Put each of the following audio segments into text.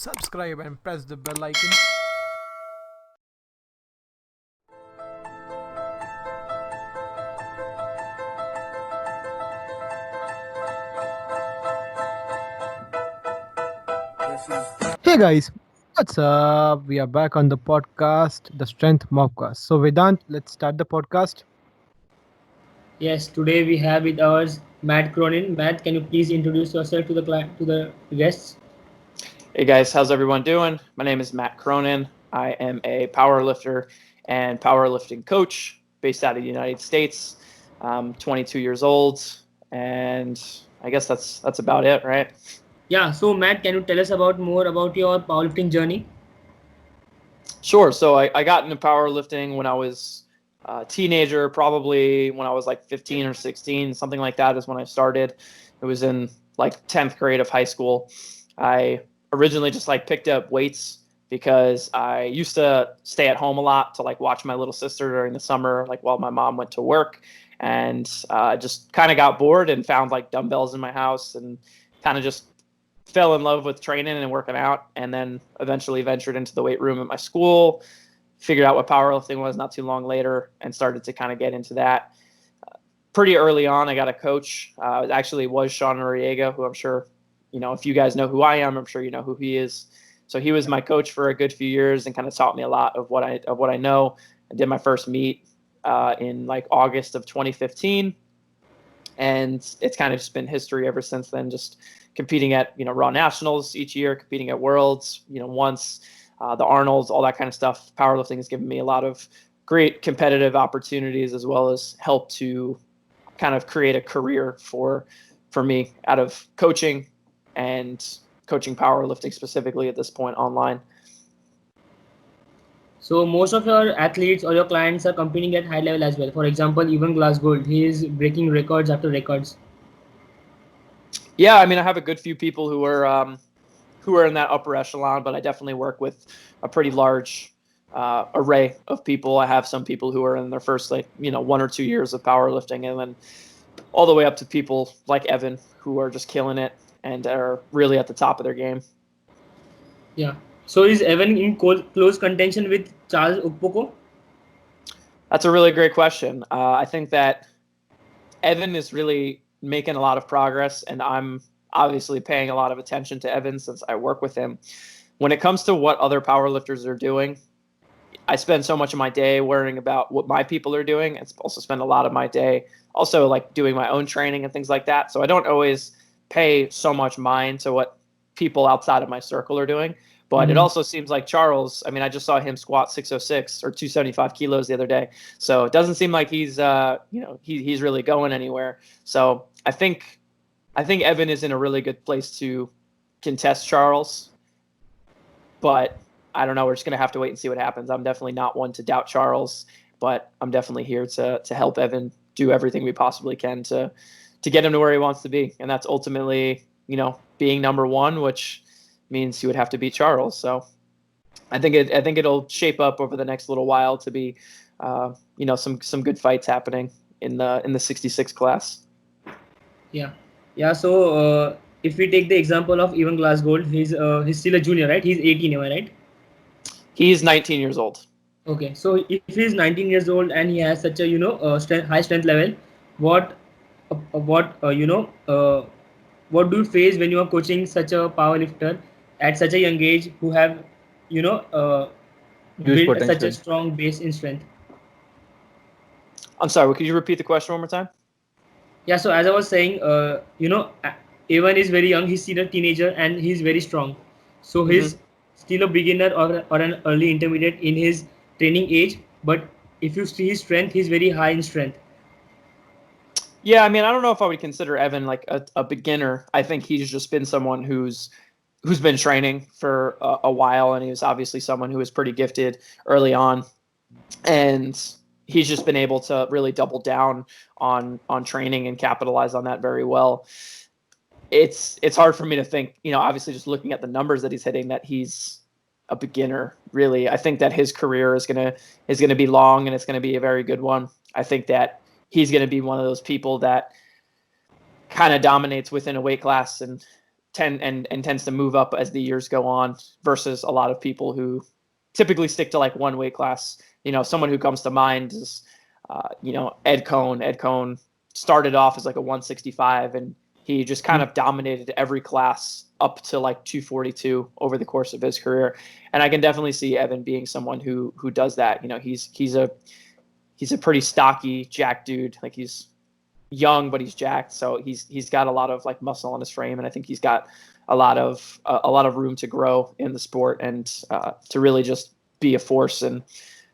subscribe and press the bell icon. Hey guys, what's up? We are back on the podcast, the Strength Mobcast. So Vedant, let's start the podcast. Yes, today we have with ours Matt Cronin. Matt, can you please introduce yourself to the guests? Hey guys, how's everyone doing? My name is Matt Cronin. I am a powerlifter and powerlifting coach based out of the United States. I'm 22 years old, and I guess that's about it, right? Yeah, so Matt, can you tell us about more about your powerlifting journey? Sure. So I got into powerlifting when I was a teenager, probably when I was like 15 or 16, something like that is when I started. It was in like 10th grade of high school. I originally just like picked up weights because I used to stay at home a lot to like watch my little sister during the summer, like while my mom went to work, and just kind of got bored and found like dumbbells in my house and kind of just fell in love with training and working out, and then eventually ventured into the weight room at my school, figured out what powerlifting was not too long later, and started to kind of get into that. Pretty early on, I got a coach. It actually was Sean Noriega, who I'm sure, if you guys know who I am, I'm sure you know who he is. So he was my coach for a good few years and kind of taught me a lot of what I know. I did my first meet in like August of 2015, and it's kind of just been history ever since then. Just competing at Raw Nationals each year, competing at Worlds, once, the Arnolds, all that kind of stuff. Powerlifting has given me a lot of great competitive opportunities, as well as help to kind of create a career for me out of coaching and coaching powerlifting specifically at this point online. So most of your athletes or your clients are competing at high level as well. For example, even Glasgow, he is breaking records after records. Yeah, I mean, I have a good few people who are in that upper echelon, but I definitely work with a pretty large array of people. I have some people who are in their first 1 or 2 years of powerlifting, and then all the way up to people like Evan who are just killing it and are really at the top of their game. Yeah. So is Evan in close contention with Charles Ukpoko? That's a really great question. I think that Evan is really making a lot of progress, and I'm obviously paying a lot of attention to Evan since I work with him. When it comes to what other powerlifters are doing, I spend so much of my day worrying about what my people are doing. I also spend a lot of my day also like doing my own training and things like that. So I don't always pay so much mind to what people outside of my circle are doing. But it also seems like Charles, I mean, I just saw him squat 606 or 275 kilos the other day. So it doesn't seem like he's he's really going anywhere. So I think Evan is in a really good place to contest Charles. But I don't know. We're just going to have to wait and see what happens. I'm definitely not one to doubt Charles, but I'm definitely here to help Evan do everything we possibly can to get him to where he wants to be. And that's ultimately, being number one, which means he would have to beat Charles. So I think it'll shape up over the next little while to be, some good fights happening in the 66 class. Yeah. Yeah. So if we take the example of even Glasgow, he's still a junior, right? He's 18, am I right? He's 19 years old. Okay, so if he's 19 years old and he has such a high strength level, what what what do you face when you are coaching such a power lifter at such a young age who have you know uh, Huge built such a potential. strong base in strength? I'm sorry. Could you repeat the question one more time? Yeah, so as I was saying, Evan is very young. He's still a teenager and he's very strong. So Mm-hmm. he's still a beginner or an early intermediate in his training age. But if you see his strength, he's very high in strength. Yeah, I mean, I don't know if I would consider Evan like a beginner. I think he's just been someone who's been training for a while, and he was obviously someone who was pretty gifted early on, and he's just been able to really double down on training and capitalize on that very well. It's hard for me to think, obviously just looking at the numbers that he's hitting, that he's a beginner. Really, I think that his career is gonna be long, and it's gonna be a very good one. I think that he's going to be one of those people that kind of dominates within a weight class and tends to move up as the years go on, versus a lot of people who typically stick to like one weight class. Someone who comes to mind is, Ed Cohn. Ed Cohn started off as like a 165, and he just kind of dominated every class up to like 242 over the course of his career. And I can definitely see Evan being someone who does that. He's a pretty stocky, jacked dude. Like, he's young, but he's jacked. So he's got a lot of like muscle on his frame, and I think he's got a lot of room to grow in the sport, and to really just be a force. And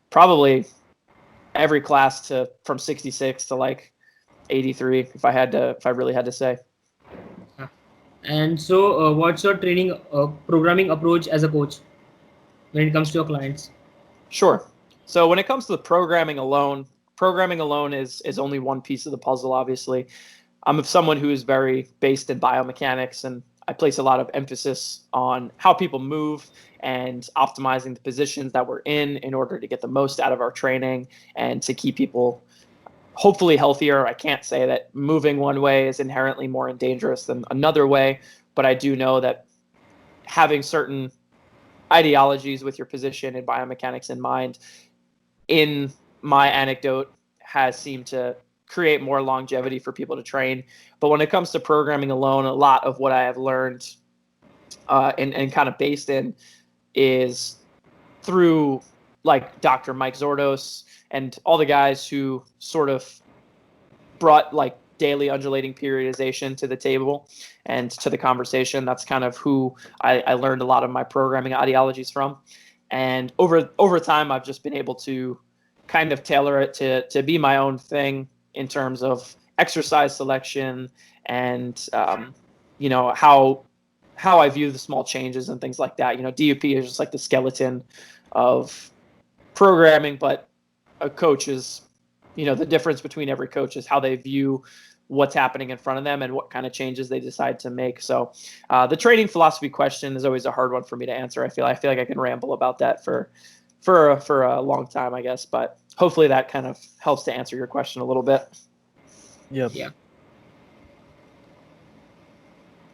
probably every class from 66 to like 83, if I really had to say. And so, what's your training programming approach as a coach when it comes to your clients? Sure. So when it comes to the programming alone is only one piece of the puzzle, obviously. I'm someone who is very based in biomechanics, and I place a lot of emphasis on how people move and optimizing the positions that we're in order to get the most out of our training and to keep people hopefully healthier. I can't say that moving one way is inherently more dangerous than another way, but I do know that having certain ideologies with your position and biomechanics in mind, in my anecdote, has seemed to create more longevity for people to train. But when it comes to programming alone, a lot of what I have learned and kind of based in is through like Dr. Mike Zordos and all the guys who sort of brought like daily undulating periodization to the table and to the conversation. That's kind of who I learned a lot of my programming ideologies from. And over time, I've just been able to kind of tailor it to be my own thing in terms of exercise selection and, how I view the small changes and things like that. DUP is just like the skeleton of programming, but a coach is, the difference between every coach is how they view what's happening in front of them and what kind of changes they decide to make. So the training philosophy question is always a hard one for me to answer. I feel like I can ramble about that for a long time, I guess, but hopefully that kind of helps to answer your question a little bit. Yep.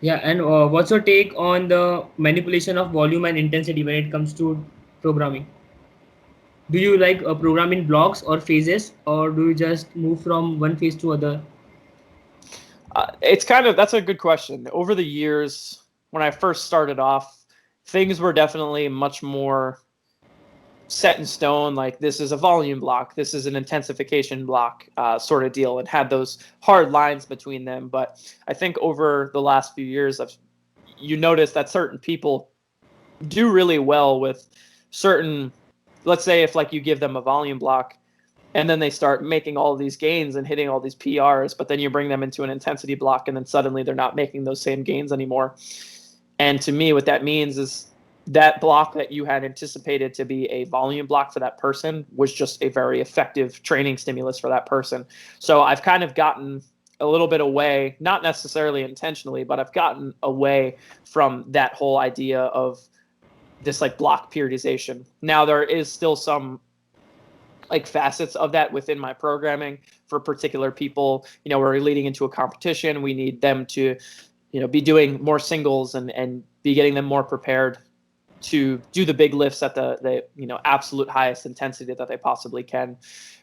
Yeah, and what's your take on the manipulation of volume and intensity when it comes to programming? Do you like program in blocks or phases, or do you just move from one phase to other? That's a good question. Over the years, when I first started off, things were definitely much more set in stone. Like, this is a volume block, this is an intensification block, sort of deal, and had those hard lines between them. But I think over the last few years, you notice that certain people do really well with certain, let's say if like you give them a volume block and then they start making all of these gains and hitting all these PRs, but then you bring them into an intensity block and then suddenly they're not making those same gains anymore. And to me, what that means is that block that you had anticipated to be a volume block for that person was just a very effective training stimulus for that person. So I've kind of gotten a little bit away, not necessarily intentionally, but I've gotten away from that whole idea of this like block periodization. Now there is still some like facets of that within my programming for particular people. We're leading into a competition. We need them to, be doing more singles and be getting them more prepared to do the big lifts at the absolute highest intensity that they possibly can.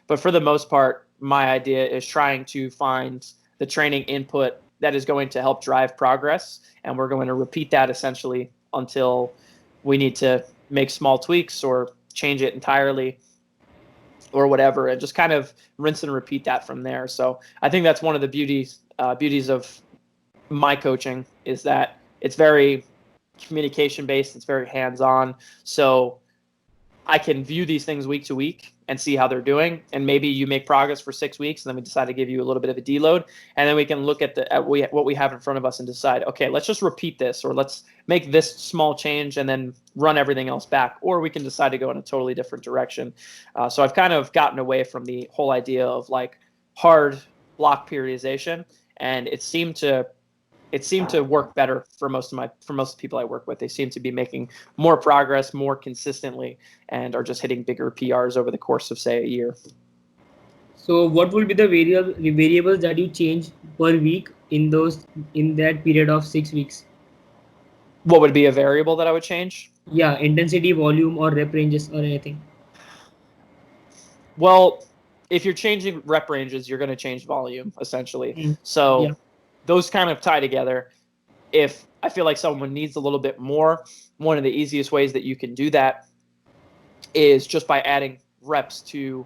But for the most part, my idea is trying to find the training input that is going to help drive progress. And we're going to repeat that essentially until we need to make small tweaks or change it entirely or whatever, and just kind of rinse and repeat that from there. So I think that's one of the beauties of my coaching, is that it's very communication based, it's very hands-on. So I can view these things week to week and see how they're doing. And maybe you make progress for 6 weeks and then we decide to give you a little bit of a deload. And then we can look at what we have in front of us and decide, okay, let's just repeat this, or let's make this small change and then run everything else back. Or we can decide to go in a totally different direction. So I've kind of gotten away from the whole idea of like hard block periodization. And it seemed to work better for most of the people I work with. They seem to be making more progress more consistently and are just hitting bigger PRs over the course of, say, a year. So what will be the variables that you change per week in that period of 6 weeks? What would be a variable that I would change? Yeah, intensity, volume, or rep ranges or anything. Well, if you're changing rep ranges, you're going to change volume essentially. Mm. Yeah. So those kind of tie together. If I feel like someone needs a little bit more, one of the easiest ways that you can do that is just by adding reps to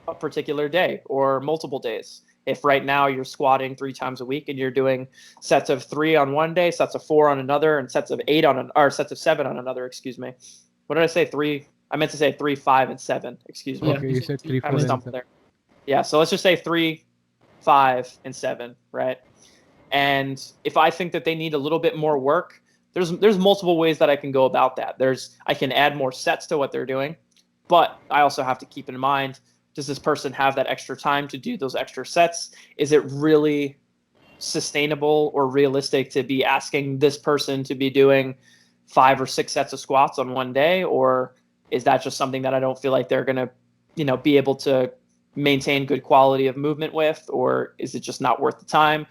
a particular day or multiple days. If right now you're squatting 3 times a week and you're doing sets of 3 on one day, sets of 4 on another, and sets of 8 on an, or sets of 7 on another, excuse me. What did I say? 3. I meant to say 3, 5, and 7. Excuse me. Yeah. Okay, You you said said three, three, I five, four, was and and stumped there. Yeah, so let's just say 3, 5, and 7, right? And if I think that they need a little bit more work, there's multiple ways that I can go about that. I can add more sets to what they're doing, but I also have to keep in mind, does this person have that extra time to do those extra sets? Is it really sustainable or realistic to be asking this person to be doing 5 or 6 sets of squats on one day? Or is that just something that I don't feel like they're going to, be able to maintain good quality of movement with? Or is it just not worth the time?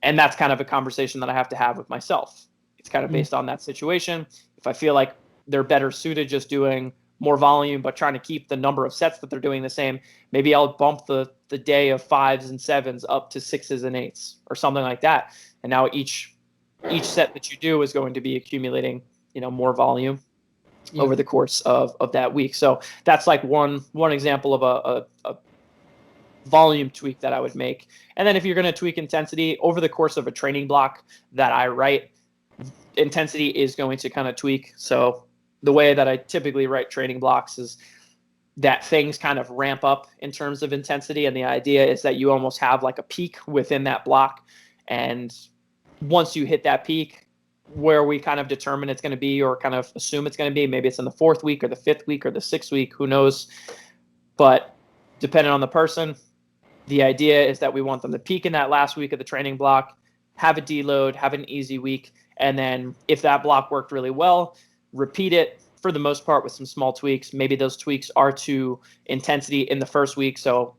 And that's kind of a conversation that I have to have with myself. It's kind of Mm. based on that situation. If I feel like they're better suited just doing more volume, but trying to keep the number of sets that they're doing the same, maybe I'll bump the day of 5s and 7s up to 6s and 8s or something like that. And now each set that you do is going to be accumulating, more volume Yeah. over the course of that week. So that's like one example of a volume tweak that I would make. And then if you're going to tweak intensity over the course of a training block that I write, intensity is going to kind of tweak. So the way that I typically write training blocks is that things kind of ramp up in terms of intensity. And the idea is that you almost have like a peak within that block. And once you hit that peak, where we kind of determine it's going to be or kind of assume it's going to be, maybe it's in the 4th week or the 5th week or the 6th week, who knows? But depending on the person, the idea is that we want them to peak in that last week of the training block, have a deload, have an easy week, and then if that block worked really well, repeat it for the most part with some small tweaks. Maybe those tweaks are to intensity in the first week. So,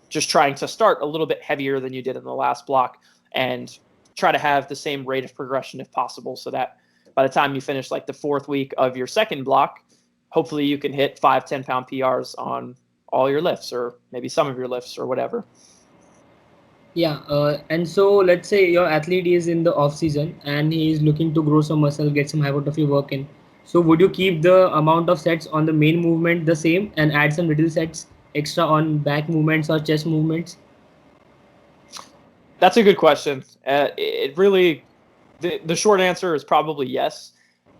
just trying to start a little bit heavier than you did in the last block and try to have the same rate of progression if possible, so that by the time you finish like the 4th week of your second block, hopefully you can hit 5-10 pound PRs on all your lifts or maybe some of your lifts or whatever. Yeah. And so let's say your athlete is in the off season and he is looking to grow some muscle, get some hypertrophy work in. So would you keep the amount of sets on the main movement the same and add some little sets extra on back movements or chest movements? That's a good question. It really, the short answer is probably yes.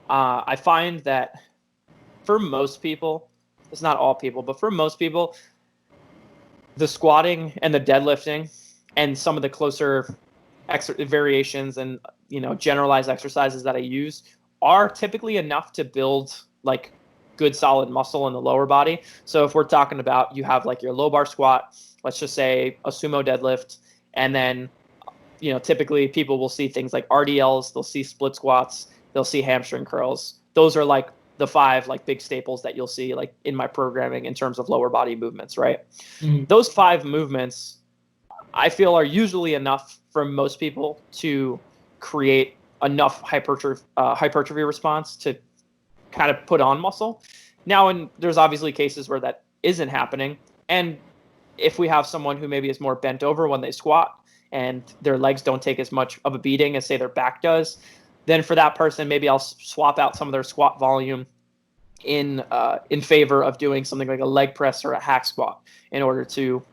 I find that for most people, it's not all people, but for most people, the squatting and the deadlifting and some of the closer variations and generalized exercises that I use are typically enough to build like good solid muscle in the lower body. So if we're talking about, you have like your low bar squat, let's just say a sumo deadlift, and then typically people will see things like RDLs, they'll see split squats, they'll see hamstring curls. Those are like the 5 like big staples that you'll see like in my programming in terms of lower body movements, right? Mm-hmm. Those 5 movements I feel are usually enough for most people to create enough hypertrophy response to kind of put on muscle. Now, and there's obviously cases where that isn't happening. And if we have someone who maybe is more bent over when they squat and their legs don't take as much of a beating as say their back does, then for that person, maybe I'll swap out some of their squat volume in favor of doing something like a leg press or a hack squat in order to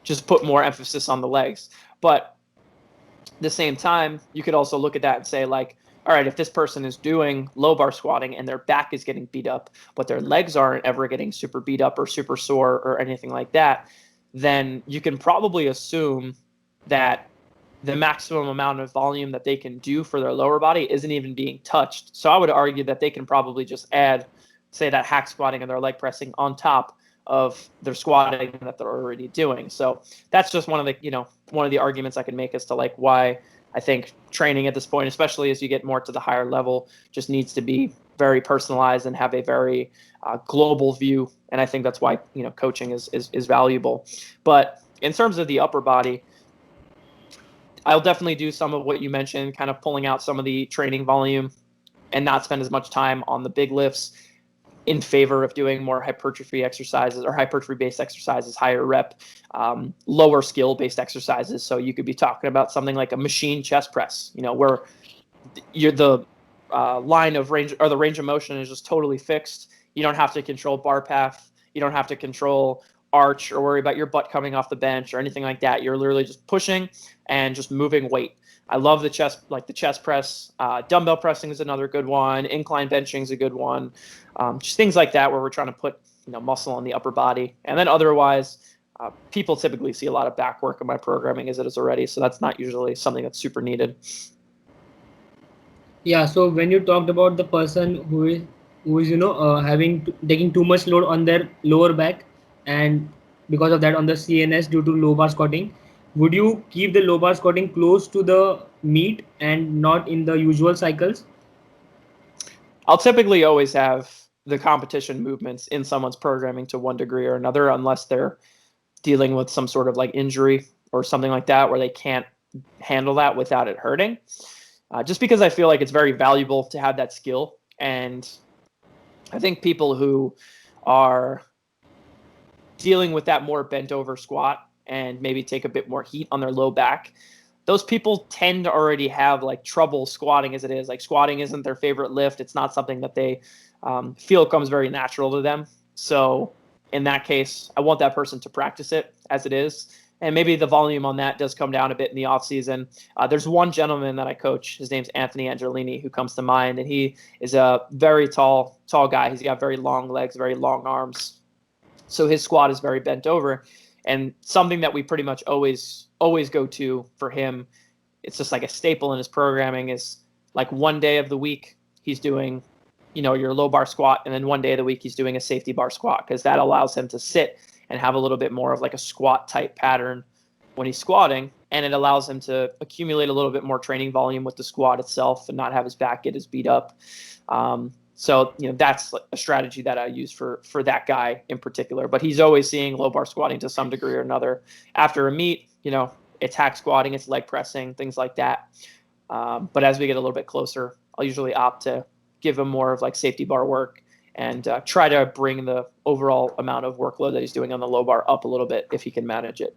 just put more emphasis on the legs. But at the same time, you could also look at that and say like, all right, if this person is doing low bar squatting and their back is getting beat up, but their legs aren't ever getting super beat up or super sore or anything like that, then you can probably assume that the maximum amount of volume that they can do for their lower body isn't even being touched. So I would argue that they can probably just add, say, that hack squatting and their leg pressing on top of their squatting that they're already doing. So that's just one of the arguments I can make as to like why I think training at this point, especially as you get more to the higher level, just needs to be very personalized and have a very global view. And I think that's why coaching is valuable. But in terms of the upper body, I'll definitely do some of what you mentioned, kind of pulling out some of the training volume and not spend as much time on the big lifts in favor of doing more hypertrophy exercises or hypertrophy-based exercises, higher rep, lower skill-based exercises. So you could be talking about something like a machine chest press, where the line of range or the range of motion is just totally fixed. You don't have to control bar path. You don't have to control arch or worry about your butt coming off the bench or anything like that. You're literally just pushing and just moving weight. I love the chest press. Dumbbell pressing is another good one. Incline benching is a good one. Just things like that where we're trying to put muscle on the upper body. And then otherwise, people typically see a lot of back work in my programming as it is already. So that's not usually something that's super needed. Yeah, so when you talked about the person who is taking too much load on their lower back, and because of that on the CNS due to low bar squatting, would you keep the low bar squatting close to the meet and not in the usual cycles? I'll typically always have the competition movements in someone's programming to one degree or another, unless they're dealing with some sort of like injury or something like that where they can't handle that without it hurting. Just because I feel like it's very valuable to have that skill. And I think people who are dealing with that more bent over squat and maybe take a bit more heat on their low back, those people tend to already have like trouble squatting as it is. Like squatting isn't their favorite lift. It's not something that they feel comes very natural to them. So in that case, I want that person to practice it as it is. And maybe the volume on that does come down a bit in the off season. There's one gentleman that I coach. His name's Anthony Angelini, who comes to mind, and he is a very tall guy. He's got very long legs, very long arms. So his squat is very bent over. And something that we pretty much always go to for him, it's just like a staple in his programming, is like one day of the week he's doing, your low bar squat, and then one day of the week he's doing a safety bar squat, because that allows him to sit and have a little bit more of like a squat type pattern when he's squatting, and it allows him to accumulate a little bit more training volume with the squat itself and not have his back get as beat up. So that's a strategy that I use for that guy in particular. But he's always seeing low bar squatting to some degree or another. After a meet, it's hack squatting, it's leg pressing, things like that. But as we get a little bit closer, I'll usually opt to give him more of like safety bar work and try to bring the overall amount of workload that he's doing on the low bar up a little bit if he can manage it.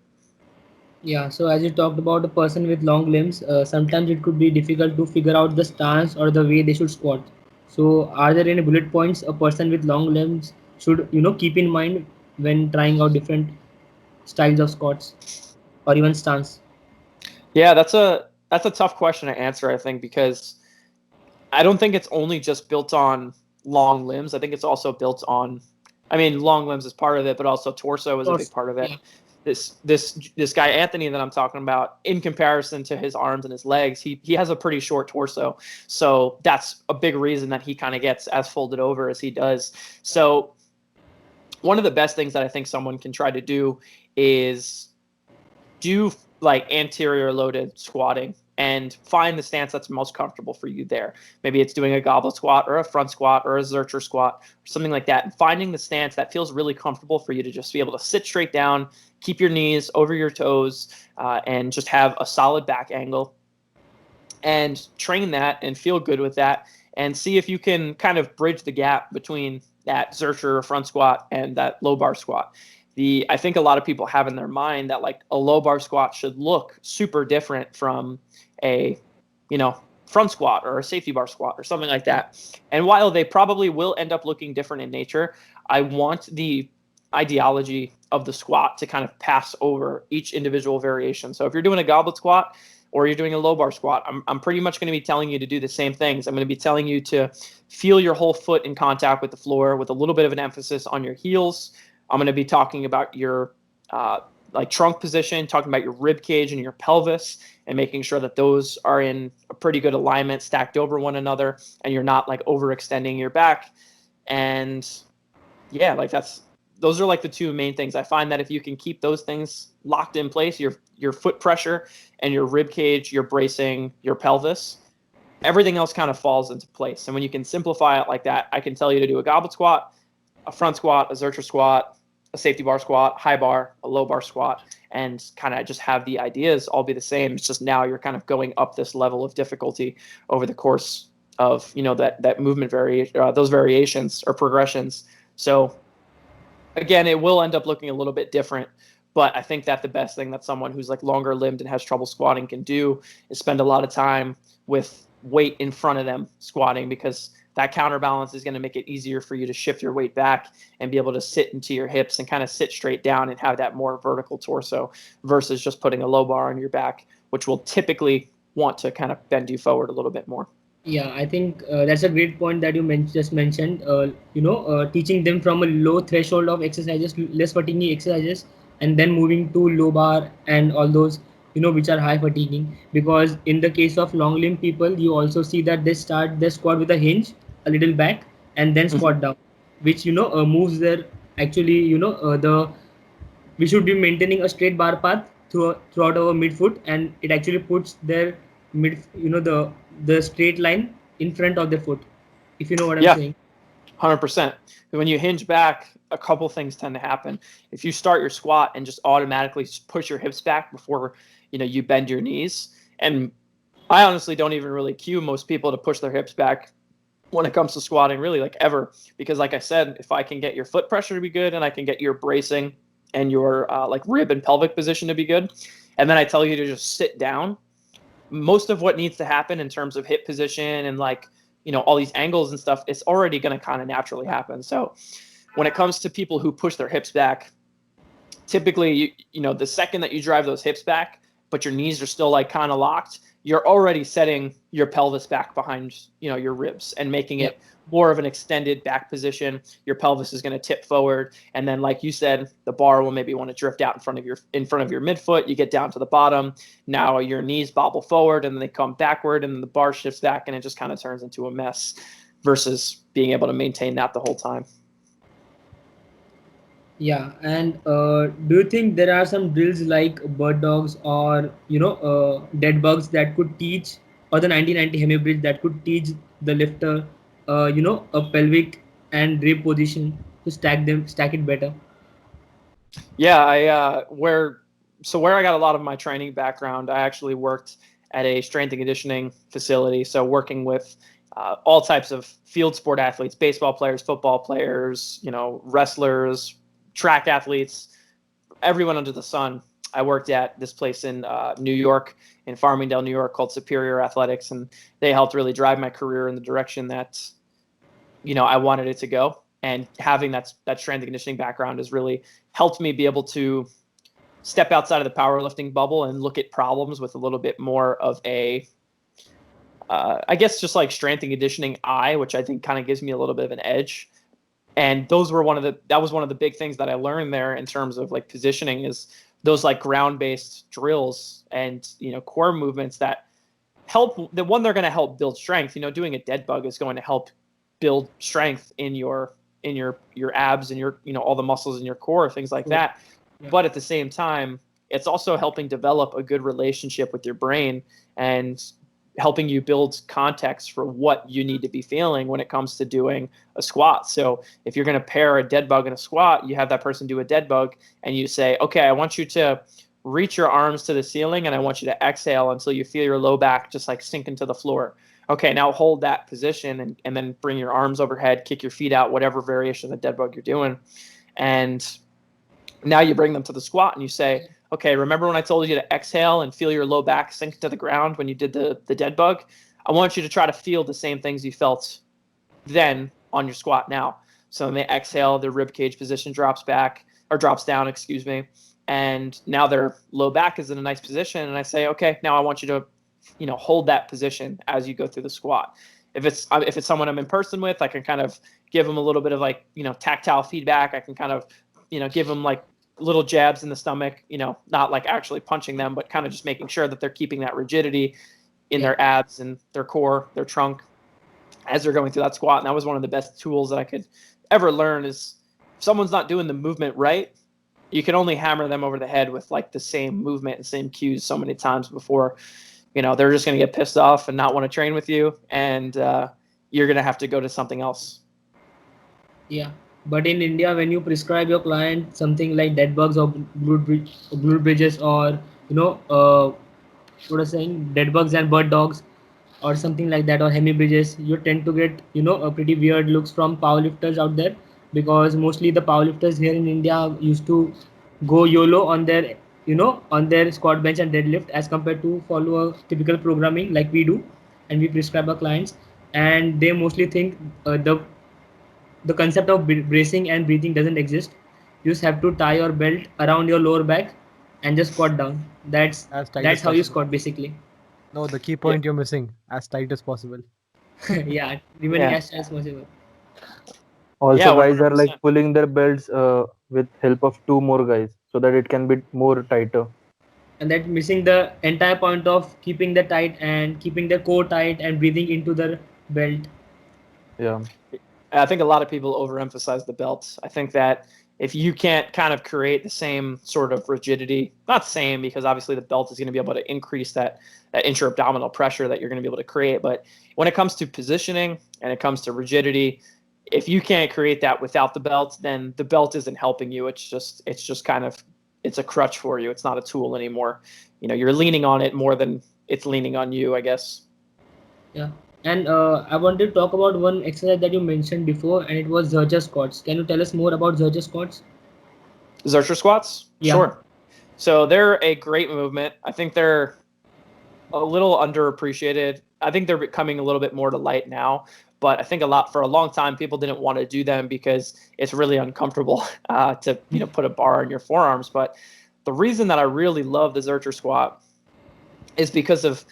Yeah, so as you talked about a person with long limbs, sometimes it could be difficult to figure out the stance or the way they should squat. So, are there any bullet points a person with long limbs should keep in mind when trying out different styles of squats or even stance? Yeah, that's a tough question to answer, I think, because I don't think it's only just built on long limbs. I think it's also built on, long limbs is part of it, but also torso is a big part of it. Yeah. This guy Anthony that I'm talking about, in comparison to his arms and his legs, he has a pretty short torso. So that's a big reason that he kind of gets as folded over as he does. So one of the best things that I think someone can try to do is do like anterior loaded squatting and find the stance that's most comfortable for you there. Maybe it's doing a goblet squat or a front squat or a Zercher squat or something like that. And finding the stance that feels really comfortable for you to just be able to sit straight down, keep your knees over your toes, and just have a solid back angle. And train that and feel good with that and see if you can kind of bridge the gap between that Zercher front squat and that low bar squat. I think a lot of people have in their mind that like a low bar squat should look super different from a, front squat or a safety bar squat or something like that. And while they probably will end up looking different in nature, I want the ideology of the squat to kind of pass over each individual variation. So if you're doing a goblet squat or you're doing a low bar squat, I'm pretty much going to be telling you to do the same things. I'm going to be telling you to feel your whole foot in contact with the floor with a little bit of an emphasis on your heels. I'm going to be talking about your like trunk position, talking about your rib cage and your pelvis, and making sure that those are in a pretty good alignment, stacked over one another, and you're not like overextending your back. And yeah, like those are like the two main things. I find that if you can keep those things locked in place, your foot pressure and your rib cage, your bracing, your pelvis, everything else kind of falls into place. And when you can simplify it like that, I can tell you to do a goblet squat, a front squat, a Zercher squat, a safety bar squat, high bar, a low bar squat, and kind of just have the ideas all be the same. It's just now you're kind of going up this level of difficulty over the course of that movement those variations or progressions. So again, it will end up looking a little bit different. But I think that the best thing that someone who's like longer limbed and has trouble squatting can do is spend a lot of time with weight in front of them squatting, because that counterbalance is going to make it easier for you to shift your weight back and be able to sit into your hips and kind of sit straight down and have that more vertical torso versus just putting a low bar on your back, which will typically want to kind of bend you forward a little bit more. Yeah, I think that's a great point that you just mentioned. Teaching them from a low threshold of exercises, less fatiguing exercises, and then moving to low bar and all those, which are high fatiguing. Because in the case of long limb people, you also see that they start their squat with a hinge, a little back, and then squat down, which moves their actually the we should be maintaining a straight bar path throughout our midfoot, and it actually puts their the straight line in front of the foot, if you know what I'm Yeah, saying. 100%. When you hinge back, a couple things tend to happen. If you start your squat and just automatically push your hips back before you bend your knees, and I honestly don't even really cue most people to push their hips back when it comes to squatting, really, like ever, because like I said, if I can get your foot pressure to be good and I can get your bracing and your like rib and pelvic position to be good, and then I tell you to just sit down, most of what needs to happen in terms of hip position and like all these angles and stuff, it's already going to kind of naturally happen. So when it comes to people who push their hips back, typically the second that you drive those hips back but your knees are still like kind of locked, you're already setting your pelvis back behind your ribs and making it more of an extended back position. Your pelvis is going to tip forward, and then like you said, the bar will maybe want to drift out in front of your midfoot. You get down to the bottom, now your knees bobble forward and then they come backward, and then the bar shifts back, and it just kind of turns into a mess versus being able to maintain that the whole time. Yeah, and do you think there are some drills like bird dogs or dead bugs that could teach, or the 1990 hemi bridge that could teach the lifter, a pelvic and rib position to stack it better? Yeah, where I got a lot of my training background, I actually worked at a strength and conditioning facility. So working with all types of field sport athletes, baseball players, football players, wrestlers, track athletes, everyone under the sun. I worked at this place in New York, in Farmingdale, New York, called Superior Athletics, and they helped really drive my career in the direction that I wanted it to go. And having that strength and conditioning background has really helped me be able to step outside of the powerlifting bubble and look at problems with a little bit more of a, I guess, just like strength and conditioning eye, which I think kind of gives me a little bit of an edge. And that was one of the big things that I learned there in terms of like positioning, is those like ground-based drills and core movements that help. The one, they're going to help build strength. Doing a dead bug is going to help build strength in your abs and your all the muscles in your core, things like that. Yeah. But at the same time, it's also helping develop a good relationship with your brain and helping you build context for what you need to be feeling when it comes to doing a squat. So if you're going to pair a dead bug and a squat, you have that person do a dead bug and you say, okay, I want you to reach your arms to the ceiling and I want you to exhale until you feel your low back just like sink into the floor. Okay, now hold that position and then bring your arms overhead, kick your feet out, whatever variation of the dead bug you're doing. And now you bring them to the squat and you say, okay, remember when I told you to exhale and feel your low back sink to the ground when you did the dead bug? I want you to try to feel the same things you felt then on your squat now. So when they exhale, their rib cage position drops down, excuse me. And now their low back is in a nice position. And I say, okay, now I want you to, hold that position as you go through the squat. If it's someone I'm in person with, I can kind of give them a little bit of like, tactile feedback. I can kind of, give them like little jabs in the stomach, not like actually punching them, but kind of just making sure that they're keeping that rigidity in their abs and their core, their trunk as they're going through that squat. And that was one of the best tools that I could ever learn, is if someone's not doing the movement right, you can only hammer them over the head with like the same movement and same cues so many times before, they're just going to get pissed off and not want to train with you. And you're going to have to go to something else. Yeah, but in India, when you prescribe your client something like dead bugs or glute bridges, or what I'm saying, dead bugs and bird dogs, or something like that, or hemi bridges, you tend to get a pretty weird looks from powerlifters out there, because mostly the powerlifters here in India used to go YOLO on their on their squat, bench and deadlift, as compared to follow a typical programming like we do and we prescribe our clients. And they mostly think the concept of bracing and breathing doesn't exist. You just have to tie your belt around your lower back and just squat down. that's As tight as that's how you possible. squat basically. No, the key Yeah, point you're missing, as tight as possible. Yeah, remaining yeah, as tight as possible. yeah, Also, one guys hundred are like percent. pulling their belts with help of two more guys so that it can be more tighter. And that missing the entire point of keeping the tight and keeping the core tight and breathing into the belt. Yeah. I think a lot of people overemphasize the belt. I think that if you can't kind of create the same sort of rigidity, not same because obviously the belt is going to be able to increase that intra-abdominal pressure that you're going to be able to create, but when it comes to positioning and it comes to rigidity, if you can't create that without the belt, then the belt isn't helping you. It's just kind of it's a crutch for you. It's not a tool anymore. You're leaning on it more than it's leaning on you, I guess. Yeah. And I wanted to talk about one exercise that you mentioned before, and it was Zercher squats. Can you tell us more about Zercher squats? Zercher squats? Yeah. Sure. So they're a great movement. I think they're a little underappreciated. I think they're becoming a little bit more to light now, but I think for a long time people didn't want to do them because it's really uncomfortable to put a bar on your forearms. But the reason that I really love the Zercher squat is because of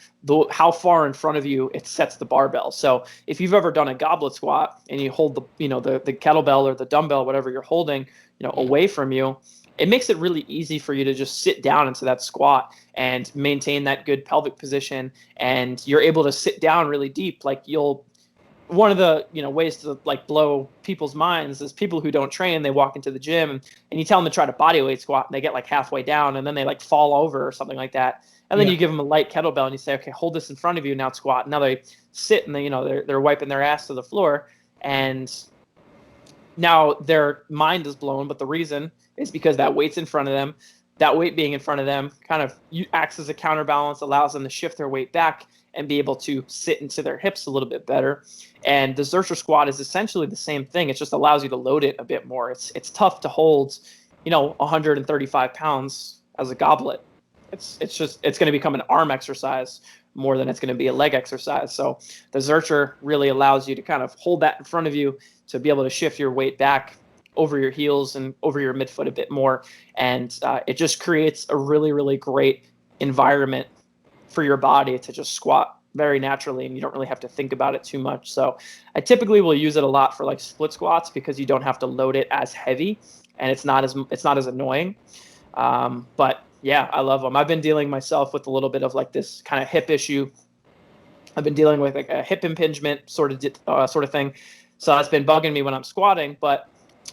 how far in front of you it sets the barbell. So if you've ever done a goblet squat and you hold the kettlebell or the dumbbell, whatever you're holding, away from you, it makes it really easy for you to just sit down into that squat and maintain that good pelvic position. And you're able to sit down really deep. One of the ways to like blow people's minds is people who don't train, they walk into the gym and you tell them to try to body weight squat and they get like halfway down and then they like fall over or something like that. And then Yeah. you give them a light kettlebell and you say, okay, hold this in front of you, now squat. Now they sit and they're wiping their ass to the floor, and now their mind is blown. But the reason is because that weight's in front of them. That weight being in front of them kind of acts as a counterbalance, allows them to shift their weight back and be able to sit into their hips a little bit better. And the Zercher squat is essentially the same thing. It just allows you to load it a bit more. It's tough to hold, 135 pounds as a goblet. It's going to become an arm exercise more than it's going to be a leg exercise. So the Zercher really allows you to kind of hold that in front of you to be able to shift your weight back over your heels and over your midfoot a bit more. And it just creates a really, really great environment for your body to just squat very naturally, and you don't really have to think about it too much. So I typically will use it a lot for like split squats because you don't have to load it as heavy and it's not as annoying. But yeah, I love them. I've been dealing myself with a little bit of like this kind of hip issue. I've been dealing with like a hip impingement sort of thing. So that's been bugging me when I'm squatting, but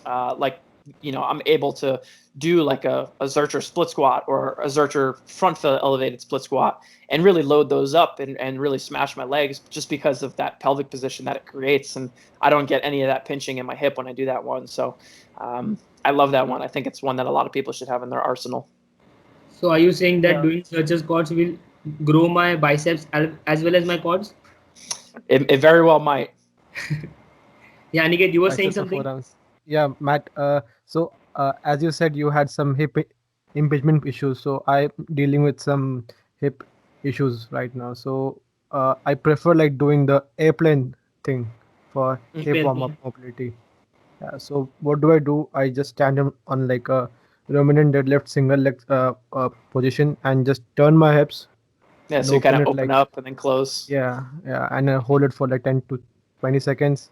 I'm able to do like a Zercher split squat or a Zercher front foot elevated split squat and really load those up and really smash my legs just because of that pelvic position that it creates. And I don't get any of that pinching in my hip when I do that one. So I love that one. I think it's one that a lot of people should have in their arsenal. So are you saying that Yeah, doing Zercher squats will grow my biceps as well as my quads? It very well might. Yeah, Aniket, you were saying biceps or something. forearms. Yeah, Matt. As you said, you had some impingement issues. So I'm dealing with some hip issues right now. So I prefer like doing the airplane thing for hip Fair warm up point. mobility. Yeah. So what do I do? I just stand on like a Romanian deadlift single leg position and just turn my hips Yeah, and so you kind open of it open like, up and then close. yeah, and I hold it for like 10 to 20 seconds,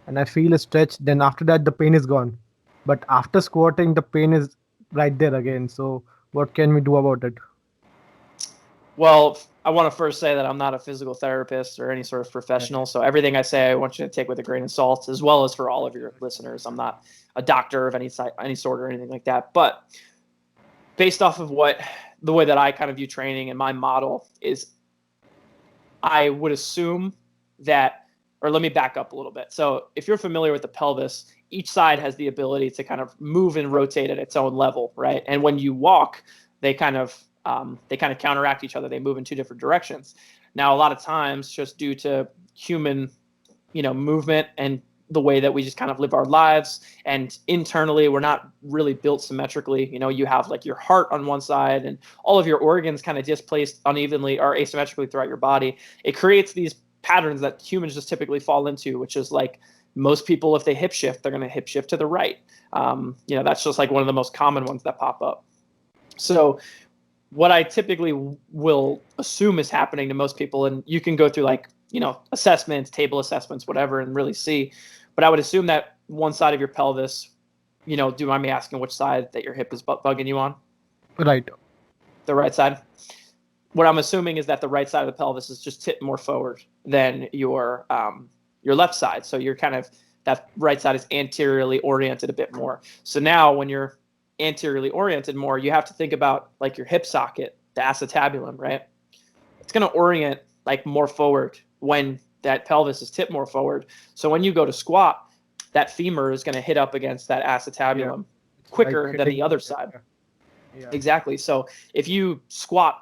and I feel a stretch. Then after that, the pain is gone. But after squatting, the pain is right there again. So what can we do about it? Well, I want to first say that I'm not a physical therapist or any sort of Yeah, professional. So everything I say, I want you to take with a grain of salt, as well as for all of your listeners. I'm not a doctor of any sort or anything like that. But based off of the way that I kind of view training and my model is, I would assume that, or let me back up a little bit. So if you're familiar with the pelvis, each side has the ability to kind of move and rotate at its own level, right? And when you walk, they kind of counteract each other. They move in two different directions. Now, a lot of times, just due to human, movement and the way that we just kind of live our lives, and internally we're not really built symmetrically. You have like your heart on one side and all of your organs kind of displaced unevenly or asymmetrically throughout your body. It creates these patterns that humans just typically fall into, which is like most people, if they hip shift, they're going to hip shift to the right. That's just like one of the most common ones that pop up. So what I typically will assume is happening to most people, and you can go through like, assessments, table assessments, whatever, and really see. But I would assume that one side of your pelvis, do you mind me asking which side that your hip is bugging you on? Right. The right side. What I'm assuming is that the right side of the pelvis is just tipped more forward than your left side. So you're kind of, that right side is anteriorly oriented a bit more. So now when you're anteriorly oriented more, you have to think about like your hip socket, the acetabulum, right? It's going to orient like more forward when that pelvis is tipped more forward. So when you go to squat, that femur is going to hit up against that acetabulum quicker Like than the other side. Exactly. So if you squat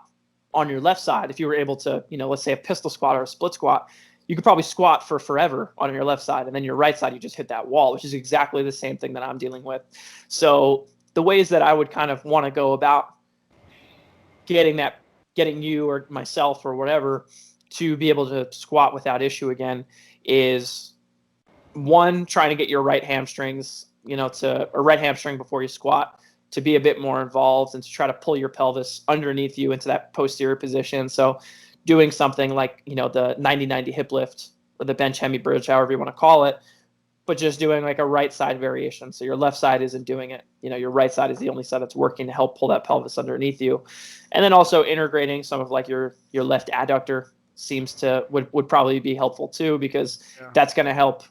on your left side, if you were able to, let's say a pistol squat or a split squat, you could probably squat for forever on your left side, and then your right side, you just hit that wall, which is exactly the same thing that I'm dealing with. So the ways that I would kind of want to go about getting you or myself or whatever to be able to squat without issue again is, one, trying to get your right hamstrings, right hamstring before you squat to be a bit more involved and to try to pull your pelvis underneath you into that posterior position. So doing something like, the 90-90 hip lift or the bench hemi bridge, however you want to call it, but just doing like a right side variation. So your left side isn't doing it. Your right side is the only side that's working to help pull that pelvis underneath you. And then also integrating some of like your left adductor would probably be helpful too, because that's going to help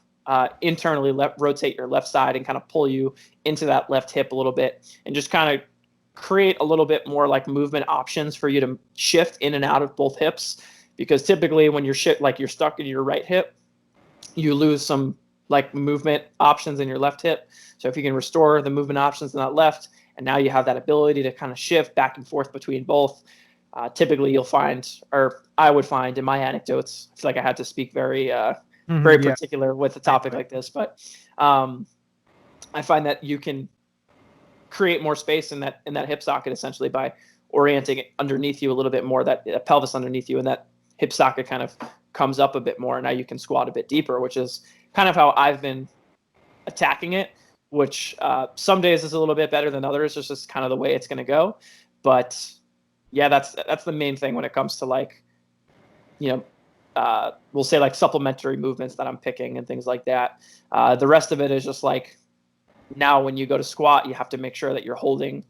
internally rotate your left side and kind of pull you into that left hip a little bit, and just kind of create a little bit more like movement options for you to shift in and out of both hips. Because typically when you're stuck in your right hip, you lose some like movement options in your left hip. So if you can restore the movement options in that left, and now you have that ability to kind of shift back and forth between both, typically you'll find, or I would find in my anecdotes, I feel like I had to speak very particular with a topic like this, but I find that you can create more space in that hip socket essentially by orienting it underneath you a little bit more, that pelvis underneath you, and that hip socket kind of comes up a bit more. And now you can squat a bit deeper, which is kind of how I've been attacking it, which some days is a little bit better than others. It's just kind of the way it's going to go. But yeah, that's the main thing when it comes to like, we'll say like supplementary movements that I'm picking and things like that. The rest of it is just like, now when you go to squat, you have to make sure that you're holding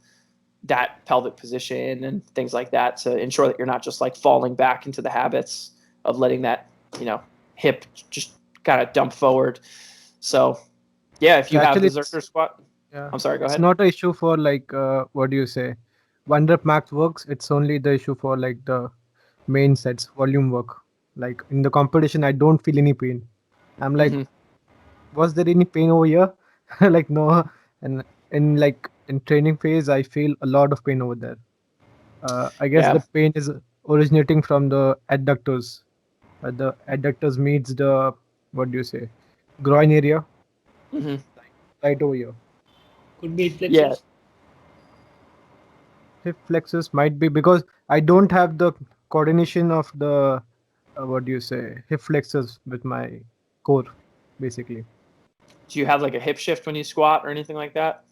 that pelvic position and things like that to ensure that you're not just like falling back into the habits of letting that, hip just kind of dump forward. So yeah, if you have the Zercher squat, I'm sorry, go ahead. It's not an issue for like, what do you say? 1 rep max works. It's only the issue for like the main sets, volume work. Like in the competition, I don't feel any pain. I'm like, was there any pain over here? Like no. And in training phase, I feel a lot of pain over there. I guess the pain is originating from the adductors. The adductors meets the, what do you say, groin area, right over here. Could be flexors. Hip flexors might be because I don't have the coordination of the what do you say, hip flexors with my core, basically. Do you have like a hip shift when you squat or anything like that?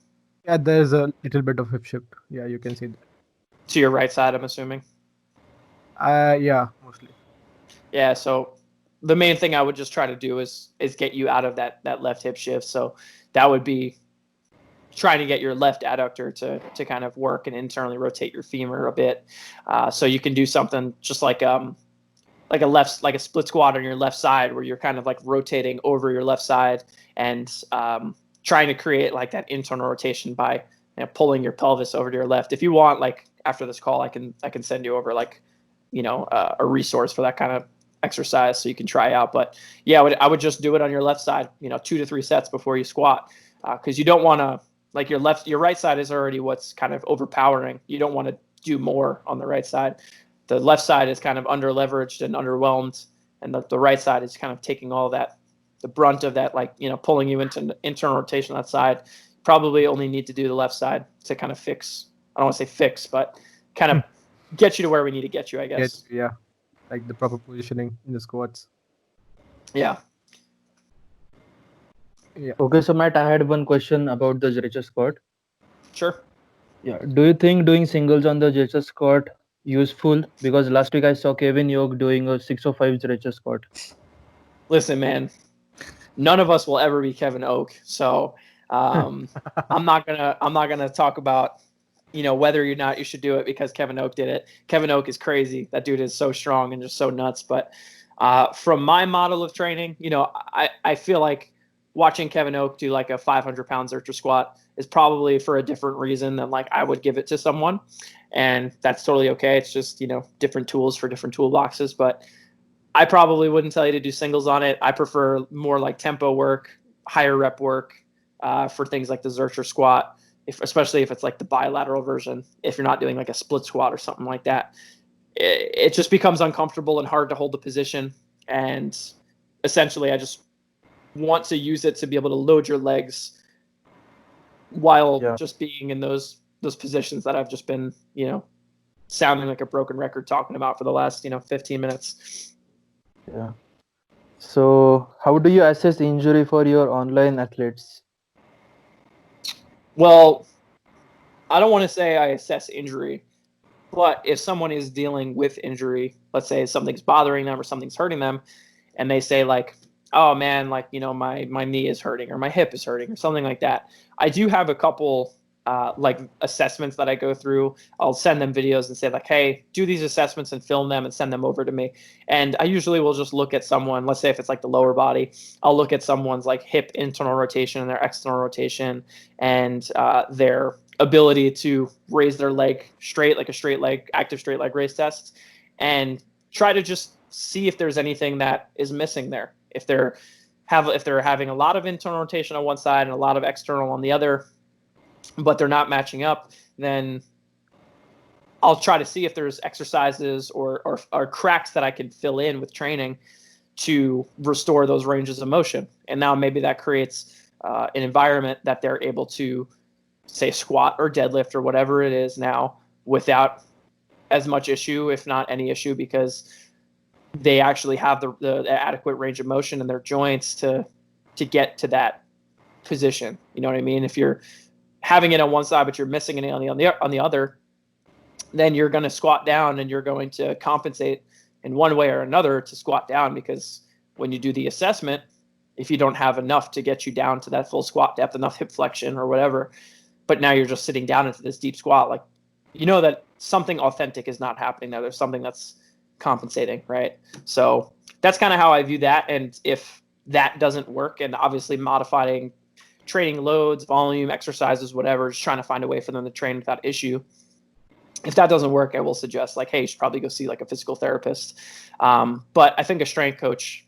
Yeah, there's a little bit of hip shift. Yeah, you can see that. To your right side, I'm assuming. Yeah, mostly. Yeah, so the main thing I would just try to do is get you out of that left hip shift. So that would be trying to get your left adductor to kind of work and internally rotate your femur a bit. So you can do something just like a split squat on your left side, where you're kind of like rotating over your left side and trying to create like that internal rotation by pulling your pelvis over to your left. If you want, like after this call, I can send you over like a resource for that kind of exercise so you can try out. But yeah, I would just do it on your left side, 2 to 3 sets before you squat, because you don't want to, like your right side is already what's kind of overpowering. You don't want to do more on the right side. the left side is kind of under leveraged and underwhelmed, and the right side is kind of taking all that, the brunt of that, like, pulling you into internal rotation on that side. Probably only need to do the left side to kind of fix. I don't want to say fix, but kind of get you to where we need to get you, I guess. Yeah, like the proper positioning in the squats. Yeah. Yeah. Okay, so Matt, I had one question about the gesture squat. Sure. Yeah, do you think doing singles on the gesture squat useful? Because last week I saw Kevin Yoke doing a 605 gesture squat. Listen, man, none of us will ever be Kevin Oak, so I'm not gonna talk about whether or not you should do it because Kevin Oak did it. Kevin Oak is crazy. That dude is so strong and just so nuts. But from my model of training, I feel like watching Kevin Oak do like a 500-pound Zercher squat is probably for a different reason than like I would give it to someone, and that's totally okay. It's just different tools for different toolboxes, but I probably wouldn't tell you to do singles on it. I prefer more like tempo work, higher rep work for things like the Zercher squat, especially if it's like the bilateral version. If you're not doing like a split squat or something like that, it just becomes uncomfortable and hard to hold the position. And essentially, I just want to use it to be able to load your legs while just being in those positions that I've just been, sounding like a broken record talking about for the last, 15 minutes. Yeah. So, how do you assess injury for your online athletes? Well, I don't want to say I assess injury, but if someone is dealing with injury, let's say something's bothering them or something's hurting them, and they say like, "Oh man, like my knee is hurting or my hip is hurting or something like that," I do have a couple like assessments that I go through. I'll send them videos and say like, "Hey, do these assessments and film them and send them over to me." And I usually will just look at someone. Let's say if it's like the lower body, I'll look at someone's like hip internal rotation and their external rotation and their ability to raise their leg straight, like a straight leg, active straight leg raise test, and try to just see if there's anything that is missing there. If they're having a lot of internal rotation on one side and a lot of external on the other, but they're not matching up, then I'll try to see if there's exercises or cracks that I can fill in with training to restore those ranges of motion. And now maybe that creates an environment that they're able to, say, squat or deadlift or whatever it is now without as much issue, if not any issue, because they actually have the adequate range of motion in their joints to get to that position. You know what I mean? If you're having it on one side but you're missing it on the other, then you're going to squat down and you're going to compensate in one way or another to squat down, because when you do the assessment, if you don't have enough to get you down to that full squat depth, enough hip flexion or whatever, but now you're just sitting down into this deep squat, like, that something authentic is not happening there. There's something that's compensating, right? So that's kind of how I view that. And if that doesn't work, and obviously modifying training loads, volume, exercises, whatever, just trying to find a way for them to train without issue. If that doesn't work, I will suggest like, hey, you should probably go see like a physical therapist. But I think a strength coach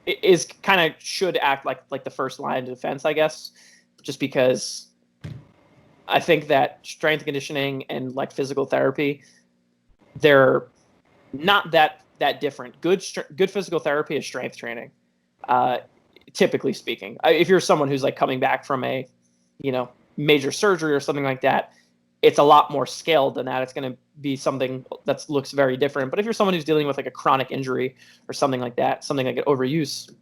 is kind of should act like the first line of defense, I guess, just because I think that strength conditioning and like physical therapy, they're not that different. Good physical therapy is strength training, typically speaking. If you're someone who's like coming back from a, major surgery or something like that, it's a lot more scaled than that. It's going to be something that looks very different. But if you're someone who's dealing with like a chronic injury or something like that, something like an overuse,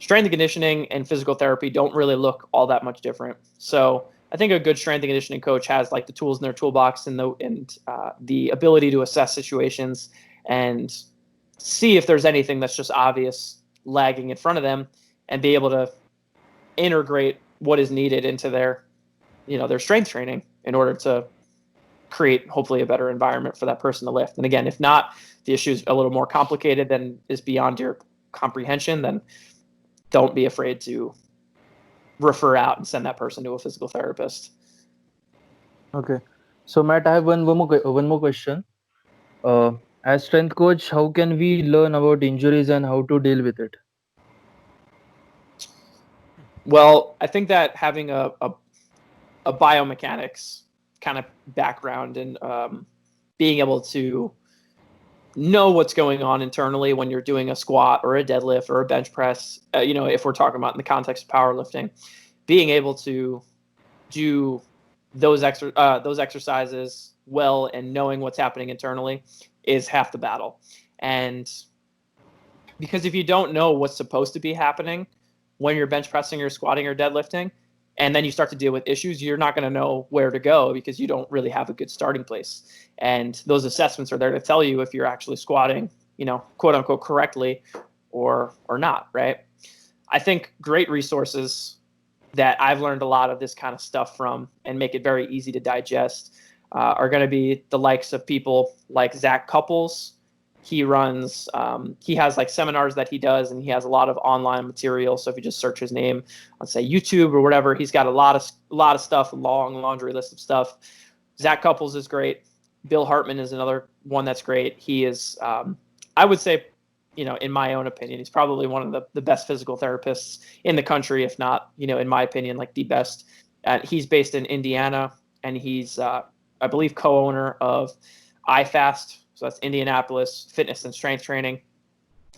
strength and conditioning and physical therapy don't really look all that much different. So I think a good strength and conditioning coach has like the tools in their toolbox and the ability to assess situations and see if there's anything that's just obvious lagging in front of them, and be able to integrate what is needed into their strength training in order to create hopefully a better environment for that person to lift. And again, if not, the issue is a little more complicated than is beyond your comprehension, then don't be afraid to refer out and send that person to a physical therapist. Okay. So Matt, I have one more question. As strength coach, how can we learn about injuries and how to deal with it? Well, I think that having a biomechanics kind of background and being able to know what's going on internally when you're doing a squat or a deadlift or a bench press, if we're talking about in the context of powerlifting, being able to do those exercises well and knowing what's happening internally is half the battle. And because if you don't know what's supposed to be happening when you're bench pressing or squatting or deadlifting, and then you start to deal with issues, you're not going to know where to go because you don't really have a good starting place. And those assessments are there to tell you if you're actually squatting, quote unquote, correctly or not, right? I think great resources that I've learned a lot of this kind of stuff from and make it very easy to digest are going to be the likes of people like Zach Couples. He runs, he has like seminars that he does, and he has a lot of online material. So if you just search his name on, say, YouTube or whatever, he's got a lot of stuff, a long laundry list of stuff. Zach Couples is great. Bill Hartman is another one that's great. He is, I would say, in my own opinion, he's probably one of the best physical therapists in the country, if not, in my opinion, like the best. He's based in Indiana, and he's, I believe, co-owner of iFast. So that's Indianapolis Fitness and Strength Training.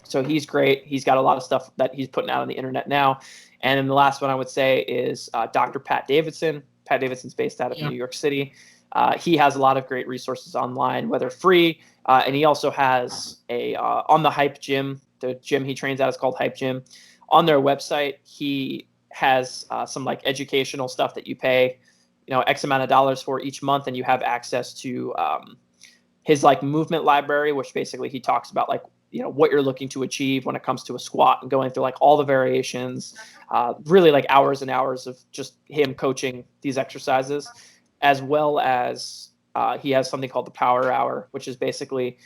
So he's great. He's got a lot of stuff that he's putting out on the internet now. And then the last one I would say is Dr. Pat Davidson. Pat Davidson's based out of New York City. He has a lot of great resources online, whether free, and he also has a on the Hype Gym. The gym he trains at is called Hype Gym. On their website, he has some like educational stuff that you pay, X amount of dollars for each month, and you have access to his like movement library, which basically he talks about like, what you're looking to achieve when it comes to a squat and going through like all the variations, really like hours and hours of just him coaching these exercises, as well as he has something called the Power Hour, which is basically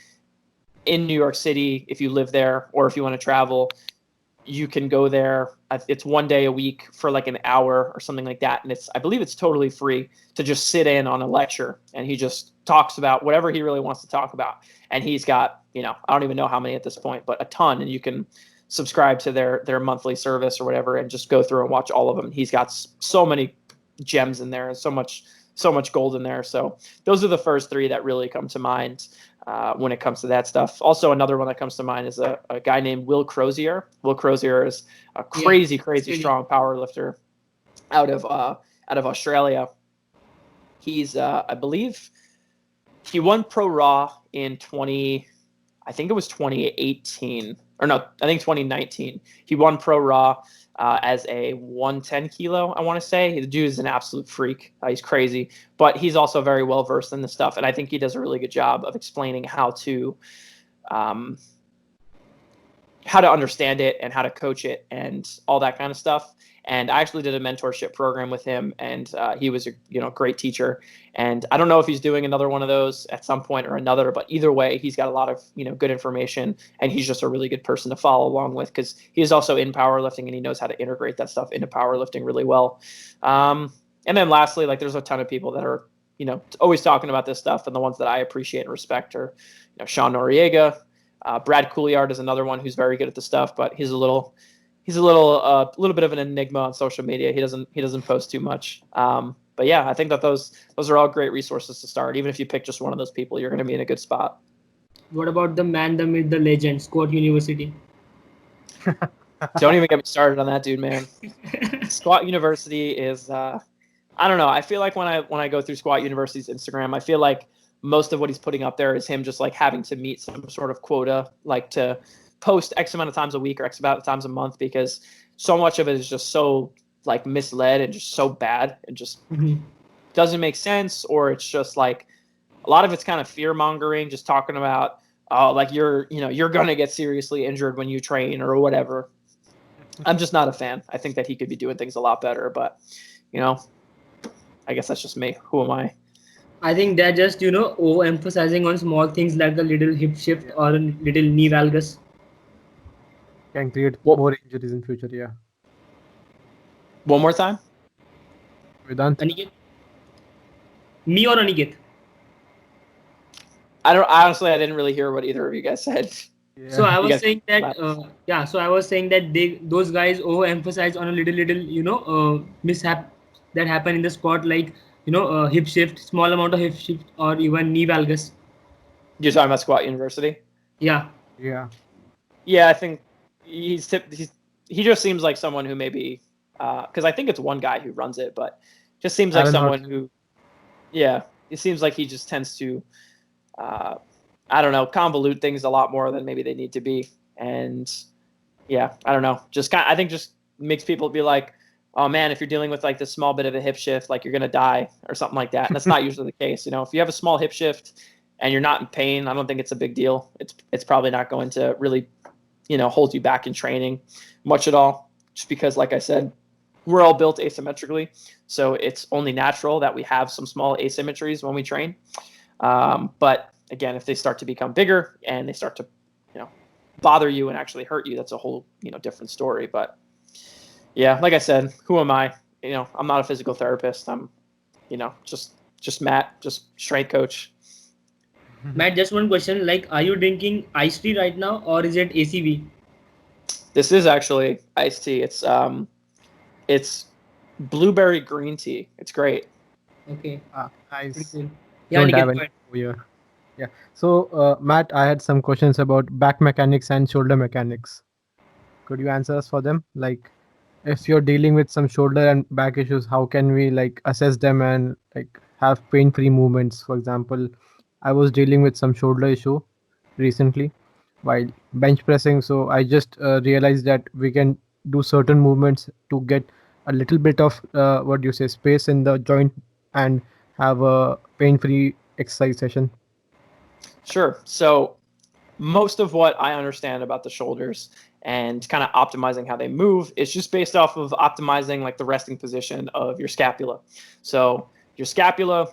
in New York City. If you live there or if you want to travel, you can go there. It's one day a week for like an hour or something like that. And I believe it's totally free to just sit in on a lecture. And he just talks about whatever he really wants to talk about. And he's got, I don't even know how many at this point, but a ton. And you can subscribe to their monthly service or whatever and just go through and watch all of them. He's got so many gems in there and so much gold in there. So those are the first three that really come to mind when it comes to that stuff. Also, another one that comes to mind is a guy named Will Crozier. Will Crozier is a crazy strong power lifter out of Australia. He's I believe he won Pro Raw in 2018 or no, I think 2019. He won Pro Raw as a 110 kilo, I want to say. The dude is an absolute freak. He's crazy, but he's also very well versed in this stuff. And I think he does a really good job of explaining how to understand it and how to coach it and all that kind of stuff. And I actually did a mentorship program with him, and he was a great teacher. And I don't know if he's doing another one of those at some point or another, but either way, he's got a lot of good information, and he's just a really good person to follow along with because he's also in powerlifting and he knows how to integrate that stuff into powerlifting really well. And then lastly, like there's a ton of people that are always talking about this stuff, and the ones that I appreciate and respect are Sean Noriega. Brad Couliard is another one who's very good at the stuff, but he's a little bit of an enigma on social media. He doesn't post too much. But yeah, I think that those are all great resources to start. Even if you pick just one of those people, you're going to be in a good spot. What about the man, the myth, the legend, Squat University? Don't even get me started on that dude, man. Squat University is I don't know. I feel like when I go through Squat University's Instagram, I feel like most of what he's putting up there is him just like having to meet some sort of quota, like to post X amount of times a week or X amount of times a month, because so much of it is just so like misled and just so bad and just doesn't make sense, or it's just like a lot of it's kind of fear mongering, just talking about like you're gonna get seriously injured when you train or whatever. I'm just not a fan. I think that he could be doing things a lot better, but I guess that's just me. Who am I? I think they're just overemphasizing on small things like the little hip shift or a little knee valgus. Can create more injuries in future. Yeah. One more time. Vedant. Aniket? Me or Aniket? I didn't really hear what either of you guys said. Yeah. So I was saying that those guys overemphasize on a little mishap that happen in the squat, like hip shift, small amount of hip shift, or even knee valgus. You're talking about Squat University? Yeah. Yeah. Yeah, I think he just seems like someone who maybe because I think it's one guy who runs it, but just seems like Alan someone Hart. who, yeah, it seems like he just tends to, I don't know, convolute things a lot more than maybe they need to be, and yeah, I don't know, I think just makes people be like, oh man, if you're dealing with like this small bit of a hip shift, like you're gonna die or something like that, and that's not usually the case. If you have a small hip shift and you're not in pain, I don't think it's a big deal. It's probably not going to really, hold you back in training much at all, just because, like I said, we're all built asymmetrically, so it's only natural that we have some small asymmetries when we train. But again, if they start to become bigger and they start to, bother you and actually hurt you, that's a whole, different story. But yeah, like I said, who am I? I'm not a physical therapist. I'm, just Matt, just strength coach. Matt, just one question. Like, are you drinking iced tea right now, or is it ACV? This is actually iced tea. It's blueberry green tea. It's great. Okay, pretty Nice. cool. Yeah, Don't Niket, have go any ahead. over here. Yeah. So, Matt, I had some questions about back mechanics and shoulder mechanics. Could you answer us for them? Like, if you're dealing with some shoulder and back issues, how can we like assess them and like have pain-free movements? For example, I was dealing with some shoulder issue recently while bench pressing, so I just realized that we can do certain movements to get a little bit of what do you say space in the joint and have a pain-free exercise session. Sure. So most of what I understand about the shoulders and kind of optimizing how they move is just based off of optimizing like the resting position of your scapula. So your scapula,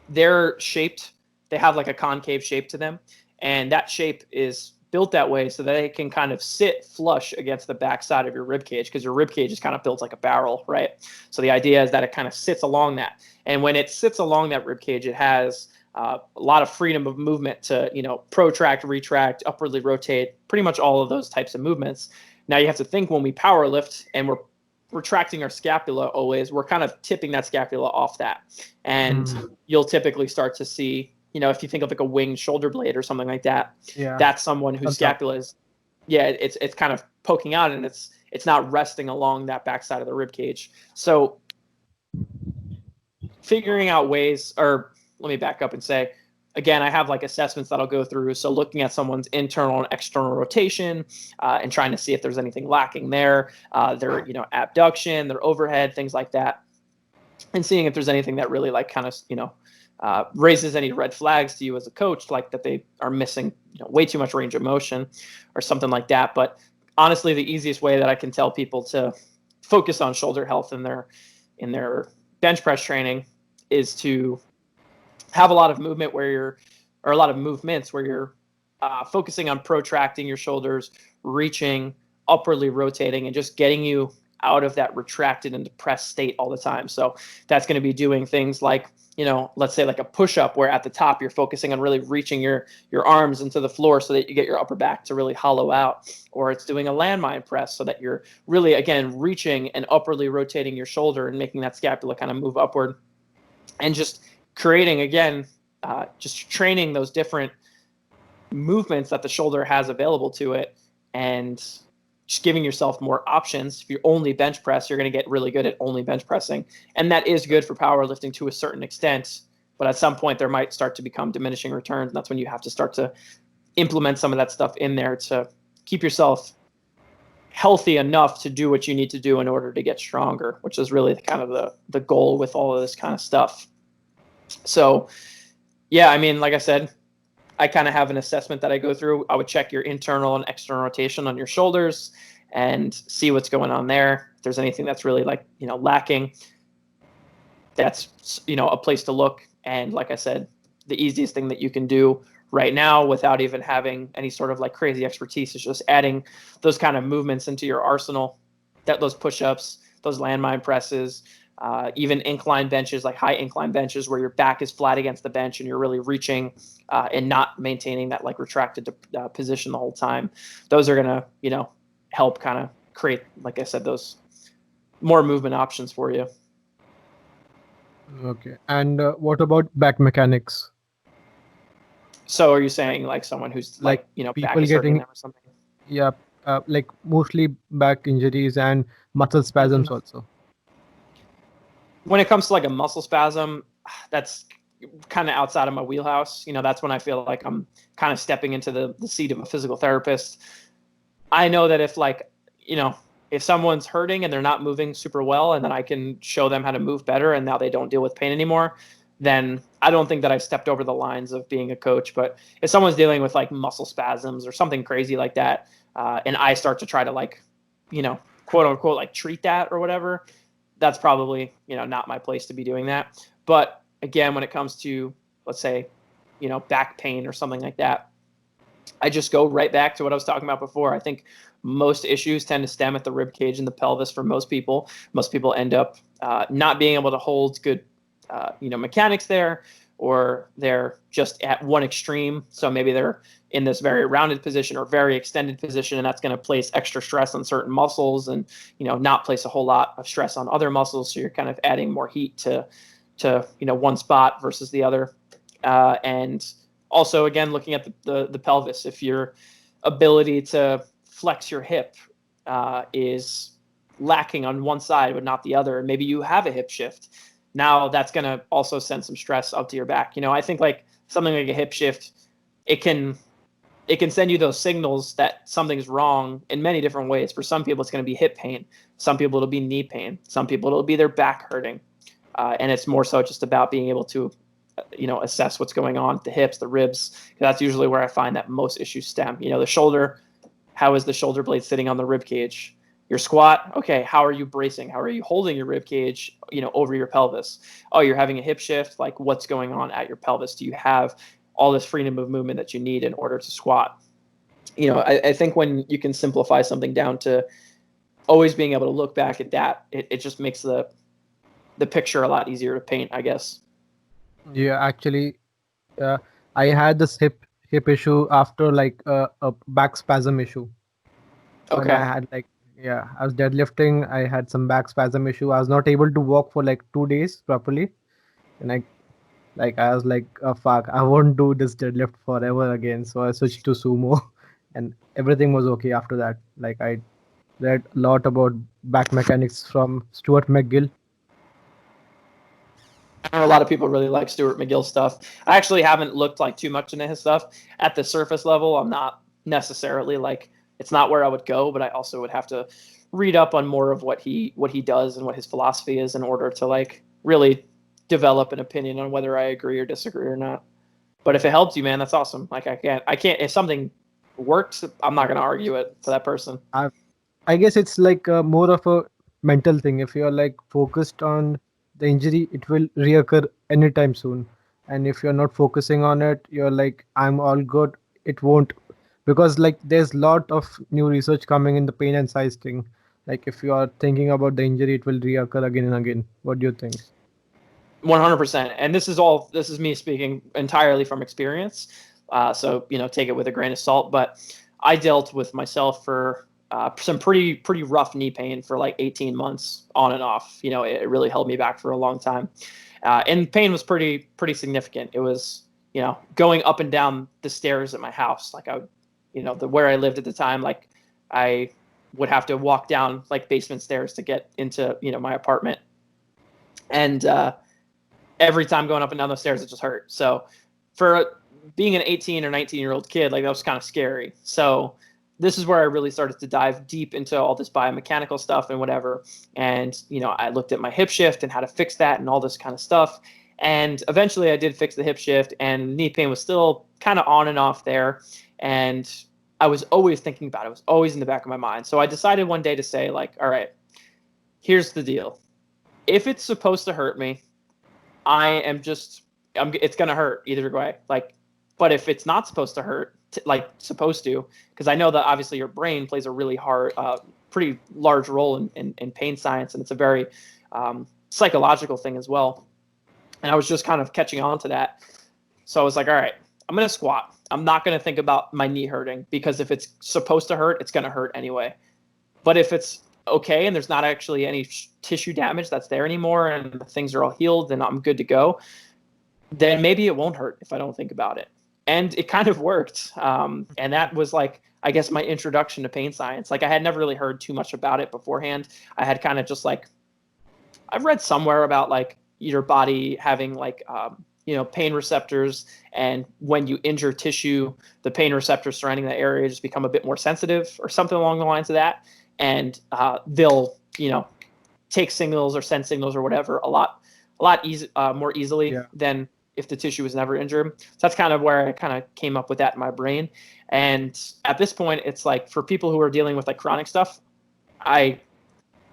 they're shaped, they have like a concave shape to them, and that shape is built that way so that it can kind of sit flush against the back side of your rib cage, because your rib cage is kind of built like a barrel, right? So the idea is that it kind of sits along that, and when it sits along that rib cage, it has a lot of freedom of movement to protract, retract, upwardly rotate, pretty much all of those types of movements. Now you have to think, when we power lift and we're retracting our scapula, always we're kind of tipping that scapula off that, and you'll typically start to see, if you think of like a winged shoulder blade or something like that, Yeah. that's someone whose On top. scapula is, yeah, it's kind of poking out, and it's not resting along that backside of the rib cage. So figuring out ways, or let me back up and say, again, I have like assessments that I'll go through. So looking at someone's internal and external rotation, and trying to see if there's anything lacking there, their abduction, their overhead, things like that, and seeing if there's anything that really like kind of raises any red flags to you as a coach, like that they are missing way too much range of motion or something like that. But honestly, the easiest way that I can tell people to focus on shoulder health in their bench press training is to have a lot of movement or a lot of movements where you're focusing on protracting your shoulders, reaching, upwardly rotating, and just getting you out of that retracted and depressed state all the time. So that's going to be doing things like, let's say like a push-up, where at the top you're focusing on really reaching your arms into the floor so that you get your upper back to really hollow out. Or it's doing a landmine press so that you're really, again, reaching and upwardly rotating your shoulder and making that scapula kind of move upward. And just creating, again, just training those different movements that the shoulder has available to it, and just giving yourself more options. If you only bench press, you're going to get really good at only bench pressing, and that is good for powerlifting to a certain extent, but at some point there might start to become diminishing returns, and that's when you have to start to implement some of that stuff in there to keep yourself healthy enough to do what you need to do in order to get stronger, which is really kind of the goal with all of this kind of stuff. So yeah, I mean, like I said, I kind of have an assessment that I go through. I would check your internal and external rotation on your shoulders and see what's going on there. If there's anything that's really like, lacking, that's, a place to look. And like I said, the easiest thing that you can do right now without even having any sort of like crazy expertise is just adding those kind of movements into your arsenal, those push-ups, those landmine presses, even incline benches, like high incline benches where your back is flat against the bench and you're really reaching and not maintaining that like retracted position the whole time. Those are going to, help kind of create, like I said, those more movement options for you. Okay. And what about back mechanics? So are you saying like someone who's Like back people is hurting getting, them or something? yeah, like mostly back injuries and muscle spasms also. When it comes to like a muscle spasm, that's kind of outside of my wheelhouse. That's when I feel like I'm kind of stepping into the seat of a physical therapist. I know that if someone's hurting and they're not moving super well, and then I can show them how to move better, and now they don't deal with pain anymore, then I don't think that I've stepped over the lines of being a coach. But if someone's dealing with like muscle spasms or something crazy like that, and I start to try to like, quote unquote, like treat that or whatever, that's probably, not my place to be doing that. But again, when it comes to, let's say, back pain or something like that, I just go right back to what I was talking about before. I think most issues tend to stem at the rib cage and the pelvis for most people. Most people end up not being able to hold good, mechanics there, or they're just at one extreme. So maybe they're in this very rounded position or very extended position, and that's going to place extra stress on certain muscles and, not place a whole lot of stress on other muscles. So you're kind of adding more heat to one spot versus the other. And also, again, looking at the pelvis, if your ability to flex your hip is lacking on one side but not the other, and maybe you have a hip shift, now that's going to also send some stress up to your back. I think like something like a hip shift, it can send you those signals that something's wrong in many different ways. For some people, it's going to be hip pain. Some people, it'll be knee pain. Some people, it'll be their back hurting. And it's more so just about being able to assess what's going on at the hips, the ribs. That's usually where I find that most issues stem. The shoulder, how is the shoulder blade sitting on the rib cage? Your squat, okay, how are you bracing? How are you holding your rib cage, over your pelvis? Oh, you're having a hip shift. Like, what's going on at your pelvis? Do you have all this freedom of movement that you need in order to squat? I think when you can simplify something down to always being able to look back at that, it just makes the picture a lot easier to paint, I guess. Yeah, actually, uh, I had this hip issue after like a back spasm issue. When I Okay. had like, yeah, I was deadlifting, I had some back spasm issue. I was not able to walk for like 2 days properly, and I was like, oh, fuck, I won't do this deadlift forever again. So I switched to sumo, and everything was okay after that. Like I read a lot about back mechanics from Stuart McGill. I know a lot of people really like Stuart McGill stuff. I actually haven't looked like too much into his stuff at the surface level. I'm not necessarily like, it's not where I would go, but I also would have to read up on more of what he does and what his philosophy is in order to like really develop an opinion on whether I agree or disagree or not. But if it helps you, man, that's awesome. Like I can't if something works, I'm not going to argue it to that person. I I guess it's like more of a mental thing. If you're like focused on the injury, it will reoccur anytime soon. And if you're not focusing on it, you're like, I'm all good. It won't, because like there's lot of new research coming in the pain and size thing. Like if you are thinking about the injury, it will reoccur again and again. What do you think? 100%. And this is me speaking entirely from experience. So, take it with a grain of salt. But I dealt with myself for some pretty rough knee pain for like 18 months on and off. It really held me back for a long time. And pain was pretty significant. It was, going up and down the stairs at my house. Like I would, where I lived at the time, like I would have to walk down like basement stairs to get into, my apartment. And, every time going up and down those stairs, it just hurt. So for being an 18 or 19-year-old kid, like that was kind of scary. So this is where I really started to dive deep into all this biomechanical stuff and whatever. And, I looked at my hip shift and how to fix that and all this kind of stuff. And eventually I did fix the hip shift, and knee pain was still kind of on and off there. And I was always thinking about it. It was always in the back of my mind. So I decided one day to say, like, all right, here's the deal. If it's supposed to hurt me, it's going to hurt either way. Like, but if it's not supposed to hurt, because I know that obviously your brain plays a really pretty large role in pain science. And it's a very psychological thing as well. And I was just kind of catching on to that. So I was like, all right, I'm going to squat. I'm not going to think about my knee hurting, because if it's supposed to hurt, it's going to hurt anyway. But if it's okay and there's not actually any tissue damage that's there anymore and things are all healed and I'm good to go, then maybe it won't hurt if I don't think about it. and it kind of worked. And that was like, I guess, my introduction to pain science. Like I had never really heard too much about it beforehand. I had kind of just like, I've read somewhere about like your body having like, pain receptors. And when you injure tissue, the pain receptors surrounding that area just become a bit more sensitive or something along the lines of that. And they'll, take signals or send signals or whatever a lot more easily than if the tissue was never injured. So that's kind of where I kind of came up with that in my brain. And at this point, it's like for people who are dealing with like chronic stuff, I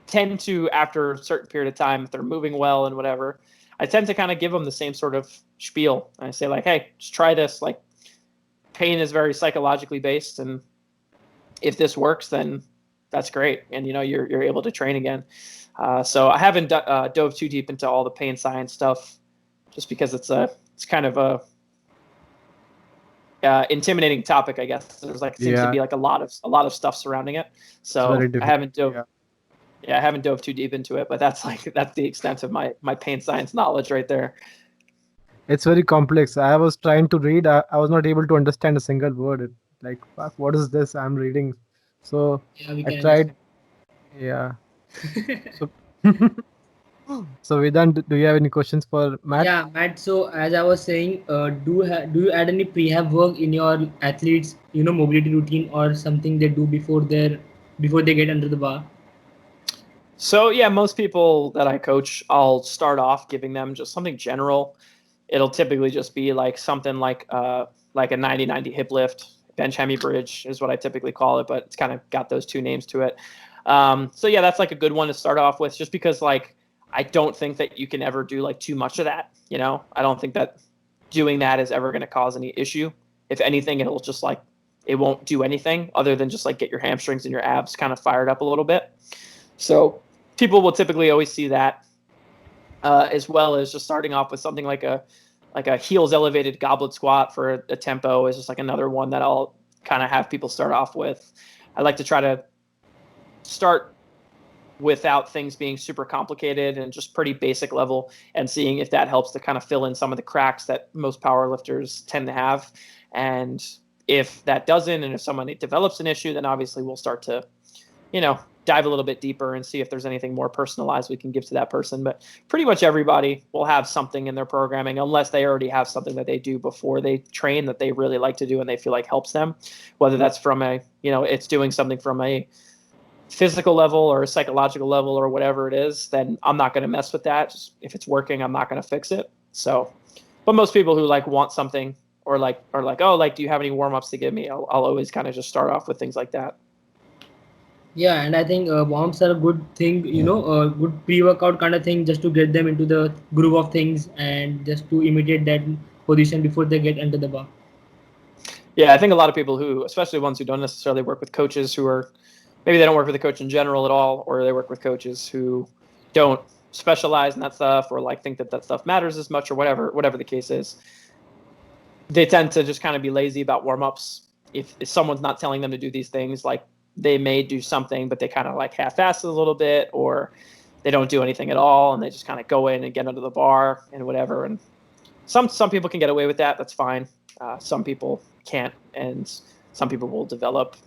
tend to, after a certain period of time, if they're moving well and whatever, I tend to kind of give them the same sort of spiel. I say like, hey, just try this. Like pain is very psychologically based. And if this works, then that's great. And, you're able to train again. So I haven't dove too deep into all the pain science stuff just because it's kind of a intimidating topic, I guess. There's like seems to be like a lot of stuff surrounding it. So I haven't dove too deep into it, but that's the extent of my pain science knowledge right there. It's very complex. I was trying to read. I was not able to understand a single word. Like, fuck, what is this I'm reading? So I tried. Yeah. So, so Vedant, do you have any questions for Matt? Yeah, Matt. So as I was saying, do you add any prehab work in your athletes, mobility routine or something they do before they get under the bar? So yeah, most people that I coach, I'll start off giving them just something general. It'll typically just be like something like a 90-90 hip lift, bench hemi bridge is what I typically call it, but it's kind of got those two names to it. So yeah, that's like a good one to start off with, just because like I don't think that you can ever do like too much of that. I don't think that doing that is ever going to cause any issue. If anything, it'll just like, it won't do anything other than just like get your hamstrings and your abs kind of fired up a little bit. So people will typically always see that, as well as just starting off with something like a heels elevated goblet squat for a tempo is just like another one that I'll kind of have people start off with. I like to try to start without things being super complicated and just pretty basic level, and seeing if that helps to kind of fill in some of the cracks that most power lifters tend to have. And if that doesn't, and if someone develops an issue, then obviously we'll start to, dive a little bit deeper and see if there's anything more personalized we can give to that person. But pretty much everybody will have something in their programming, unless they already have something that they do before they train that they really like to do and they feel like helps them, whether that's from it's doing something from a physical level or a psychological level or whatever it is. Then I'm not going to mess with that. Just if it's working, I'm not going to fix it. So, but most people who like want something or like, oh, like, do you have any warm-ups to give me? I'll always kind of just start off with things like that. Yeah, and I think warm-ups are a good thing, a good pre-workout kind of thing, just to get them into the groove of things and just to imitate that position before they get under the bar. Yeah, I think a lot of people who, especially ones who don't necessarily work with coaches, who are maybe they don't work with a coach in general at all, or they work with coaches who don't specialize in that stuff, or like think that stuff matters as much, or whatever the case is. They tend to just kind of be lazy about warm-ups. If someone's not telling them to do these things, like they may do something, but they kind of like half-ass it a little bit, or they don't do anything at all, and they just kind of go in and get under the bar and whatever. And some people can get away with that. That's fine. Some people can't, and some people will develop,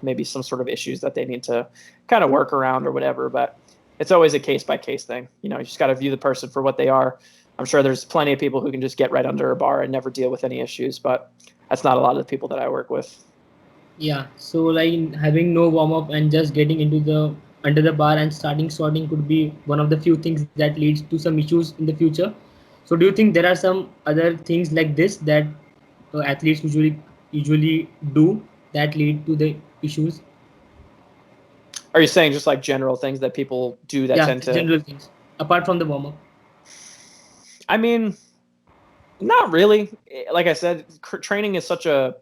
maybe some sort of issues that they need to kind of work around or whatever. But it's always a case-by-case thing. You just got to view the person for what they are. I'm sure there's plenty of people who can just get right under a bar and never deal with any issues, but that's not a lot of the people that I work with. Yeah, so like having no warm up and just getting into the under the bar and starting squatting could be one of the few things that leads to some issues in the future. So do you think there are some other things like this that athletes usually do that lead to the issues? Are you saying just like general things that people do that Yeah, tend to? general things apart from the warm up. I mean, not really. Like I said, training is such a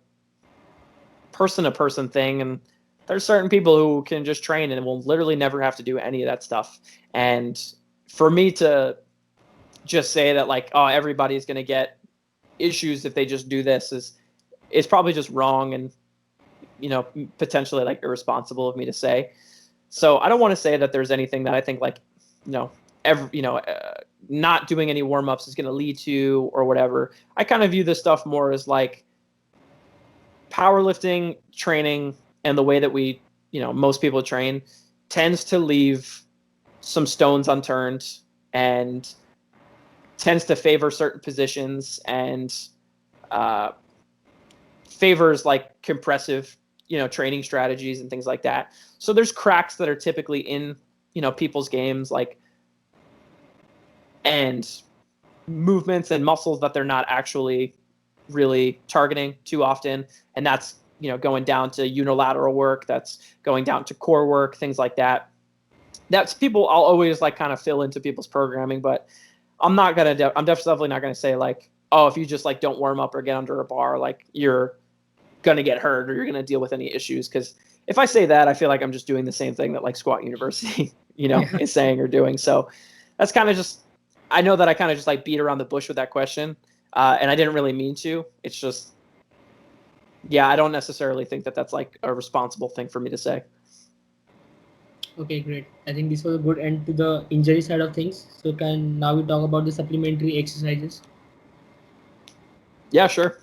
person-to-person thing, and there's certain people who can just train and will literally never have to do any of that stuff. And for me to just say that like, oh, everybody's going to get issues if they just do this is probably just wrong, and potentially like irresponsible of me to say. So I don't want to say that there's anything that I think like not doing any warm-ups is going to lead to or whatever. I kind of view this stuff more as like powerlifting training and the way that we, most people train tends to leave some stones unturned and tends to favor certain positions and favors like compressive, training strategies and things like that. So there's cracks that are typically in, people's games, like, and movements and muscles that they're not actually really targeting too often. And that's, going down to unilateral work, that's going down to core work, things like that. That's people I'll always like kind of fill into people's programming, but I'm definitely not going to say like, oh, if you just like don't warm up or get under a bar, like you're going to get hurt or you're going to deal with any issues. Cause if I say that, I feel like I'm just doing the same thing that like Squat University, is saying or doing. So that's kind of just, I know that I kind of just like beat around the bush with that question. And I didn't really mean to. It's just, I don't necessarily think that that's like a responsible thing for me to say. Okay, great. I think this was a good end to the injury side of things. So can now we talk about the supplementary exercises? Yeah, sure.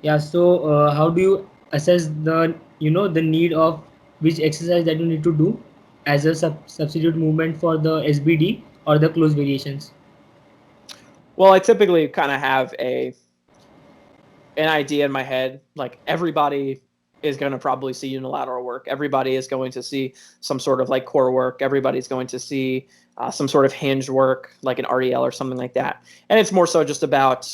Yeah. So how do you assess the need of which exercise that you need to do as a substitute movement for the SBD or the close variations? Well, I typically kind of have an idea in my head. Like everybody is going to probably see unilateral work. Everybody is going to see some sort of like core work. Everybody's going to see some sort of hinge work, like an RDL or something like that. And it's more so just about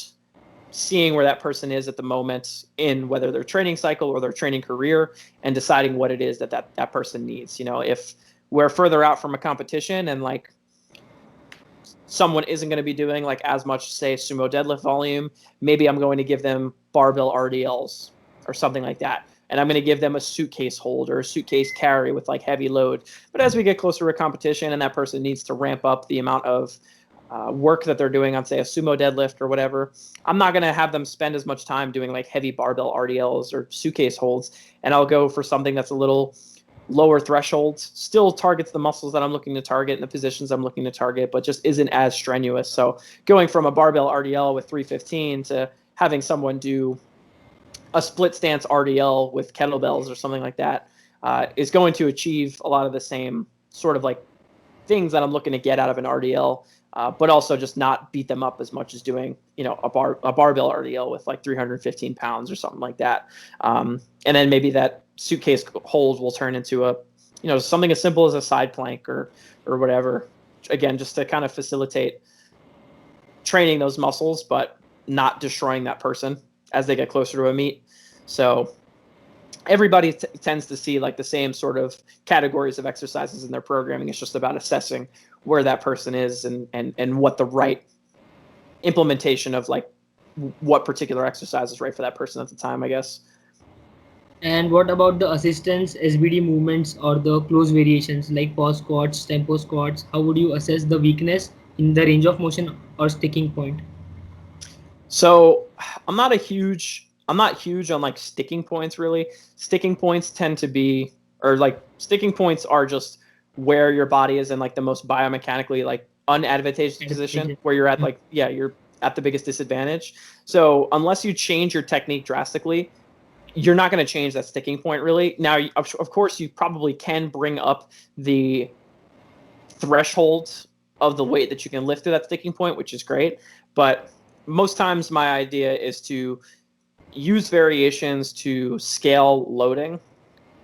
seeing where that person is at the moment in whether their training cycle or their training career and deciding what it is that person needs. If we're further out from a competition and like someone isn't going to be doing like as much, say, sumo deadlift volume, maybe I'm going to give them barbell RDLs or something like that. And I'm going to give them a suitcase hold or a suitcase carry with like heavy load. But as we get closer to a competition and that person needs to ramp up the amount of work that they're doing on, say, a sumo deadlift or whatever, I'm not going to have them spend as much time doing like heavy barbell RDLs or suitcase holds. And I'll go for something that's a little lower thresholds, still targets the muscles that I'm looking to target and the positions I'm looking to target, but just isn't as strenuous. So going from a barbell RDL with 315 to having someone do a split stance RDL with kettlebells or something like that is going to achieve a lot of the same sort of like things that I'm looking to get out of an RDL, but also just not beat them up as much as doing, a barbell RDL with like 315 pounds or something like that. And then maybe that suitcase hold will turn into a, something as simple as a side plank or whatever. Again, just to kind of facilitate training those muscles, but not destroying that person as they get closer to a meet. So everybody tends to see like the same sort of categories of exercises in their programming. It's just about assessing where that person is and what the right implementation of like what particular exercise is right for that person at the time, I guess. And what about the assistance SBD movements or the close variations like pause squats, tempo squats? How would you assess the weakness in the range of motion or sticking point? So I'm not huge on like sticking points really. Sticking points tend to be, or like sticking points are just where your body is in like the most biomechanically like unadvantageous position, where you're at like, you're at the biggest disadvantage. So unless you change your technique drastically, you're not going to change that sticking point really. Now, of course, you probably can bring up the threshold of the weight that you can lift to that sticking point, which is great. But most times my idea is to use variations to scale loading,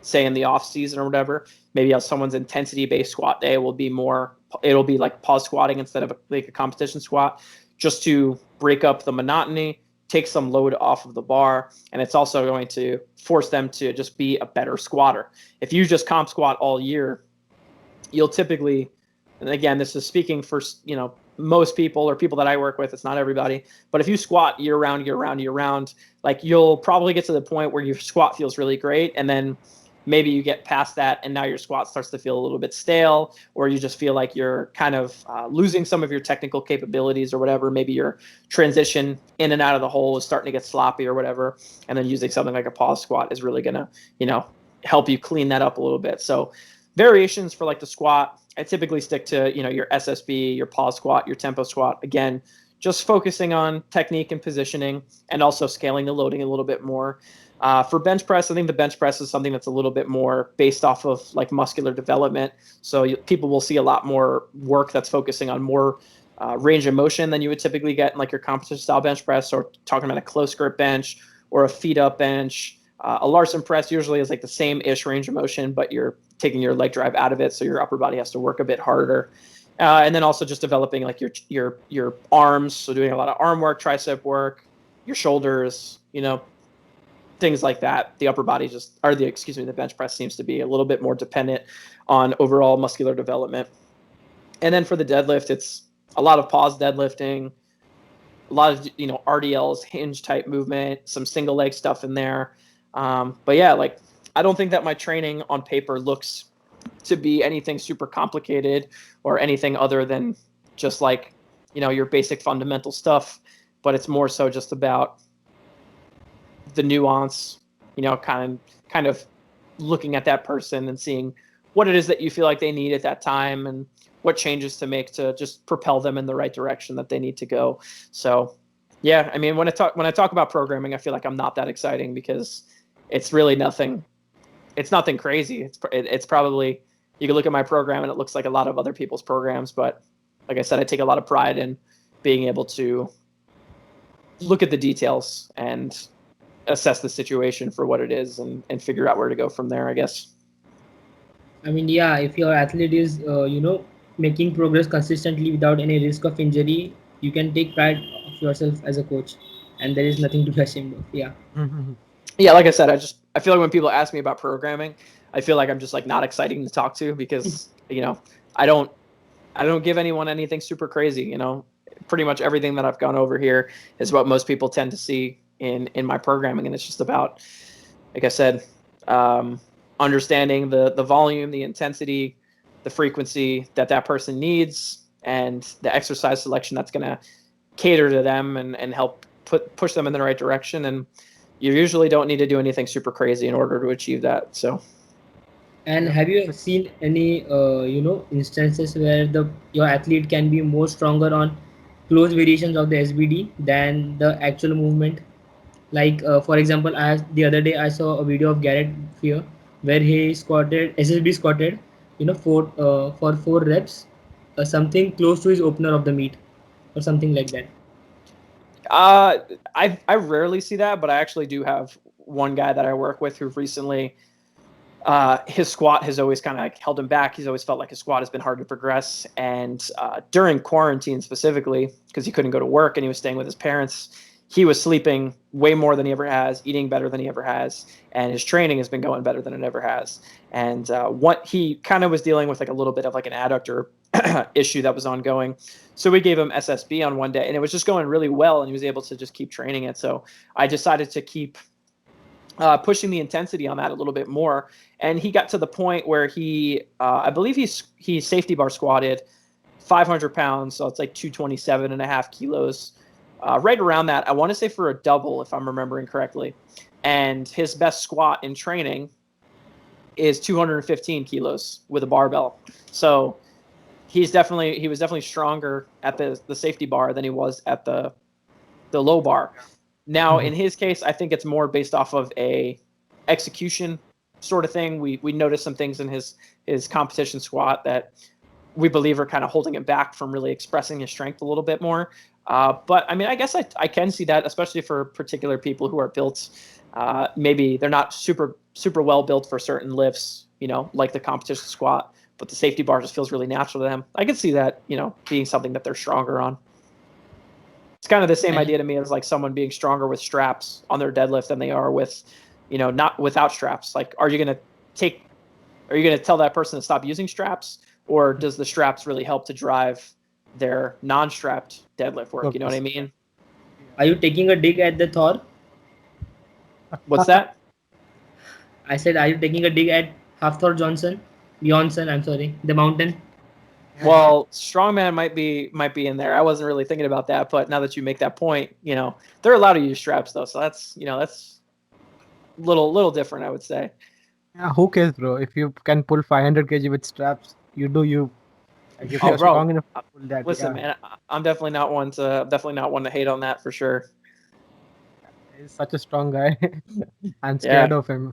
say in the off season or whatever. Maybe someone's intensity based squat day will be it'll be like pause squatting instead of like a competition squat, just to break up the monotony, take some load off of the bar. And it's also going to force them to just be a better squatter. If you just comp squat all year, you'll typically, and again, this is speaking for, most people or people that I work with, it's not everybody, but if you squat year round, like you'll probably get to the point where your squat feels really great. And then maybe you get past that and now your squat starts to feel a little bit stale, or you just feel like you're kind of losing some of your technical capabilities or whatever. Maybe your transition in and out of the hole is starting to get sloppy or whatever. And then using something like a pause squat is really going to, help you clean that up a little bit. So variations for like the squat, I typically stick to, your SSB, your pause squat, your tempo squat. Again, just focusing on technique and positioning and also scaling the loading a little bit more. For bench press, I think the bench press is something that's a little bit more based off of like muscular development. So people will see a lot more work that's focusing on more range of motion than you would typically get in like your competition style bench press, or talking about a close grip bench or a feet up bench. A Larson press usually is like the same ish range of motion, but you're taking your leg drive out of it, so your upper body has to work a bit harder. And then also just developing like your arms, so doing a lot of arm work, tricep work, your shoulders, things like that. The upper body the bench press seems to be a little bit more dependent on overall muscular development. And then for the deadlift, it's a lot of pause deadlifting, a lot of RDLs, hinge type movement, some single leg stuff in there. But yeah, like I don't think that my training on paper looks to be anything super complicated or anything other than just like your basic fundamental stuff. But it's more so just about the nuance, kind of looking at that person and seeing what it is that you feel like they need at that time and what changes to make to just propel them in the right direction that they need to go. So yeah, I mean, when I talk about programming, I feel like I'm not that exciting because it's really nothing. It's nothing crazy. It's probably, you can look at my program and it looks like a lot of other people's programs, but like I said, I take a lot of pride in being able to look at the details and assess the situation for what it is and figure out where to go from there, I guess. I mean, yeah, if your athlete is, making progress consistently without any risk of injury, you can take pride of yourself as a coach, and there is nothing to be ashamed of. Yeah. Yeah, like I said, I feel like when people ask me about programming, I feel like I'm just like not exciting to talk to because I don't give anyone anything super crazy. Pretty much everything that I've gone over here is what most people tend to see in my programming, and it's just about, like I said, understanding the volume, the intensity, the frequency that person needs, and the exercise selection that's going to cater to them and help push them in the right direction. And you usually don't need to do anything super crazy in order to achieve that. So. And Yeah. have you seen any, instances where your athlete can be more stronger on close variations of the SBD than the actual movement? Like, for example, the other day I saw a video of Garrett Fear where he squatted SSB squatted, for 4 reps, something close to his opener of the meet, or something like that. I rarely see that, but I actually do have one guy that I work with who recently, his squat has always kind of like held him back. He's always felt like his squat has been hard to progress. And during quarantine specifically, because he couldn't go to work and he was staying with his parents, he was sleeping way more than he ever has, eating better than he ever has, and his training has been going better than it ever has. And what he kind of was dealing with like a little bit of like an adductor issue that was ongoing. So we gave him SSB on one day, and it was just going really well, and he was able to just keep training it. So I decided to keep pushing the intensity on that a little bit more. And he got to the point where I believe he safety bar squatted 500 pounds. So it's like 227.5 kilos, right around that. I want to say for a double, if I'm remembering correctly. And his best squat in training is 215 kilos with a barbell. So he was definitely stronger at the safety bar than he was at the low bar. Now, in his case, I think it's more based off of a execution sort of thing. We noticed some things in his competition squat that we believe are kind of holding him back from really expressing his strength a little bit more. But I mean, I guess I can see that, especially for particular people who are built. Maybe they're not super well built for certain lifts, like the competition squat, but the safety bar just feels really natural to them. I can see that, being something that they're stronger on. It's kind of the same idea to me as like someone being stronger with straps on their deadlift than they are with, not without straps. Like, are you going to tell that person to stop using straps, or does the straps really help to drive their non-strapped deadlift work? You know what I mean? Are you taking a dig at the Thor? What's that? I said, are you taking a dig at Half Thor Johnson? I'm sorry, the mountain. Well, strongman might be in there. I wasn't really thinking about that, but now that you make that point, they're allowed to use straps though, so that's that's little different, I would say. Yeah, who cares, bro? If you can pull 500 kg with straps, you do you. Like if you're bro, strong enough to pull that, listen, man, I'm definitely not one to hate on that for sure. He's such a strong guy. I'm Yeah. scared of him.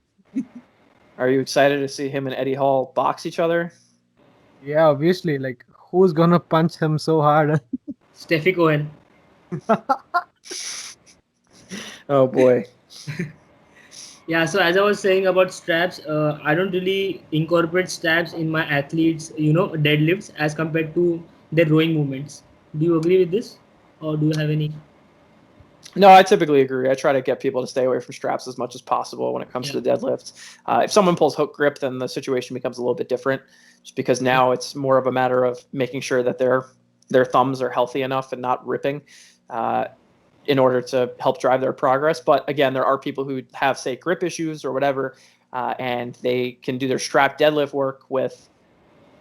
Are you excited to see him and Eddie Hall box each other? Yeah, obviously. Like, who's gonna punch him so hard? Steffi Cohen. Oh boy. Yeah, so as I was saying about straps, I don't really incorporate straps in my athletes, deadlifts as compared to their rowing movements. Do you agree with this, or do you have any? No, I typically agree. I try to get people to stay away from straps as much as possible when it comes Yeah, to the deadlift. If someone pulls hook grip, then the situation becomes a little bit different, just because yeah, now it's more of a matter of making sure that their thumbs are healthy enough and not ripping, uh, in order to help drive their progress. But again, there are people who have, say, grip issues or whatever, and they can do their strap deadlift work with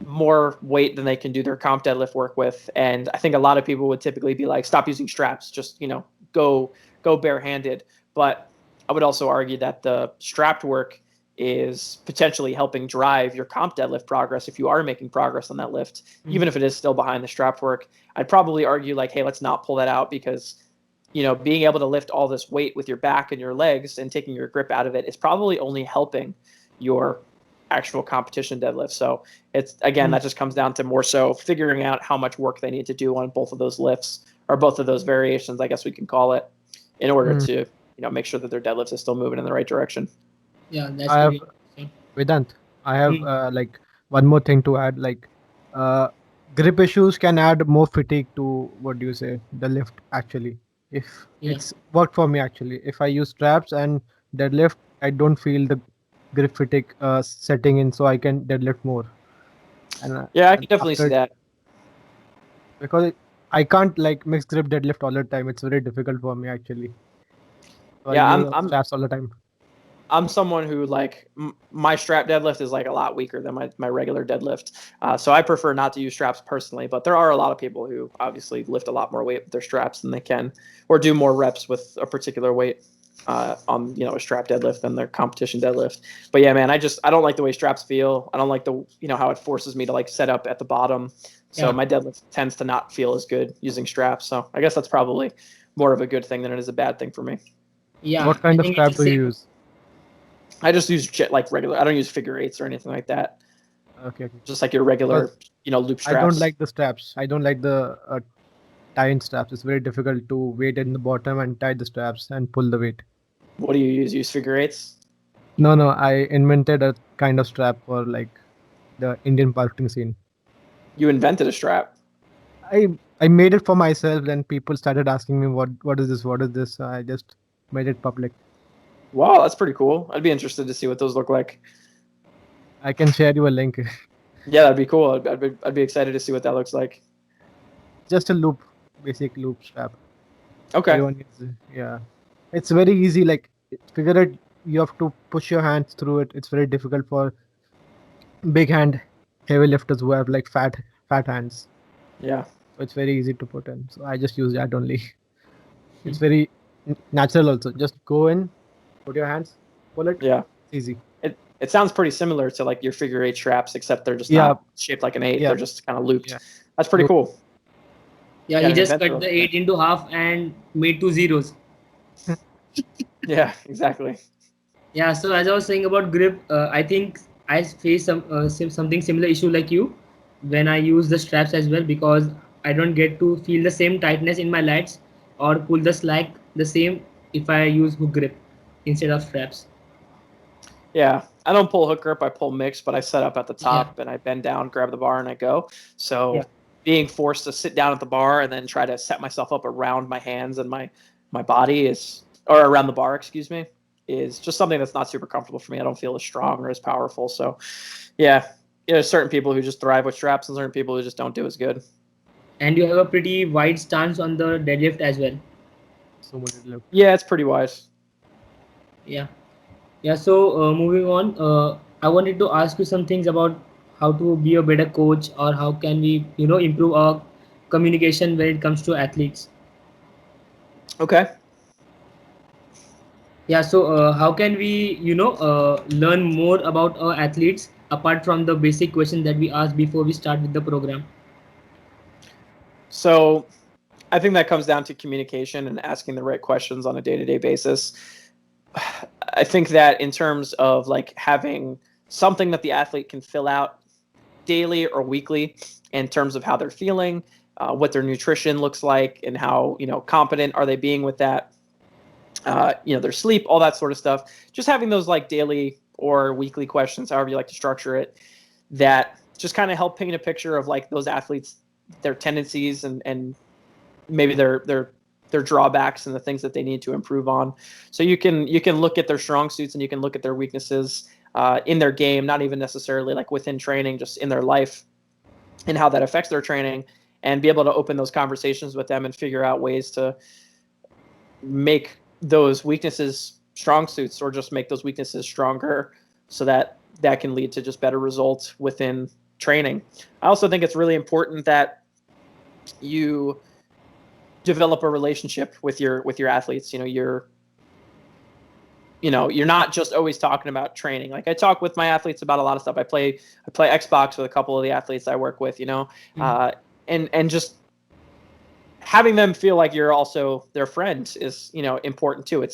more weight than they can do their comp deadlift work with. And I think a lot of people would typically be like, stop using straps, just, go barehanded. But I would also argue that the strapped work is potentially helping drive your comp deadlift progress if you are making progress on that lift, even if it is still behind the strapped work. I'd probably argue like, hey, let's not pull that out, because being able to lift all this weight with your back and your legs and taking your grip out of it is probably only helping your actual competition deadlift. So it's, again, that just comes down to more so figuring out how much work they need to do on both of those lifts, or both of those variations, I guess we can call it, in order Mm. to make sure that their deadlifts is still moving in the right direction. yeah. That's I have really interesting. Vedant. I have Hmm. like one more thing to add. Like, uh, grip issues can add more fatigue to what do you say the lift actually. If Yeah, it's worked for me actually. If I use straps and deadlift, I don't feel the grip fatigue setting in, so I can deadlift more. Yeah, I And can definitely see after that. because I can't like mix grip deadlift all the time. It's very difficult for me actually. So I Yeah, use I'm straps all the time. I'm someone who like my strap deadlift is like a lot weaker than my regular deadlift. So I prefer not to use straps personally, but there are a lot of people who obviously lift a lot more weight with their straps than they can, or do more reps with a particular weight on a strap deadlift than their competition deadlift. But yeah, man, I don't like the way straps feel. I don't like the how it forces me to like set up at the bottom. So yeah, my deadlift tends to not feel as good using straps. So I guess that's probably more of a good thing than it is a bad thing for me. yeah. What I kind of think it's strap the do you same. use? I just use like regular. I don't use figure eights or anything like that. Okay, okay. Just like your Because regular, loop I don't straps. like the straps. I don't like the tie-in straps. It's very difficult to weight in the bottom and tie the straps and pull the weight. What do you use? Use figure eights? No, no, I invented a kind of strap for like the Indian powerlifting scene. You invented a strap. I I made it for myself, then people started asking me what is this? What is this? So I just made it public. Wow, that's pretty cool. I'd be interested to see what those look like. I can share you a link. Yeah, that'd be cool. I'd be excited to see what that looks like. Just a loop, basic loop strap. Okay. Everyone needs it. Yeah. It's very easy. Like figure it, you have to push your hands through it. It's very difficult for big hand heavy lifters who have like fat hands. Yeah. So it's very easy to put in. So I just use that only. It's very natural also. Just go in, put your hands, pull it. Yeah. It's easy. It sounds pretty similar to like your figure eight straps, except they're just Yeah, not shaped like an eight. yeah, They're just kind of looped. yeah. That's pretty Loop. cool. Yeah, Yeah, he an just inventor cut over the there. 8 into half and made two zeros. Yeah, exactly. Yeah, so as I was saying about grip, I think I face something similar issue like you when I use the straps as well, because I don't get to feel the same tightness in my lats or pull the slack the same if I use hook grip instead of straps. Yeah, I don't pull hook grip. I pull mix, but I set up at the Yeah, top and I bend down, grab the bar, and I go. yeah, So being forced to sit down at the bar and then try to set myself up around my hands and my body or around the bar, excuse me, is just something that's not super comfortable for me. I don't feel as strong or as powerful. So yeah, certain people who just thrive with straps and certain people who just don't do as good. and you have a pretty wide stance on the deadlift as well. So much loop. Yeah, it's pretty wise. Yeah. Yeah, so moving on, I wanted to ask you some things about how to be a better coach, or how can we, improve our communication when it comes to athletes. Okay. Yeah, so how can we, learn more about our athletes apart from the basic question that we ask before we start with the program? So I think that comes down to communication and asking the right questions on a day-to-day basis. I think that in terms of like having something that the athlete can fill out daily or weekly in terms of how they're feeling, what their nutrition looks like, and how, competent are they being with that, their sleep, all that sort of stuff. Just having those like daily or weekly questions, however you like to structure it, that just kind of help paint a picture of like those athletes, their tendencies and maybe their drawbacks and the things that they need to improve on. So you can look at their strong suits and you can look at their weaknesses in their game, not even necessarily like within training, just in their life and how that affects their training, and be able to open those conversations with them and figure out ways to make those weaknesses strong suits or just make those weaknesses stronger, so that can lead to just better results within training. I also think it's really important that you develop a relationship with your athletes. You're not just always talking about training. Like I talk with my athletes about a lot of stuff. I play Xbox with a couple of the athletes I work with, and just having them feel like you're also their friend is, important too.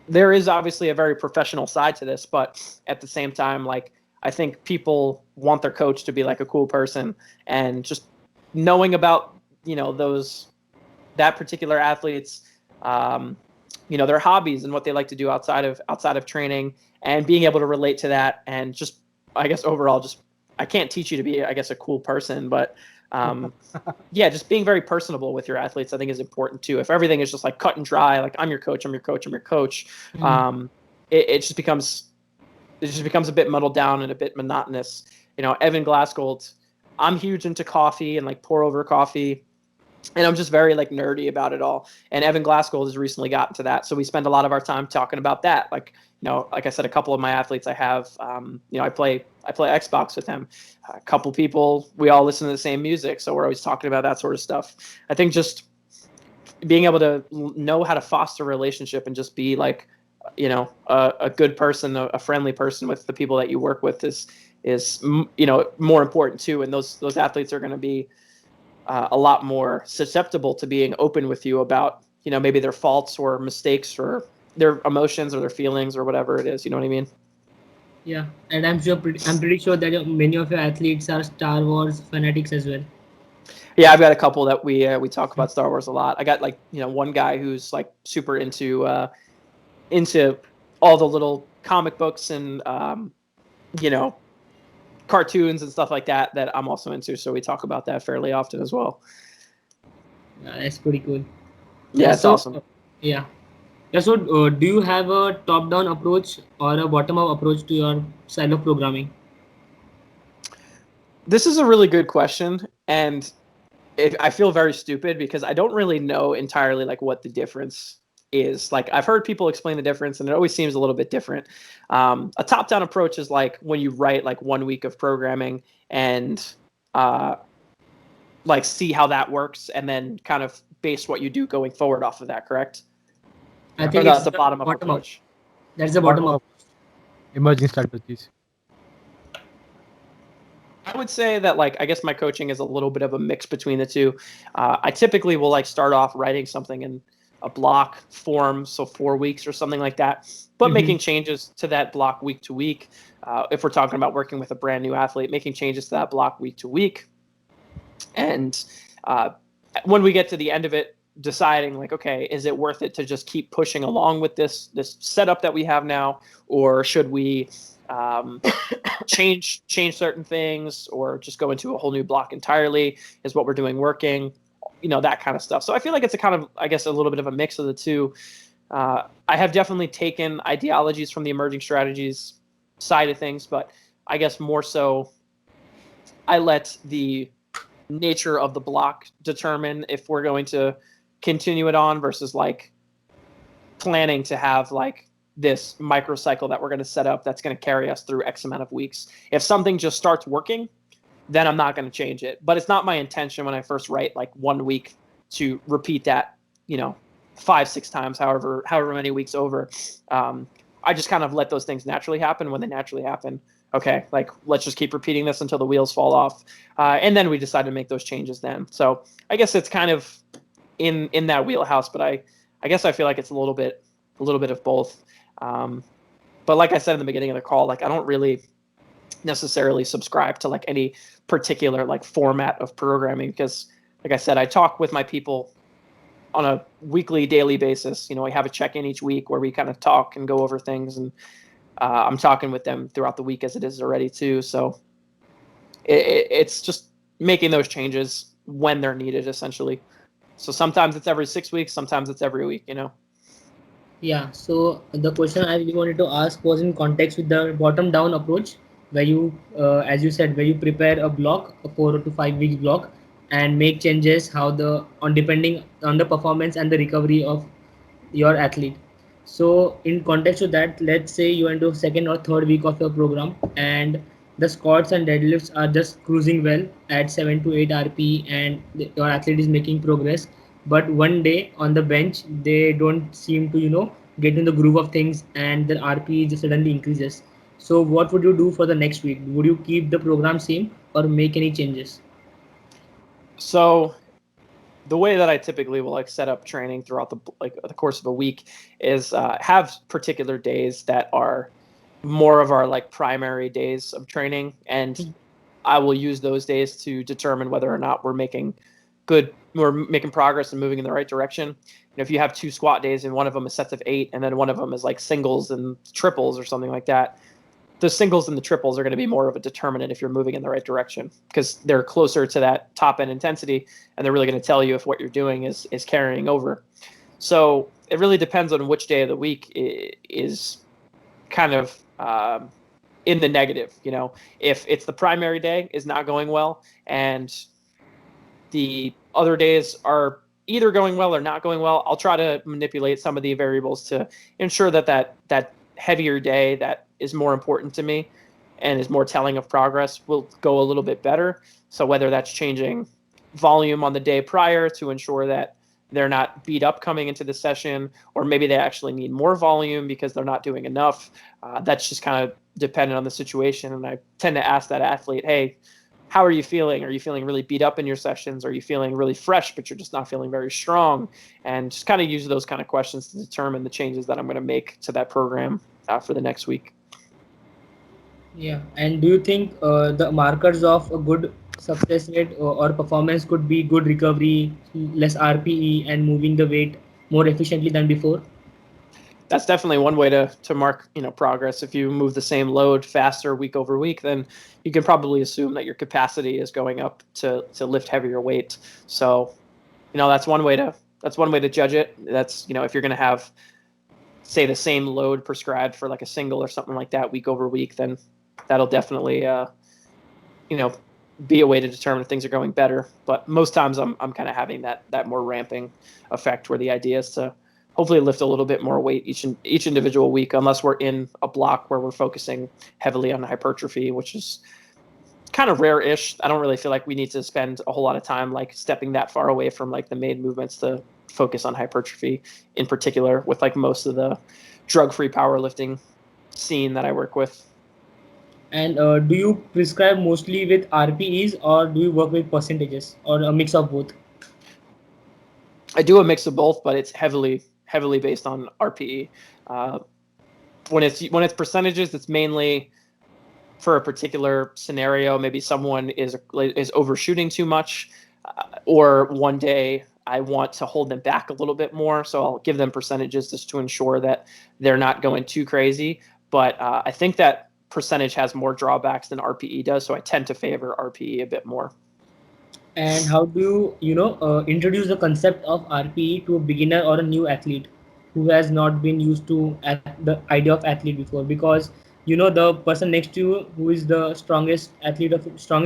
There is obviously a very professional side to this, but at the same time, like I think people want their coach to be like a cool person, and just knowing about, that particular athlete's, their hobbies and what they like to do outside of training, and being able to relate to that. And just, I guess overall, just, I can't teach you to be, I guess, a cool person, but just being very personable with your athletes, I think, is important too. If everything is just like cut and dry, like I'm your coach, it just becomes a bit muddled down and a bit monotonous. Evan Glassgold, I'm huge into coffee and like pour over coffee, and I'm just very like nerdy about it all. And Evan Glassgold has recently gotten to that, so we spend a lot of our time talking about that. Like, like I said, a couple of my athletes I have, I play Xbox with them. A couple people, we all listen to the same music, so we're always talking about that sort of stuff. I think just being able to know how to foster a relationship and just be like, a good person, a friendly person with the people that you work with is more important too. And those athletes are going to be a lot more susceptible to being open with you about, maybe their faults or mistakes or their emotions or their feelings or whatever it is. You know what I mean? Yeah, and I'm pretty sure that many of your athletes are Star Wars fanatics as well. Yeah, I've got a couple that we talk about Star Wars a lot. I got like, one guy who's like super into all the little comic books and cartoons and stuff like that I'm also into. So we talk about that fairly often as well. Yeah, that's pretty cool. Yeah, it's awesome. Yeah. So, do you have a top-down approach or a bottom-up approach to your style of programming? This is a really good question, and I feel very stupid because I don't really know entirely like what the difference is. Like I've heard people explain the difference, and it always seems a little bit different. A top-down approach is like when you write like 1 week of programming and like see how that works, and then kind of base what you do going forward off of that. Correct? I think that's the bottom-up approach. That's the bottom-up. Emerging strategies. I would say that, like, I guess my coaching is a little bit of a mix between the two. I typically will like start off writing something in a block form, so 4 weeks or something like that, but making changes to that block week to week. If we're talking about working with a brand new athlete, making changes to that block week to week. And when we get to the end of it, deciding like, okay, is it worth it to just keep pushing along with this setup that we have now, or should we change certain things, or just go into a whole new block entirely? Is what we're doing working? That kind of stuff. So I feel like it's a kind of, I guess, a little bit of a mix of the two. I have definitely taken ideologies from the emerging strategies side of things, but I guess more so I let the nature of the block determine if we're going to continue it on versus like planning to have like this microcycle that we're going to set up that's going to carry us through X amount of weeks. If something just starts working, then I'm not going to change it. But it's not my intention when I first write like 1 week to repeat that, 5-6 times, however many weeks over. I just kind of let those things naturally happen. When they naturally happen, okay, like let's just keep repeating this until the wheels fall off. And then we decide to make those changes then. So I guess it's kind of in that wheelhouse, but I guess I feel like it's a little bit of both. But like I said in the beginning of the call, like I don't really necessarily subscribe to like any particular like format of programming, because like I said, I talk with my people on a weekly, daily basis. You know, I have a check-in each week where we kind of talk and go over things, and I'm talking with them throughout the week as it is already too. So it's just making those changes when they're needed, essentially. So sometimes it's every 6 weeks, sometimes it's every week, you know. Yeah, so the question I really wanted to ask was in context with the bottom down approach, where you, as you said, where you prepare a block, a 4 to 5 weeks block, and make changes how the on depending on the performance and the recovery of your athlete. So in context to that, let's say you are into second or third week of your program, and the squats and deadlifts are just cruising well at 7 to 8 RP, and your athlete is making progress. But one day on the bench, they don't seem to get in the groove of things, and the RP just suddenly increases. So what would you do for the next week? Would you keep the program same or make any changes? So the way that I typically will like set up training throughout the course of a week is have particular days that are more of our like primary days of training, and I will use those days to determine whether or not we're making progress and moving in the right direction. You know, if you have 2 squat days and one of them is sets of 8 and then one of them is like singles and triples or something like that, the singles and the triples are going to be more of a determinant if you're moving in the right direction, because they're closer to that top end intensity, and they're really going to tell you if what you're doing is carrying over. So it really depends on which day of the week is kind of in the negative. You know, if it's the primary day is not going well and the other days are either going well or not going well, I'll try to manipulate some of the variables to ensure that heavier day that is more important to me and is more telling of progress will go a little bit better. So whether that's changing volume on the day prior to ensure that they're not beat up coming into the session, or maybe they actually need more volume because they're not doing enough. That's just kind of dependent on the situation. And I tend to ask that athlete, hey, how are you feeling? Are you feeling really beat up in your sessions? Are you feeling really fresh, but you're just not feeling very strong? And just kind of use those kind of questions to determine the changes that I'm going to make to that program for the next week. Yeah, and do you think the markers of a good success rate or performance could be good recovery, less RPE, and moving the weight more efficiently than before? That's definitely one way to mark, you know, progress. If you move the same load faster week over week, then you can probably assume that your capacity is going up to lift heavier weight. So, you know, that's one way to judge it. That's, you know, if you're going to have, say, the same load prescribed for like a single or something like that week over week, then that'll definitely you know, be a way to determine if things are going better. But most times I'm kind of having that more ramping effect, where the idea is to hopefully lift a little bit more weight each individual week, unless we're in a block where we're focusing heavily on hypertrophy, which is kind of rare-ish. I don't really feel like we need to spend a whole lot of time like stepping that far away from like the main movements to focus on hypertrophy in particular, with like most of the drug-free powerlifting scene that I work with. And do you prescribe mostly with RPEs or do you work with percentages or a mix of both? I do a mix of both, but it's heavily based on RPE. Uh, when it's percentages, it's mainly for a particular scenario. Maybe someone is overshooting too much, or one day I want to hold them back a little bit more, so I'll give them percentages just to ensure that they're not going too crazy. But I think that percentage has more drawbacks than RPE does, so I tend to favor RPE a bit more. And how do introduce the concept of RPE to a beginner or a new athlete who has not been used to the idea of athlete before? Because the person next to you who is the strongest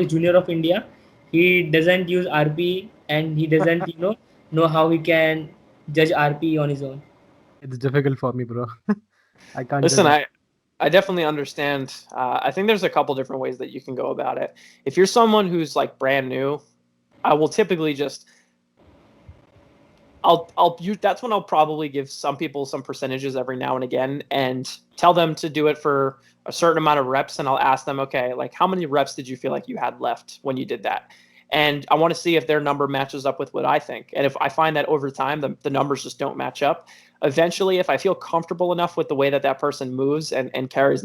junior of India, he doesn't use RPE, and he doesn't know how he can judge RPE on his own. It's difficult for me, bro. I can't Listen, judge. I definitely understand. I think there's a couple different ways that you can go about it. If you're someone who's like brand new, I will typically just that's when I'll probably give some people some percentages every now and again and tell them to do it for a certain amount of reps, and I'll ask them, okay, like how many reps did you feel like you had left when you did that? and I want to see if their number matches up with what I think. And if I find that over time the numbers just don't match up, eventually, if I feel comfortable enough with the way that person moves and carries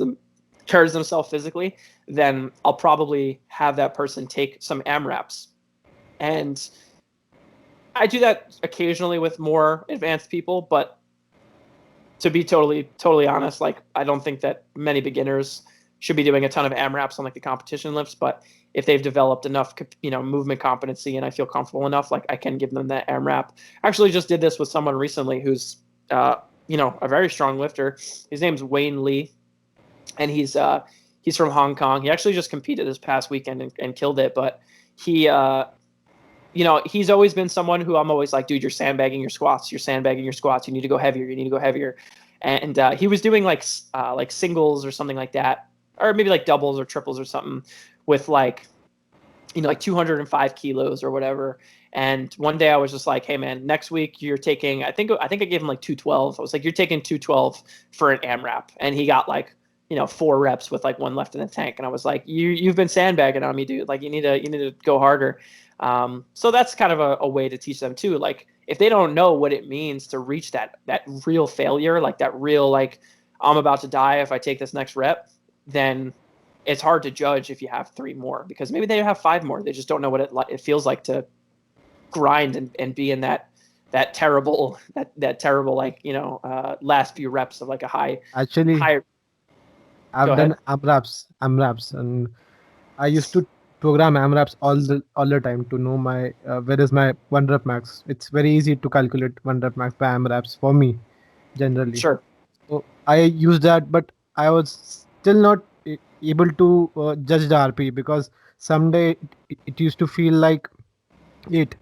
themselves physically, then I'll probably have that person take some AMRAPs. And I do that occasionally with more advanced people, but to be totally honest, like I don't think that many beginners should be doing a ton of AMRAPs on like the competition lifts, but if they've developed enough, movement competency and I feel comfortable enough, like I can give them that AMRAP. I actually just did this with someone recently who's, a very strong lifter. His name's Wayne Lee, and he's from Hong Kong. He actually just competed this past weekend and killed it, but he, he's always been someone who I'm always like, dude, you're sandbagging your squats. You need to go heavier. And he was doing like singles or something like that, or maybe like doubles or triples or something with like 205 kilos or whatever. And one day I was just like, hey man, next week you're taking, I think I gave him like 212. I was like, you're taking 212 for an AMRAP. And he got like, 4 reps with like one left in the tank. And I was like, you've been sandbagging on me, dude. Like you need to go harder. So that's kind of a way to teach them too. Like if they don't know what it means to reach that real failure, like that real, like I'm about to die if I take this next rep, then it's hard to judge if you have 3 more, because maybe they have 5 more. They just don't know what it feels like to grind and be in that terrible, like, last few reps of like a high. Actually, Go I've ahead. done AMRAPs, and I used to program AMRAPs all the time to know my where is my 1 rep max. It's very easy to calculate 1 rep max by AMRAPs for me generally. Sure. So I used that, but I was still not able to judge the RP, because someday it used to feel like it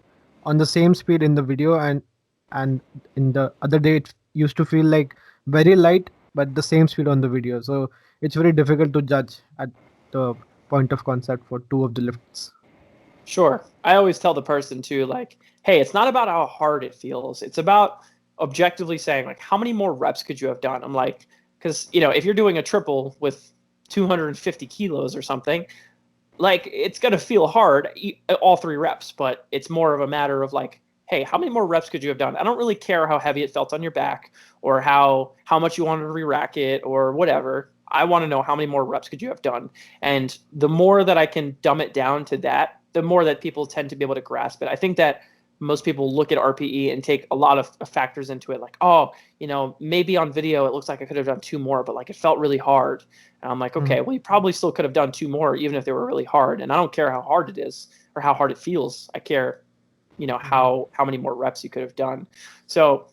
on the same speed in the video, and in the other day it used to feel like very light but the same speed on the video. So it's very difficult to judge at the point of concept for 2 of the lifts. Sure. I always tell the person too, like, hey, it's not about how hard it feels. It's about objectively saying, like, how many more reps could you have done? I'm like, because, if you're doing a triple with 250 kilos or something, like, it's going to feel hard all 3 reps, but it's more of a matter of like, hey, how many more reps could you have done? I don't really care how heavy it felt on your back or how much you wanted to re-rack it or whatever. I want to know how many more reps could you have done. And the more that I can dumb it down to that, the more that people tend to be able to grasp it. I think that most people look at RPE and take a lot of factors into it, like, oh, maybe on video it looks like I could have done 2 more, but like it felt really hard. And I'm like, okay, well, you probably still could have done 2 more, even if they were really hard. And I don't care how hard it is or how hard it feels. I care, how many more reps you could have done. So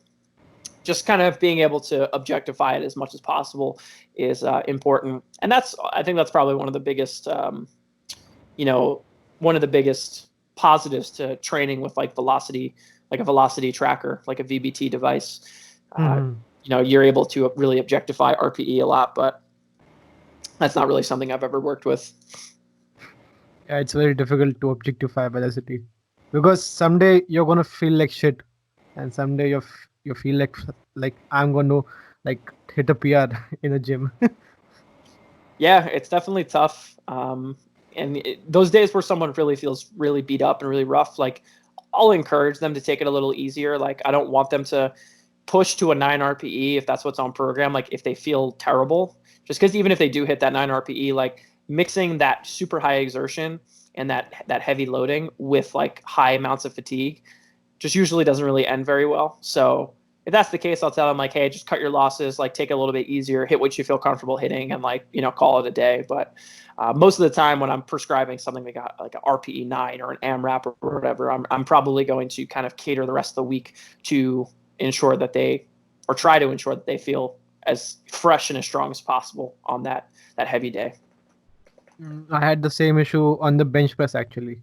just kind of being able to objectify it as much as possible is important. And I think that's probably one of the biggest, positives to training with like velocity, like a velocity tracker, like a VBT device. You're able to really objectify RPE a lot, but that's not really something I've ever worked with. Yeah, it's very difficult to objectify velocity, because someday you're gonna feel like shit, and someday you feel like I'm gonna like hit a PR in a gym. Yeah, it's definitely tough. Those days where someone really feels really beat up and really rough, like I'll encourage them to take it a little easier. Like I don't want them to push to a 9 RPE if that's what's on program. Like if they feel terrible, just because even if they do hit that 9 RPE, like mixing that super high exertion and that heavy loading with like high amounts of fatigue just usually doesn't really end very well. So if that's the case, I'll tell them like, hey, just cut your losses, like take it a little bit easier, hit what you feel comfortable hitting, and like, call it a day. But most of the time when I'm prescribing something like an RPE 9 or an AMRAP or whatever, I'm probably going to kind of cater the rest of the week to ensure that try to ensure that they feel as fresh and as strong as possible on that heavy day. I had the same issue on the bench press actually.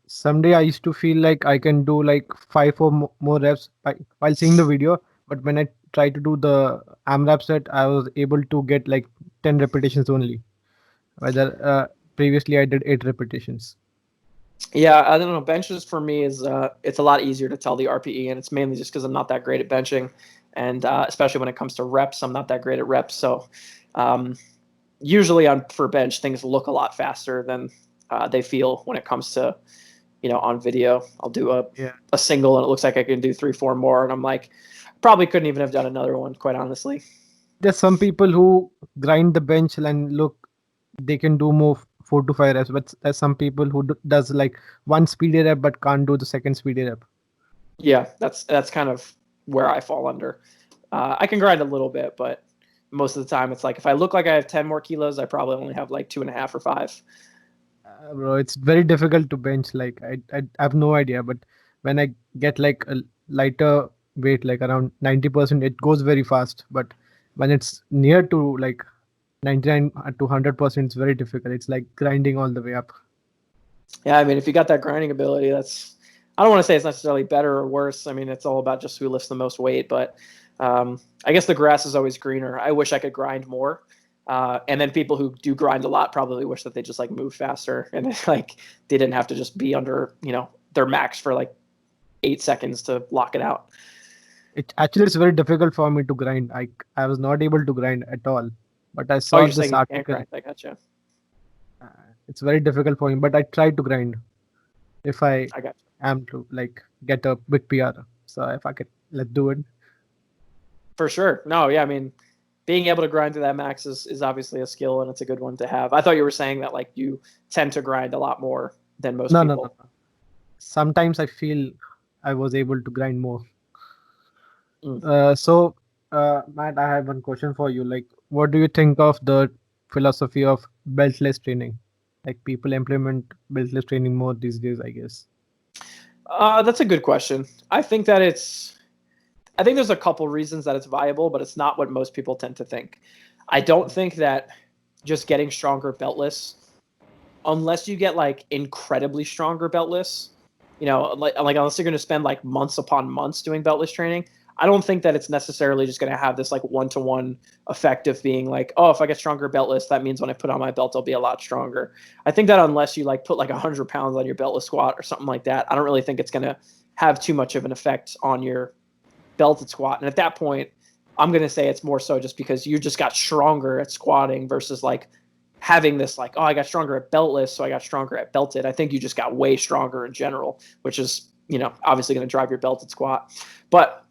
Someday I used to feel like I can do like 5 or more reps while seeing the video, but when I tried to do the AMRAP set, I was able to get like 10 repetitions only. Whether previously I did 8 repetitions. Yeah, I don't know. Benches for me is it's a lot easier to tell the RPE, and it's mainly just because I'm not that great at benching, and especially when it comes to reps, I'm not that great at reps. So usually for bench, things look a lot faster than they feel when it comes to, on video. I'll do Yeah. a single and it looks like I can do 3-4 more, and I'm like, probably couldn't even have done another one, quite honestly. There's some people who grind the bench and look, they can do more 4 to 5 reps, but there's some people who does like one speedy rep but can't do the second speedy rep. Yeah, that's kind of where I fall under. I can grind a little bit, but most of the time it's like if I look like I have 10 more kilos, I probably only have like 2.5 or 5. Bro, it's very difficult to bench. Like I have no idea, but when I get like a lighter weight, like around 90%, it goes very fast. But when it's near to like 99 to 100%, it's very difficult. It's like grinding all the way up. Yeah, I mean, if you got that grinding ability, I don't want to say it's necessarily better or worse. I mean, it's all about just who lifts the most weight, but I guess the grass is always greener. I wish I could grind more. And then people who do grind a lot probably wish that they just like move faster and like they didn't have to just be under, their max for like 8 seconds to lock it out. It's very difficult for me to grind. I was not able to grind at all. But I Oh, saw you're this saying you can't article. grind. I gotcha. It's very difficult for me, but I try to grind if I I gotcha. am to like get a big PR. So if I could, let's do it. For sure. No, yeah, I mean, being able to grind through that max is obviously a skill and it's a good one to have. I thought you were saying that like you tend to grind a lot more than most No, people. no. Sometimes I feel I was able to grind more. So, Matt, I have one question for you. Like, what do you think of the philosophy of beltless training? Like, people implement beltless training more these days, I guess. That's a good question. I think there's a couple reasons that it's viable, but it's not what most people tend to think. I don't think that just getting stronger beltless, unless you get like incredibly stronger beltless, like unless you're going to spend like months upon months doing beltless training, I don't think that it's necessarily just going to have this like one-to-one effect of being like, oh, if I get stronger beltless, that means when I put on my belt, I'll be a lot stronger. I think that unless you like put like 100 pounds on your beltless squat or something like that, I don't really think it's going to have too much of an effect on your belted squat. And at that point, I'm going to say it's more so just because you just got stronger at squatting versus like having this like, oh, I got stronger at beltless, so I got stronger at belted. I think you just got way stronger in general, which is, obviously going to drive your belted squat. But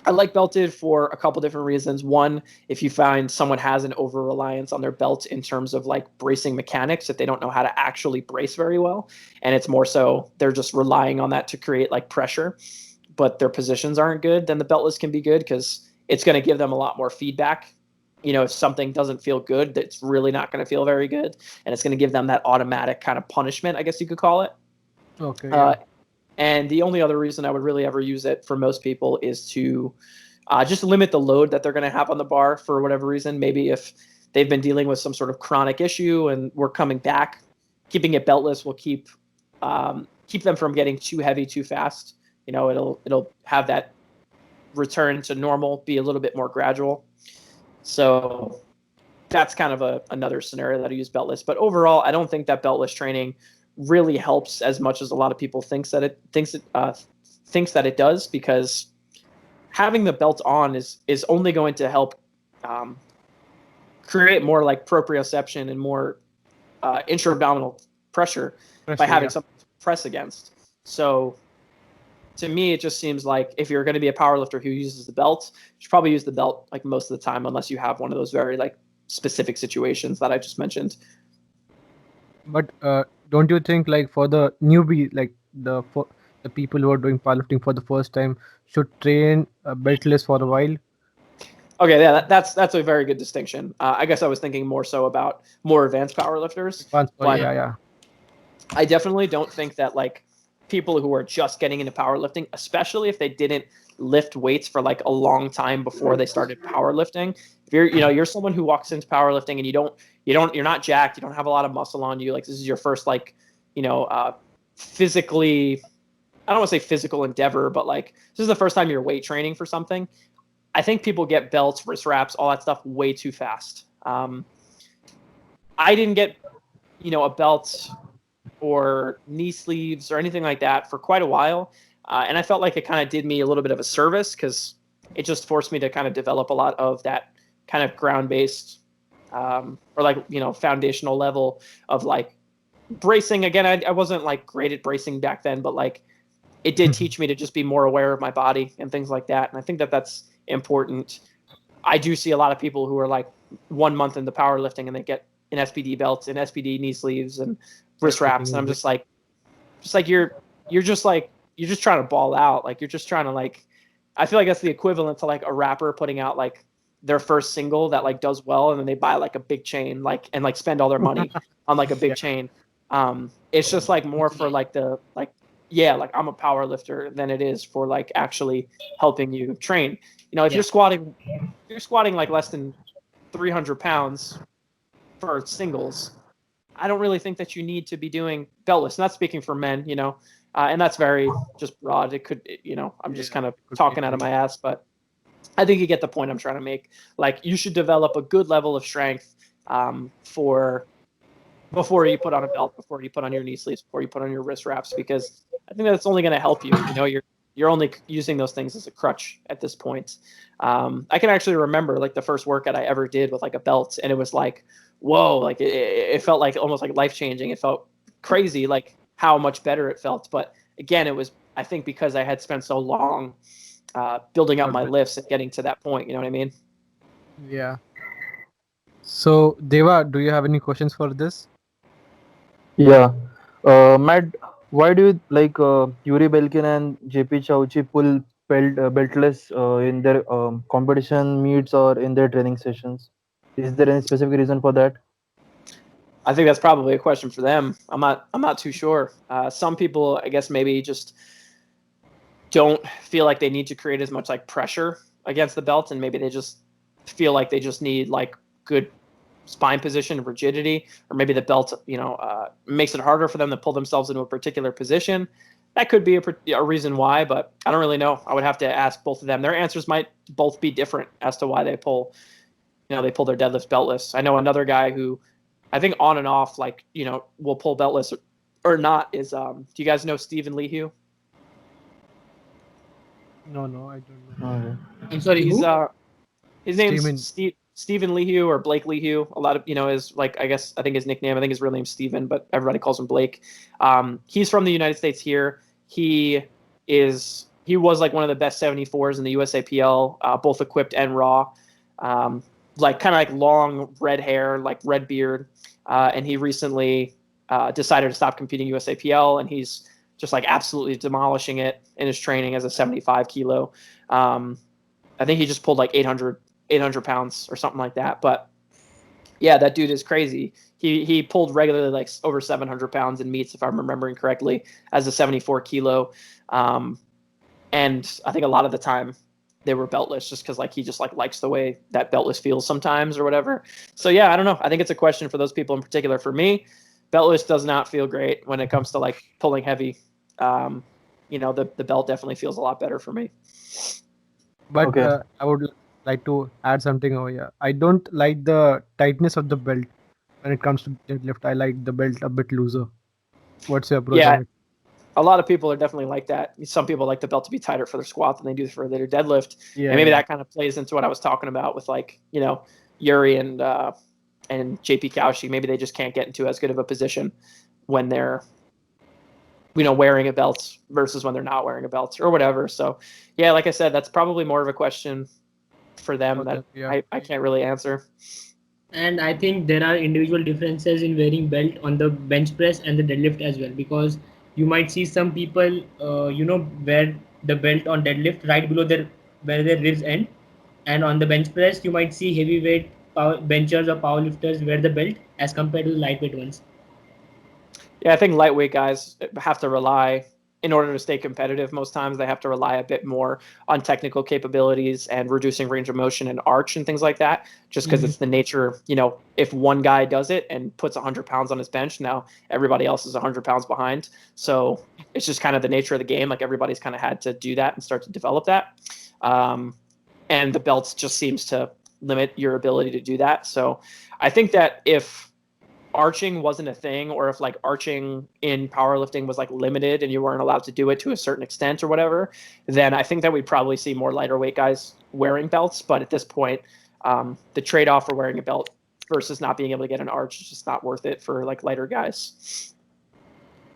I like belted for a couple different reasons. One, if you find someone has an over reliance on their belt in terms of like bracing mechanics, if they don't know how to actually brace very well, and it's more so they're just relying on that to create like pressure, but their positions aren't good, then the beltless can be good because it's going to give them a lot more feedback. If something doesn't feel good, that's really not going to feel very good, and it's going to give them that automatic kind of punishment, I guess you could call it. Okay. Yeah. And the only other reason I would really ever use it for most people is to just limit the load that they're going to have on the bar for whatever reason. Maybe if they've been dealing with some sort of chronic issue and we're coming back, keeping it beltless will keep them from getting too heavy too fast. It'll have that return to normal be a little bit more gradual. So that's kind of another scenario that I use beltless. But overall, I don't think that beltless training really helps as much as a lot of people thinks that it does, because having the belt on is only going to help create more like proprioception and more intra-abdominal pressure by having something to press against. So to me, it just seems like if you're going to be a powerlifter who uses the belt, you should probably use the belt like most of the time, unless you have one of those very like specific situations that I just mentioned. But don't you think like for the newbie, like the people who are doing powerlifting for the first time should train beltless for a while? Okay, yeah, that's a very good distinction. I guess I was thinking more so about more advanced powerlifters. Yeah. I definitely don't think that like people who are just getting into powerlifting, especially if they didn't lift weights for like a long time before they started powerlifting. If you're someone who walks into powerlifting and you're not jacked, you don't have a lot of muscle on you, like this is your first like, physically, I don't want to say physical endeavor, but like this is the first time you're weight training for something. I think people get belts, wrist wraps, all that stuff way too fast. I didn't get, a belt or knee sleeves or anything like that for quite a while. And I felt like it kind of did me a little bit of a service because it just forced me to kind of develop a lot of that kind of ground-based or like, foundational level of like bracing, again, I wasn't like great at bracing back then, but like it did teach me to just be more aware of my body and things like that. And I think that that's important. I do see a lot of people who are like 1 month into powerlifting and they get an SPD belt and SPD knee sleeves and wrist wraps. And I'm just like you're just trying to ball out. Like you're just trying to like, I feel like that's the equivalent to like a rapper putting out like their first single that like does well. And then they buy like a big chain, like, and like spend all their money on like a big chain. It's just like more for like the, like, yeah, like I'm a power lifter than it is for like actually helping you train. You know, if you're squatting like less than 300 pounds for singles, I don't really think that you need to be doing beltless. Not speaking for men, you know, and that's very just broad. It could, you know, I'm just kind of talking out of my ass, but I think you get the point I'm trying to make. Like you should develop a good level of strength for before you put on a belt, before you put on your knee sleeves, before you put on your wrist wraps, because I think that's only going to help you. You know, you're only using those things as a crutch at this point. I can actually remember like the first workout I ever did with like a belt, and it was like, whoa, like it felt like almost like life changing. It felt crazy, like how much better it felt. But again, it was, I think, because I had spent so long building up my lifts and getting to that point. You know what I mean? Yeah. So Deva, do you have any questions for this? Yeah. Matt, why do you like Yuri Belkin and JP Chauchi pull beltless in their competition meets or in their training sessions? Is there any specific reason for that? I think that's probably a question for them. I'm not too sure. Some people, I guess, maybe just don't feel like they need to create as much like pressure against the belt, and maybe they just feel like they just need like good spine position and rigidity, or maybe the belt, you know, makes it harder for them to pull themselves into a particular position. That could be a reason why, but I don't really know. I would have to ask both of them. Their answers might both be different as to why they pull, you know, they pull their deadlifts beltless. I know another guy who I think on and off, like, you know, will pull beltless or not is, do you guys know Stephen Leahy? No, I don't know. Okay. I'm sorry, He's, who? his name's Steven. Stephen Leahy or Blake Leahy. A lot of, you know, is like, I think his nickname, I think his real name's Stephen, but everybody calls him Blake. He's from the United States here. He was like one of the best 74s in the USAPL, both equipped and raw. Like kind of like long red hair, like red beard. And he recently decided to stop competing USAPL, and he's just like absolutely demolishing it in his training as a 75 kilo. I think he just pulled like 800 pounds or something like that. But yeah, that dude is crazy. He pulled regularly like over 700 pounds in meets, if I'm remembering correctly, as a 74 kilo. And I think a lot of the time they were beltless just because like he just like likes the way that beltless feels sometimes or whatever. So yeah, I don't know. I think it's a question for those people in particular. For me, beltless does not feel great when it comes to like pulling heavy. You know, the belt definitely feels a lot better for me. But Okay. I would like to add something over here. I don't like the tightness of the belt when it comes to deadlift. I like the belt a bit looser. What's your approach Yeah, on it? a lot of people are definitely like that. Some people like the belt to be tighter for their squat than they do for their deadlift. And maybe that kind of plays into what I was talking about with like, you know, Yuri and JP Kaushi. Maybe they just can't get into as good of a position when they're, you know, wearing a belt versus when they're not wearing a belt or whatever. So yeah, like I said, that's probably more of a question for them that I can't really answer. And I think there are individual differences in wearing belt on the bench press and the deadlift as well, because you might see some people, wear the belt on deadlift right below where their ribs end, and on the bench press you might see heavyweight benchers or powerlifters wear the belt as compared to the lightweight ones. Yeah, I think lightweight guys have to rely, in order to stay competitive, most times they have to rely a bit more on technical capabilities and reducing range of motion and arch and things like that, just because it's the nature, you know, if one guy does it and puts 100 pounds on his bench, now everybody else is 100 pounds behind. So it's just kind of the nature of the game. Like everybody's kind of had to do that and start to develop that. And the belts just seems to limit your ability to do that. So I think that if arching wasn't a thing, or if like arching in powerlifting was like limited and you weren't allowed to do it to a certain extent or whatever, then I think that we'd probably see more lighter weight guys wearing belts. But at this point, the trade-off for wearing a belt versus not being able to get an arch is just not worth it for like lighter guys.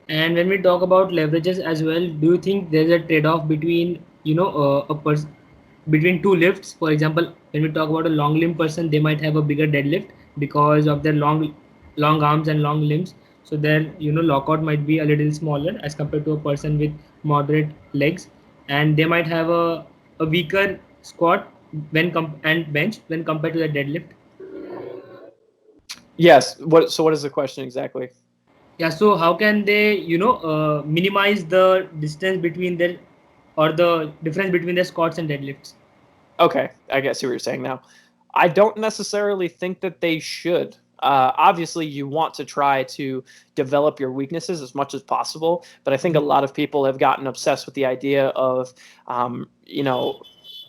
And when we talk about leverages as well, do you think there's a trade-off between a person between two lifts? For example, when we talk about a long limb person, they might have a bigger deadlift because of their long arms and long limbs. So their lockout might be a little smaller as compared to a person with moderate legs, and they might have a weaker squat and bench when compared to the deadlift. Yes. What is the question exactly? Yeah, so how can they, minimize the distance between their or the difference between their squats and deadlifts? Okay, I guess see what you're saying now. I don't necessarily think that they should. Obviously, you want to try to develop your weaknesses as much as possible, but I think a lot of people have gotten obsessed with the idea of, you know,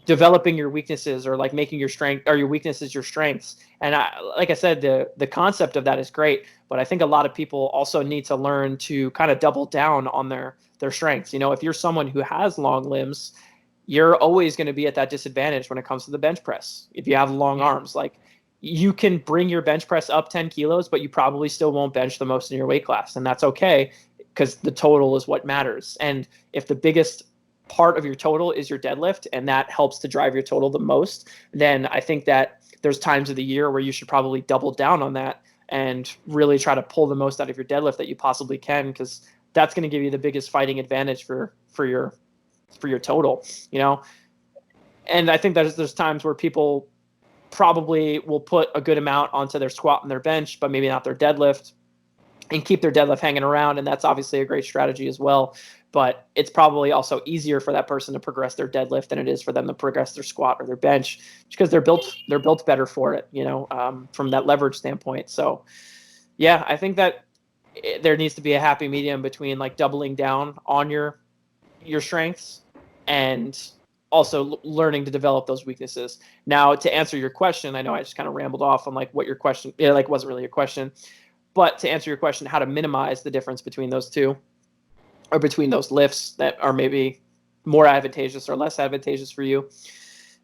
developing your weaknesses or like making your strength or your weaknesses your strengths. And like I said, the concept of that is great, but I think a lot of people also need to learn to kind of double down on their strengths. If you're someone who has long limbs, you're always going to be at that disadvantage when it comes to the bench press. If you have long arms, like you can bring your bench press up 10 kilos, but you probably still won't bench the most in your weight class. And that's okay because the total is what matters. And if the biggest part of your total is your deadlift and that helps to drive your total the most, then I think that there's times of the year where you should probably double down on that and really try to pull the most out of your deadlift that you possibly can, because that's going to give you the biggest fighting advantage for your total, you know. And I think there's times where people probably will put a good amount onto their squat and their bench, but maybe not their deadlift, and keep their deadlift hanging around. And that's obviously a great strategy as well. But it's probably also easier for that person to progress their deadlift than it is for them to progress their squat or their bench, because they're built better for it, from that leverage standpoint. So yeah, I think that there needs to be a happy medium between like doubling down on your strengths and also learning to develop those weaknesses. Now, to answer your question, I know I just kind of rambled off on like what your question, like wasn't really a question, but to answer your question, how to minimize the difference between those two or between those lifts that are maybe more advantageous or less advantageous for you.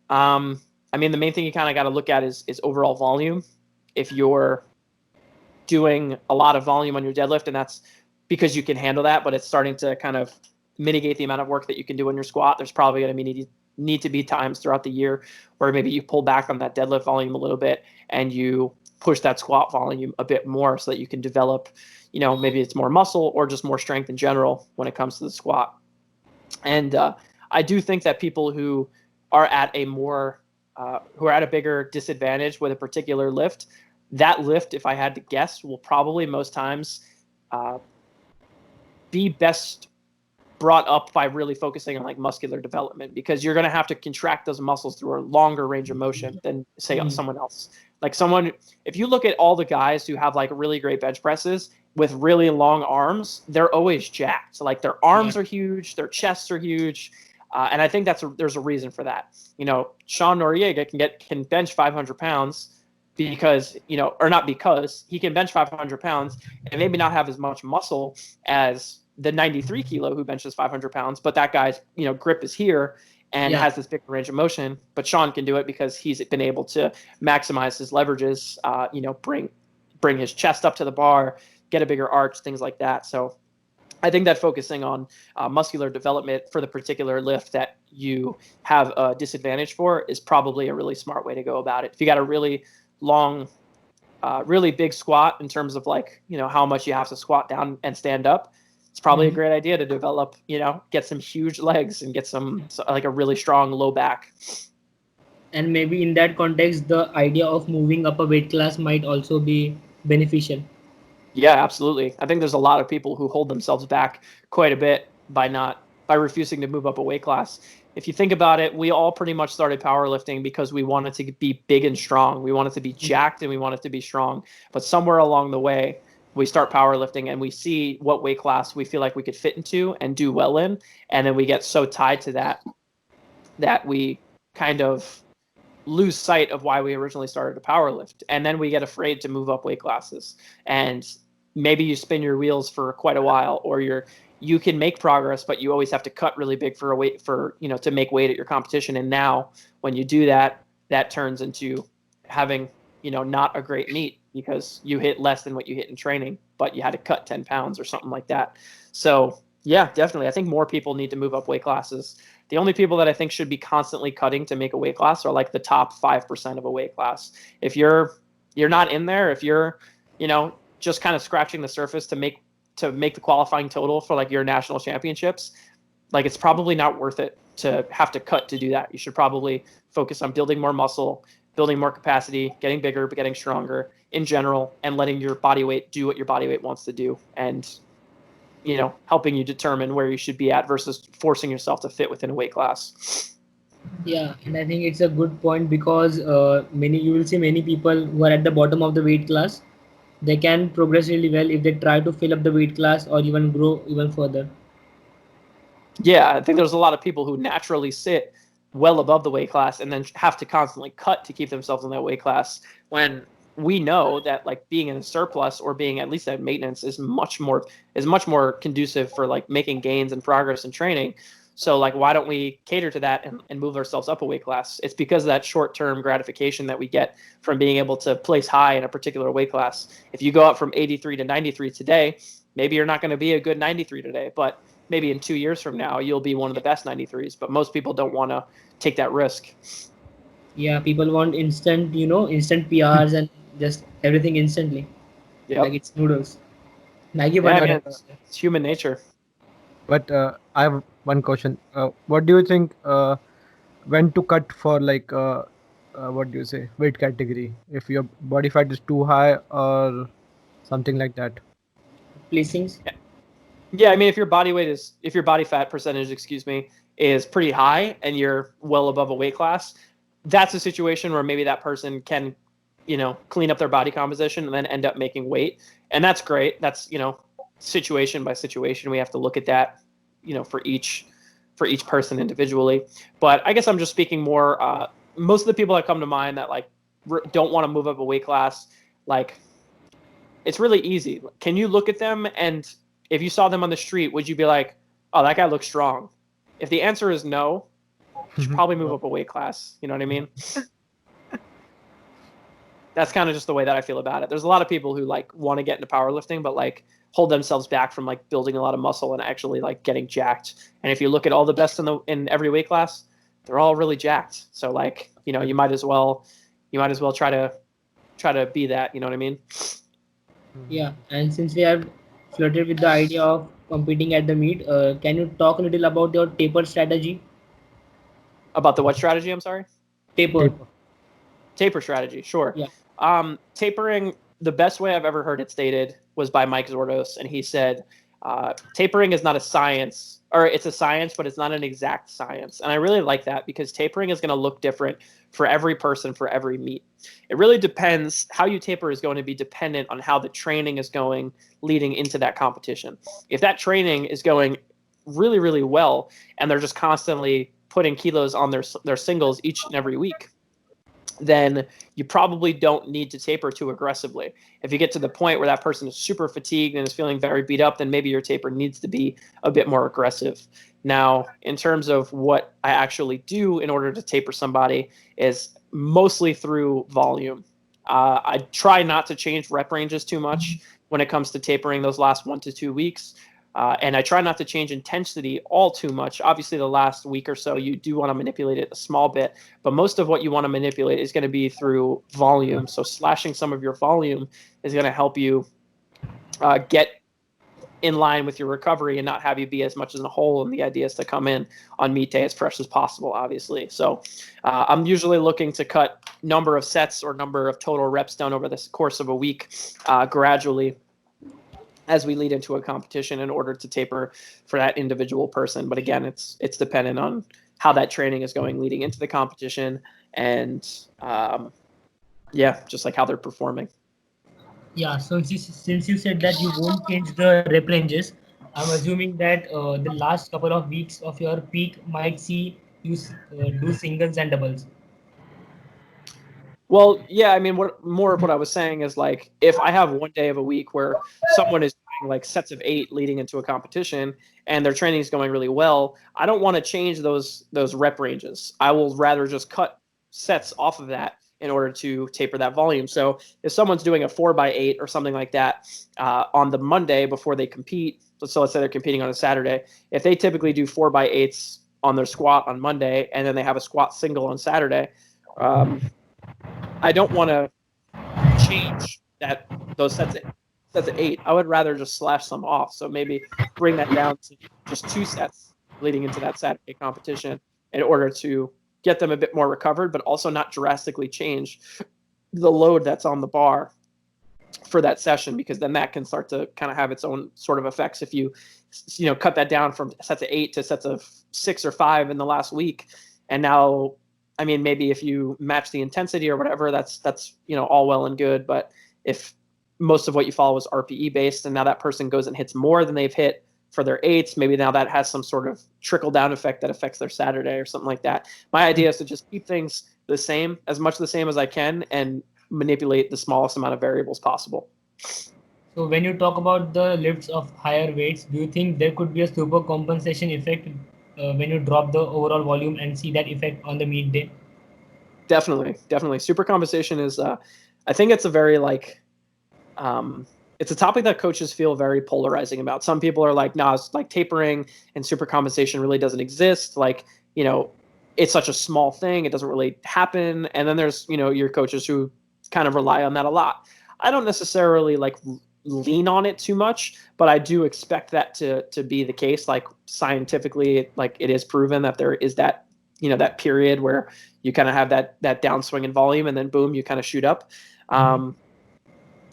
I mean, the main thing you kind of got to look at is overall volume. If you're doing a lot of volume on your deadlift, and that's because you can handle that, but it's starting to kind of mitigate the amount of work that you can do on your squat, there's probably going to need to be times throughout the year where maybe you pull back on that deadlift volume a little bit and you push that squat volume a bit more so that you can develop, maybe it's more muscle or just more strength in general when it comes to the squat. And I do think that people who are at a bigger disadvantage with a particular lift, that lift, if I had to guess, will probably most times be best brought up by really focusing on like muscular development, because you're going to have to contract those muscles through a longer range of motion than say someone else. Like if you look at all the guys who have like really great bench presses with really long arms, they're always jacked. So like their arms are huge, their chests are huge. And I think there's a reason for that. Sean Noriega can bench 500 pounds because, or not because he can bench 500 pounds and maybe not have as much muscle as the 93 kilo who benches 500 pounds, but that guy's, grip is here and has this big range of motion. But Sean can do it because he's been able to maximize his leverages, bring his chest up to the bar, get a bigger arch, things like that. So I think that focusing on muscular development for the particular lift that you have a disadvantage for is probably a really smart way to go about it. If you got a really long, really big squat in terms of like, how much you have to squat down and stand up, it's probably a great idea to develop, get some huge legs and get like a really strong low back. And maybe in that context, the idea of moving up a weight class might also be beneficial. Yeah, absolutely. I think there's a lot of people who hold themselves back quite a bit by refusing to move up a weight class. If you think about it, we all pretty much started powerlifting because we wanted to be big and strong. We wanted to be jacked and we wanted to be strong. But somewhere along the way, we start powerlifting and we see what weight class we feel like we could fit into and do well in. And then we get so tied to that we kind of lose sight of why we originally started to powerlift. And then we get afraid to move up weight classes. And maybe you spin your wheels for quite a while, or you can make progress, but you always have to cut really big to make weight at your competition. And now when you do that, that turns into having, not a great meet. because you hit less than what you hit in training, but you had to cut 10 pounds or something like that. So yeah, definitely. I think more people need to move up weight classes. The only people that I think should be constantly cutting to make a weight class are like the top 5% of a weight class. If you're not in there, if you're, just kind of scratching the surface to make the qualifying total for like your national championships, like it's probably not worth it to have to cut to do that. You should probably focus on building more muscle, building more capacity, getting bigger, but getting stronger in general, and letting your body weight do what your body weight wants to do, and helping you determine where you should be at versus forcing yourself to fit within a weight class. Yeah, and I think it's a good point because you will see many people who are at the bottom of the weight class. They can progress really well if they try to fill up the weight class or even grow even further. Yeah, I think there's a lot of people who naturally sit well above the weight class and then have to constantly cut to keep themselves in that weight class, when we know that like being in a surplus or being at least at maintenance is much more conducive for like making gains and progress in training. So like, why don't we cater to that and move ourselves up a weight class? It's because of that short-term gratification that we get from being able to place high in a particular weight class. If you go up from 83 to 93 today, maybe you're not going to be a good 93 today, but maybe in 2 years from now, you'll be one of the best 93s, but most people don't want to take that risk. Yeah, people want instant PRs and just everything instantly. Yep. Like it's noodles. Maggie Yeah, I bun. mean, it's human nature. But I have one question. What do you think when to cut for like what do you say, weight category? If your body fat is too high or something like that. Placings. Yeah, I mean, if your body fat percentage, is pretty high and you're well above a weight class, that's a situation where maybe that person can, clean up their body composition and then end up making weight. And that's great. That's, situation by situation. We have to look at that, for each person individually. But I guess I'm just speaking more, most of the people that come to mind that like don't want to move up a weight class, like it's really easy. Can you look at them, and if you saw them on the street, would you be like, oh, that guy looks strong? If the answer is no, you should probably move up a weight class. You know what I mean? That's kind of just the way that I feel about it. There's a lot of people who like want to get into powerlifting, but like hold themselves back from like building a lot of muscle and actually like getting jacked. And if you look at all the best in every weight class, they're all really jacked. So like, you might as well try to be that. You know what I mean? Yeah, and since we have flirted with the idea of competing at the meet, can you talk a little about your taper strategy? About the what strategy? I'm sorry. Taper. Taper strategy, sure. Yeah. Tapering, the best way I've ever heard it stated was by Mike Zordos, and he said, tapering is not a science, or it's a science, but it's not an exact science. And I really like that because tapering is going to look different for every person, for every meet. It really depends. How you taper is going to be dependent on how the training is going leading into that competition. If that training is going really, really well, and they're just constantly putting kilos on their singles each and every week, then you probably don't need to taper too aggressively. If you get to the point where that person is super fatigued and is feeling very beat up, then maybe your taper needs to be a bit more aggressive. Now, in terms of what I actually do in order to taper somebody is mostly through volume. I try not to change rep ranges too much when it comes to tapering those last 1 to 2 weeks. And I try not to change intensity all too much. Obviously, the last week or so, you do want to manipulate it a small bit, but most of what you want to manipulate is going to be through volume. So slashing some of your volume is going to help you get in line with your recovery and not have you be as much as in a hole. And the idea is to come in on meet day as fresh as possible, obviously. So I'm usually looking to cut number of sets or number of total reps done over the course of a week gradually as we lead into a competition in order to taper for that individual person. But again, it's dependent on how that training is going leading into the competition and just like how they're performing. Yeah, so since you said that you won't change the rep ranges, I'm assuming that the last couple of weeks of your peak might see you do singles and doubles. Well, yeah, I mean, what I was saying is like if I have one day of a week where someone is doing like sets of 8 leading into a competition and their training is going really well, I don't want to change those rep ranges. I will rather just cut sets off of that in order to taper that volume. So if someone's doing a 4x8 or something like that on the Monday before they compete, so let's say they're competing on a Saturday, if they typically do 4x8s on their squat on Monday and then they have a squat single on Saturday, I don't want to change those sets of 8. I would rather just slash some off. So maybe bring that down to just 2 sets leading into that Saturday competition in order to get them a bit more recovered, but also not drastically change the load that's on the bar for that session, because then that can start to kind of have its own sort of effects. If you cut that down from sets of 8 to sets of 6 or 5 in the last week, and now, I mean, maybe if you match the intensity or whatever, that's all well and good. But if most of what you follow is RPE based, and now that person goes and hits more than they've hit for their 8s, maybe now that has some sort of trickle down effect that affects their Saturday or something like that. My idea is to just keep things the same, as much the same as I can, and manipulate the smallest amount of variables possible. So when you talk about the lifts of higher weights, do you think there could be a super compensation effect when you drop the overall volume and see that effect on the meet day? Definitely. Super compensation is, I think it's a very it's a topic that coaches feel very polarizing about. Some people are like, nah, it's like tapering and super compensation really doesn't exist. Like, it's such a small thing, it doesn't really happen. And then there's, your coaches who kind of rely on that a lot. I don't necessarily lean on it too much, but I do expect that to be the case. Like scientifically, it is proven that there is that, that period where you kind of have that downswing in volume, and then boom, you kind of shoot up.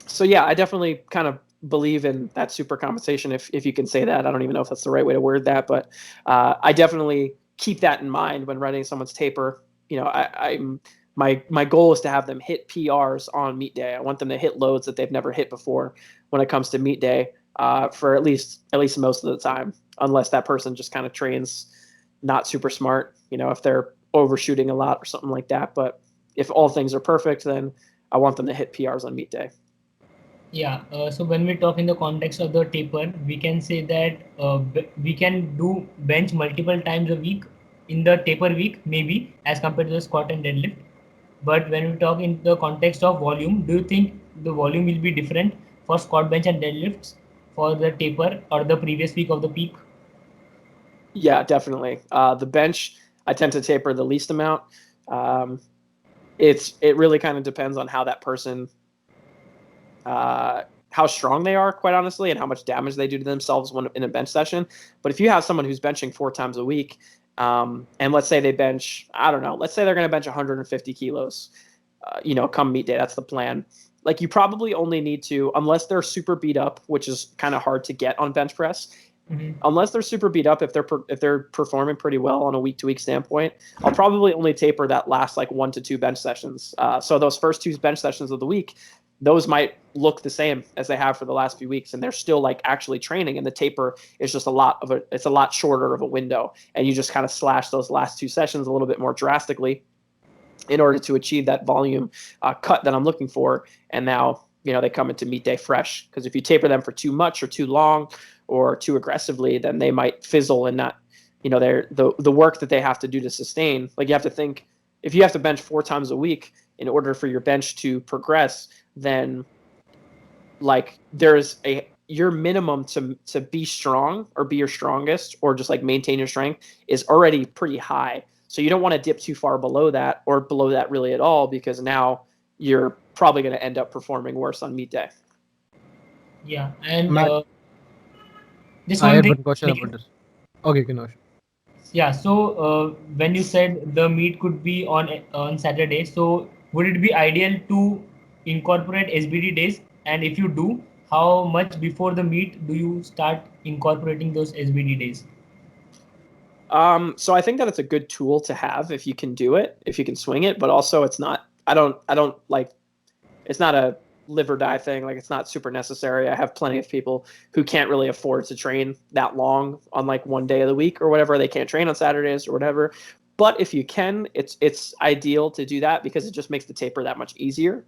So yeah, I definitely kind of believe in that super compensation, if you can say that. I don't even know if that's the right way to word that, but I definitely keep that in mind when running someone's taper. My goal is to have them hit PRs on meet day. I want them to hit loads that they've never hit before when it comes to meet day, for at least most of the time, unless that person just kind of trains not super smart, if they're overshooting a lot or something like that. But if all things are perfect, then I want them to hit PRs on meet day. Yeah, so when we talk in the context of the taper, we can say that we can do bench multiple times a week in the taper week, maybe, as compared to the squat and deadlift. But when we talk in the context of volume, do you think the volume will be different for squat, bench, and deadlifts for the taper or the previous week of the peak? Yeah, definitely. The bench, I tend to taper the least amount. It really kind of depends on how that person, how strong they are, quite honestly, and how much damage they do to themselves when in a bench session. But if you have someone who's benching 4 times a week, and let's say they bench, I don't know, let's say they're going to bench 150 kilos, come meet day, that's the plan. You probably only need to, unless they're super beat up, which is kind of hard to get on bench press. Mm-hmm. Unless they're super beat up, if they're performing pretty well on a week-to-week standpoint, I'll probably only taper that last 1 to 2 bench sessions. So those first 2 bench sessions of the week, those might look the same as they have for the last few weeks, and they're still actually training, and the taper is just it's a lot shorter of a window, and you just kind of slash those last 2 sessions a little bit more drastically in order to achieve that volume cut that I'm looking for. And now, they come into meet day fresh, because if you taper them for too much or too long or too aggressively, then they might fizzle and not, the work that they have to do to sustain. You have to think, if you have to bench 4 times a week in order for your bench to progress, then there's your minimum to be strong or be your strongest or just maintain your strength is already pretty high. So you don't want to dip too far below that, or below that really at all, because now you're probably going to end up performing worse on meet day. Yeah, and Matt, this I one had thing. one question about this. Okay, Kinosh. Yeah, so when you said the meet could be on Saturday, so would it be ideal to incorporate SBD days? And if you do, how much before the meet do you start incorporating those SBD days? So I think that it's a good tool to have if you can do it, if you can swing it, but also it's not, I don't it's not a live or die thing. It's not super necessary. I have plenty of people who can't really afford to train that long on 1 day of the week or whatever. They can't train on Saturdays or whatever. But if you can, it's ideal to do that, because it just makes the taper that much easier.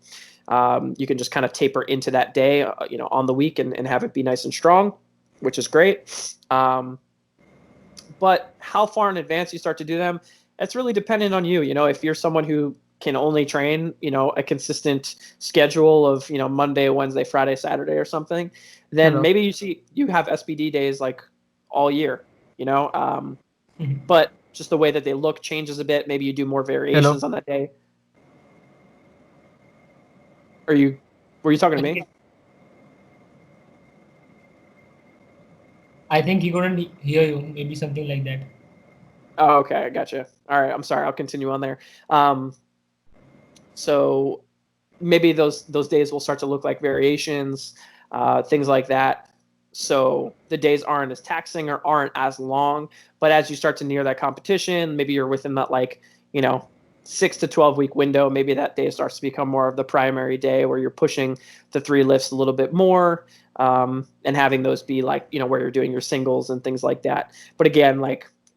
You can just kind of taper into that day, on the week, and have it be nice and strong, which is great. But how far in advance you start to do them, it's really dependent on you. If you're someone who can only train, a consistent schedule of, Monday, Wednesday, Friday, Saturday or something, then Hello. maybe you have SBD days like all year, but just the way that they look changes a bit. Maybe you do more variations Hello. on that day. Were you talking to me? I think he couldn't hear you. Maybe something like that. Oh, okay. I gotcha. All right. I'm sorry. I'll continue on there. So maybe those days will start to look like variations, things like that. So the days aren't as taxing or aren't as long. But as you start to near that competition, maybe you're within that 6 to 12 week window. Maybe that day starts to become more of the primary day where you're pushing the 3 lifts a little bit more, and having those be where you're doing your singles and things like that. But again,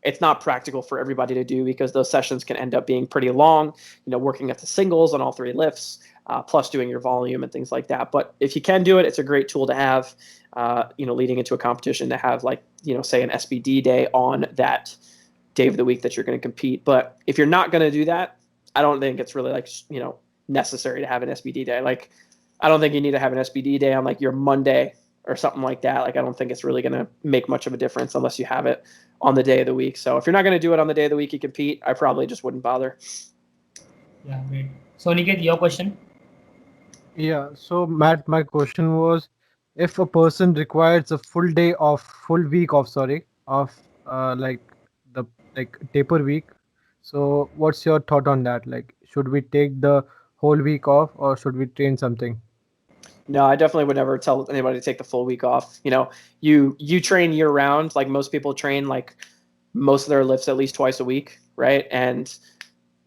it's not practical for everybody to do because those sessions can end up being pretty long, working at the singles on all 3 lifts, plus doing your volume and things like that. But if you can do it, it's a great tool to have, leading into a competition, to have say an SBD day on that day of the week that you're going to compete. But if you're not going to do that, I don't think it's really necessary to have an SBD day. I don't think you need to have an SBD day on your Monday or something like that. I don't think it's really going to make much of a difference unless you have it on the day of the week. So if you're not going to do it on the day of the week you compete, I probably just wouldn't bother. Yeah, great. So Niket, your question? Yeah. So Matt, my question was, if a person requires a full day off, full week off, sorry, of the taper week, so what's your thought on that? Should we take the whole week off or should we train something? No, I definitely would never tell anybody to take the full week off. You train year round. Like most people train most of their lifts at least twice a week, right? And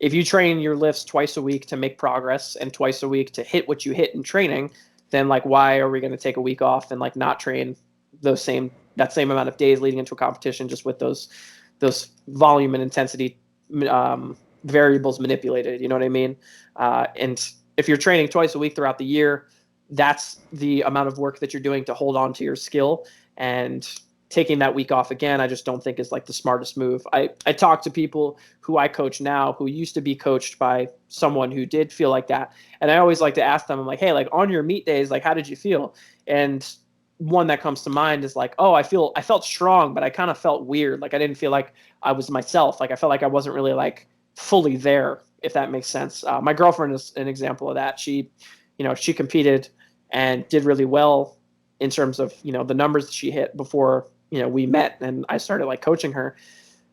if you train your lifts twice a week to make progress and twice a week to hit what you hit in training, then why are we going to take a week off and not train that same amount of days leading into a competition just with those volume and intensity variables manipulated? You know what I mean? And if you're training twice a week throughout the year, that's the amount of work that you're doing to hold on to your skill, and taking that week off again, I just don't think is the smartest move. I talk to people who I coach now who used to be coached by someone who did feel like that. And I always like to ask them, I'm like, hey, on your meet days, how did you feel? And one that comes to mind is oh, I felt strong, but I kind of felt weird. I didn't feel like I was myself. I felt like I wasn't really fully there, if that makes sense. My girlfriend is an example of that. She competed and did really well in terms of, the numbers that she hit before, we met and I started coaching her.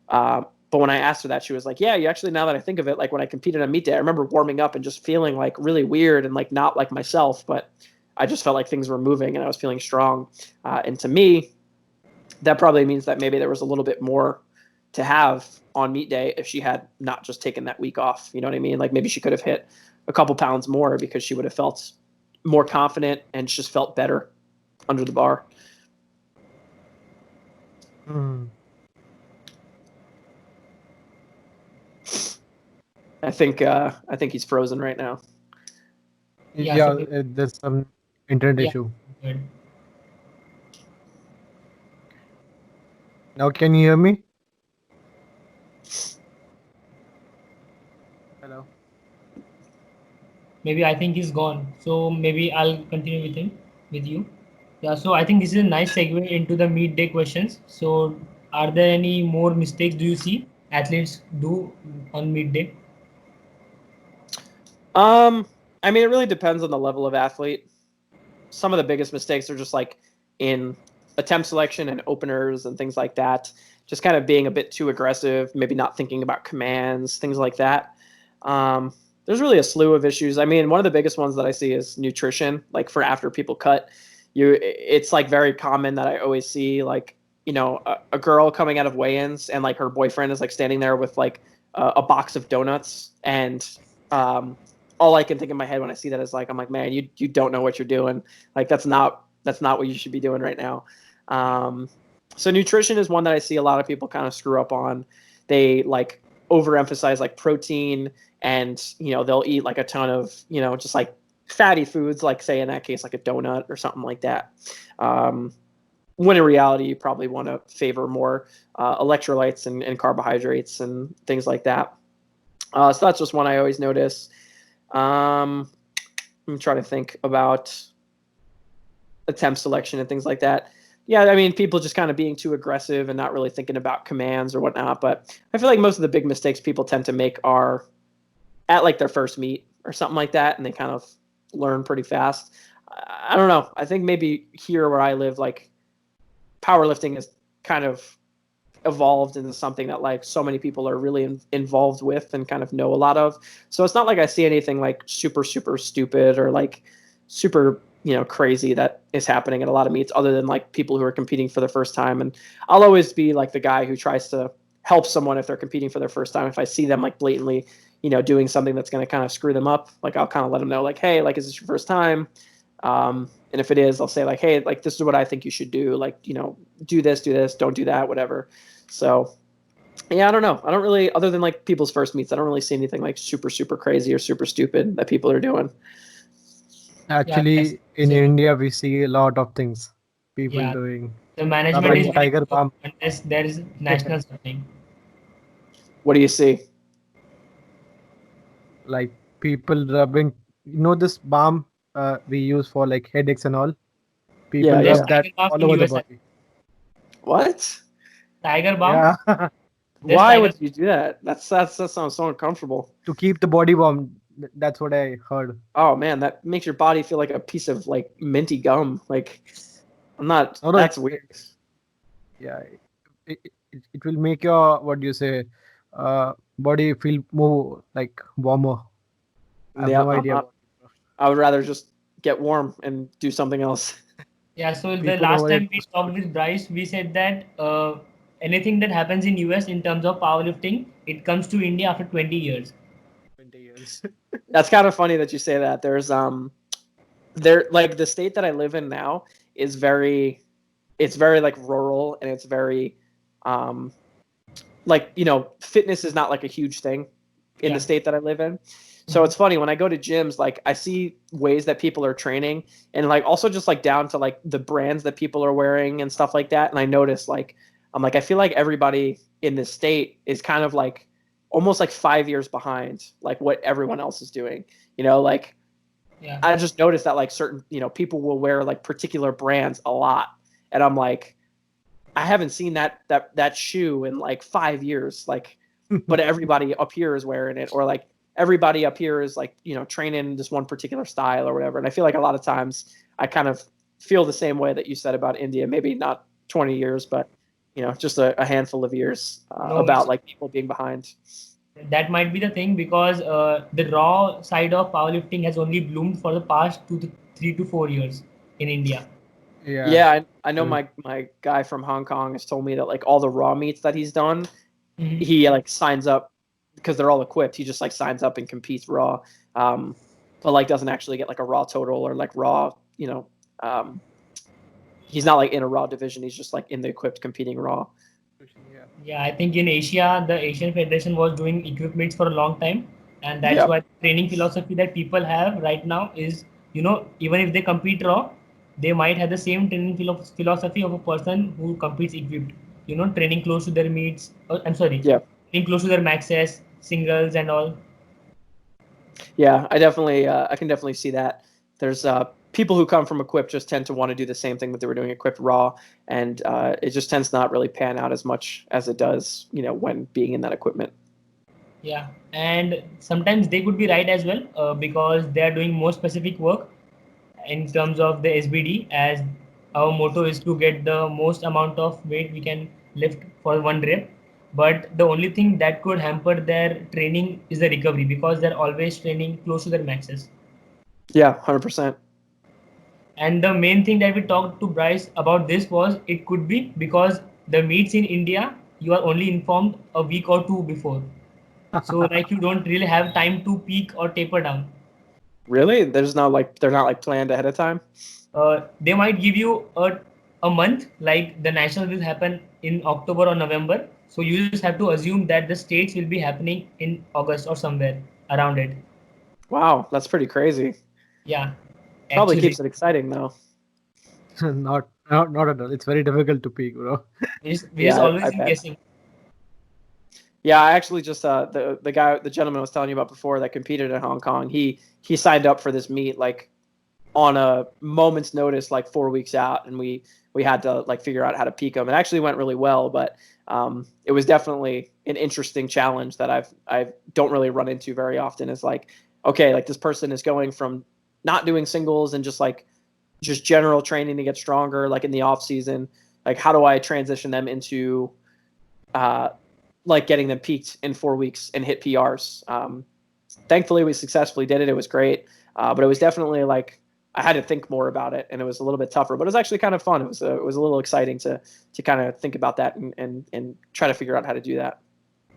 But when I asked her that, she was like, yeah, you actually, now that I think of it, when I competed on meet day, I remember warming up and just feeling really weird and not like myself, but I just felt like things were moving and I was feeling strong. And to me, that probably means that maybe there was a little bit more to have on meet day if she had not just taken that week off. You know what I mean? Maybe she could have hit a couple pounds more because she would have felt more confident and just felt better under the bar. I think he's frozen right now. Yeah, Yeah, so there's some internet yeah, issue. good. Now, can you hear me? Hello. Maybe I think he's gone. So maybe I'll continue with you. Yeah, so I think this is a nice segue into the midday questions. So are there any more mistakes do you see athletes do on midday? I mean, it really depends on the level of athlete. Some of the biggest mistakes are just in attempt selection and openers and things like that. Just kind of being a bit too aggressive, maybe not thinking about commands, things like that. There's really a slew of issues. I mean, one of the biggest ones that I see is nutrition. For after people cut, it's very common that I always see a girl coming out of weigh-ins and her boyfriend is standing there with a box of donuts, and all I can think in my head when I see that is I'm like, man, you don't know what you're doing. That's not what you should be doing right now. So nutrition is one that I see a lot of people kind of screw up on. They overemphasize protein, and they'll eat a ton of just fatty foods, say in that case a donut or something like that. When in reality, you probably want to favor more electrolytes and carbohydrates and things like that. So that's just one I always notice. I'm trying to think about attempt selection and things like that. Yeah, I mean, people just kind of being too aggressive and not really thinking about commands or whatnot. But I feel like most of the big mistakes people tend to make are at like their first meet or something like that, and they kind of learn pretty fast. I don't know. I think maybe here where I live, like powerlifting is kind of evolved into something that like so many people are really involved with and kind of know a lot of. So it's not like I see anything like super stupid or like super crazy that is happening at a lot of meets, other than like people who are competing for the first time. And I'll always be like the guy who tries to help someone if they're competing for their first time. If I see them like blatantly doing something that's going to kind of screw them up, like I'll kind of let them know like, hey, like, is this your first time? And if it is, I'll say like, hey, like, this is what I think you should do. Like, do this, don't do that, whatever. So yeah, I don't know. I don't really, other than like people's first meets, I don't really see anything like super crazy or super stupid that people are doing. Yeah, that's Actually, in same. India, we see a lot of things people Yeah, doing. the management is Rubbing very tiger poor balm. unless there is national something. What do you see? Like people rubbing, this balm we use for like headaches and all. People Yeah, There's yeah. rub that tiger balm all in over the US. body. What? Tiger balm. Yeah, There's Why tiger. would you do that? That sounds so uncomfortable. to keep the body warm. That's what I heard. Oh man, that makes your body feel like a piece of like minty gum. Like, I'm not. No, no, That's weird. yeah, it will make your, what do you say, body feel more like warmer. I have Yeah, no idea about it. I would rather just get warm and do something else. Yeah, so the People last over it. time we talked with Bryce, we said that anything that happens in US in terms of powerlifting, it comes to India after 20 years. 20 years. That's kind of funny that you say that. There like the state that I live in now is it's very like rural, and it's very like fitness is not like a huge thing in Yeah. the state that I live in. So it's funny when I go to gyms, like I see ways that people are training, and like also just like down to like the brands that people are wearing and stuff like that. And I notice like I'm like, I feel like everybody in this state is kind of like almost like 5 years behind like what everyone else is doing. Like Yeah. I just noticed that like certain people will wear like particular brands a lot, and I'm like, I haven't seen that shoe in like 5 years. Like, but everybody up here is wearing it, or like everybody up here is like training this one particular style or whatever. And I feel like a lot of times I kind of feel the same way that you said about India. Maybe not 20 years, but just a handful of years No, about like people being behind. that might be the thing because the raw side of powerlifting has only bloomed for the past 3 to 4 years in India. Yeah. Yeah, I know True. my guy from Hong Kong has told me that like all the raw meets that he's done, Mhm. he like signs up because they're all equipped. He just like signs up and competes raw, but like doesn't actually get like a raw total or like raw. Um, he's not like in a raw division. He's just like in the equipped competing raw. Yeah. Yeah, I think in Asia, the Asian Federation was doing equipments for a long time, and that's Yeah, why the training philosophy that people have right now is, even if they compete raw, they might have the same training philosophy of a person who competes equipped. Training close to their meets. I'm sorry, yeah, training close to their maxes, singles, and all. yeah. I can definitely see that. There's people who come from equipped just tend to want to do the same thing that they were doing equipped raw, and it just tends to not really pan out as much as it does, when being in that equipment. Yeah, and sometimes they could be right as well because they are doing more specific work in terms of the SBD, as our motto is to get the most amount of weight we can lift for one rep. But the only thing that could hamper their training is the recovery because they're always training close to their maxes. Yeah, 100%. And the main thing that we talked to Bryce about this was it could be because the meets in India, you are only informed a week or two before. So like you don't really have time to peak or taper down. Really? They're not like planned ahead of time. They might give you a month, like the national will happen in October or November. So you just have to assume that the states will be happening in August or somewhere around it. Wow, that's pretty crazy. Yeah, Probably actually, keeps it exciting though. Not at all. It's very difficult to peak, bro. we just Yeah, always I in bet. guessing. Yeah, I actually just the gentleman I was telling you about before that competed in Hong Kong. He signed up for this meet like on a moment's notice, like 4 weeks out, and we had to like figure out how to peak him. It actually went really well, but it was definitely an interesting challenge that I don't really run into very often. Is like, okay, like this person is going from not doing singles and just general training to get stronger, like in the off season. Like, how do I transition them into like getting them peaked in 4 weeks and hit PRs? Thankfully, we successfully did it. It was great, but it was definitely like I had to think more about it, and it was a little bit tougher. But it was actually kind of fun. It was a little exciting to kind of think about that and try to figure out how to do that.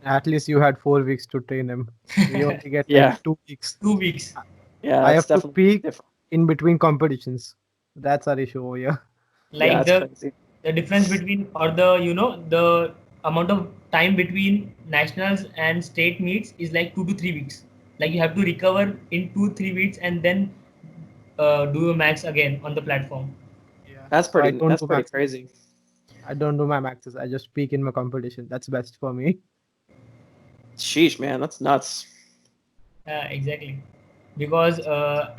At least you had 4 weeks to train him. We only get Yeah. like 2 weeks. 2 weeks. Yeah, I that's have to definitely peak different. in between competitions. That's our issue over here. Like Yeah, that's crazy. the difference between, or the amount of time between nationals and state meets is like 2 to 3 weeks. Like you have to recover in 2 3 weeks and then do a max again on the platform. Yeah. That's So I pretty. don't That's do pretty maxes. crazy. I don't do my maxes. I just peak in my competition. That's best for me. Sheesh, man, that's nuts. Exactly. Because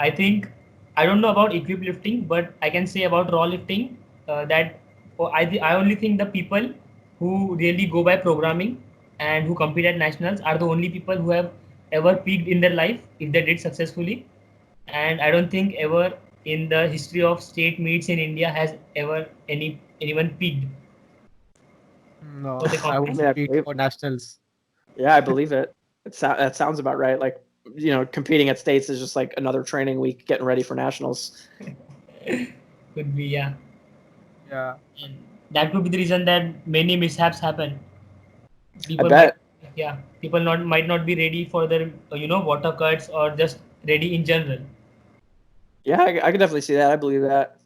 I think, I don't know about equip lifting, but I can say about raw lifting that I only think the people who really go by programming and who compete at nationals are the only people who have ever peaked in their life if they did successfully. And I don't think ever in the history of state meets in India has ever anyone peaked No, for the I I won't mean, I competition. peak believe, for nationals. yeah, I believe it. That sounds about right. Like, competing at states is just like another training week getting ready for nationals. Could be, yeah. Yeah. And that could be the reason that many mishaps happen. I People might, bet. yeah, people not might not be ready for their water cuts or just ready in general. Yeah, I could definitely see that. I believe that.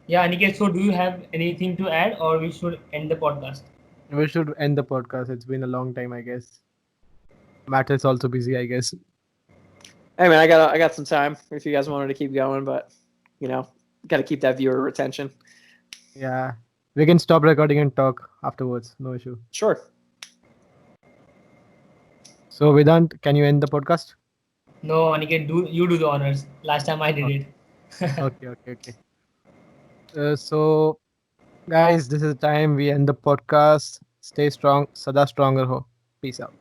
Yeah, Aniket, so do you have anything to add, or we should end the podcast? We should end the podcast. It's been a long time, I guess. Matt is also busy, I guess. Hey, man, I got some time if you guys wanted to keep going, but got to keep that viewer retention. Yeah. We can stop recording and talk afterwards. No issue. Sure. So Vedant, can you end the podcast? No, Aniket, do the honors. Last time I did Okay. it. Okay. So guys, this is the time we end the podcast. Stay strong. Sada stronger ho. Peace out.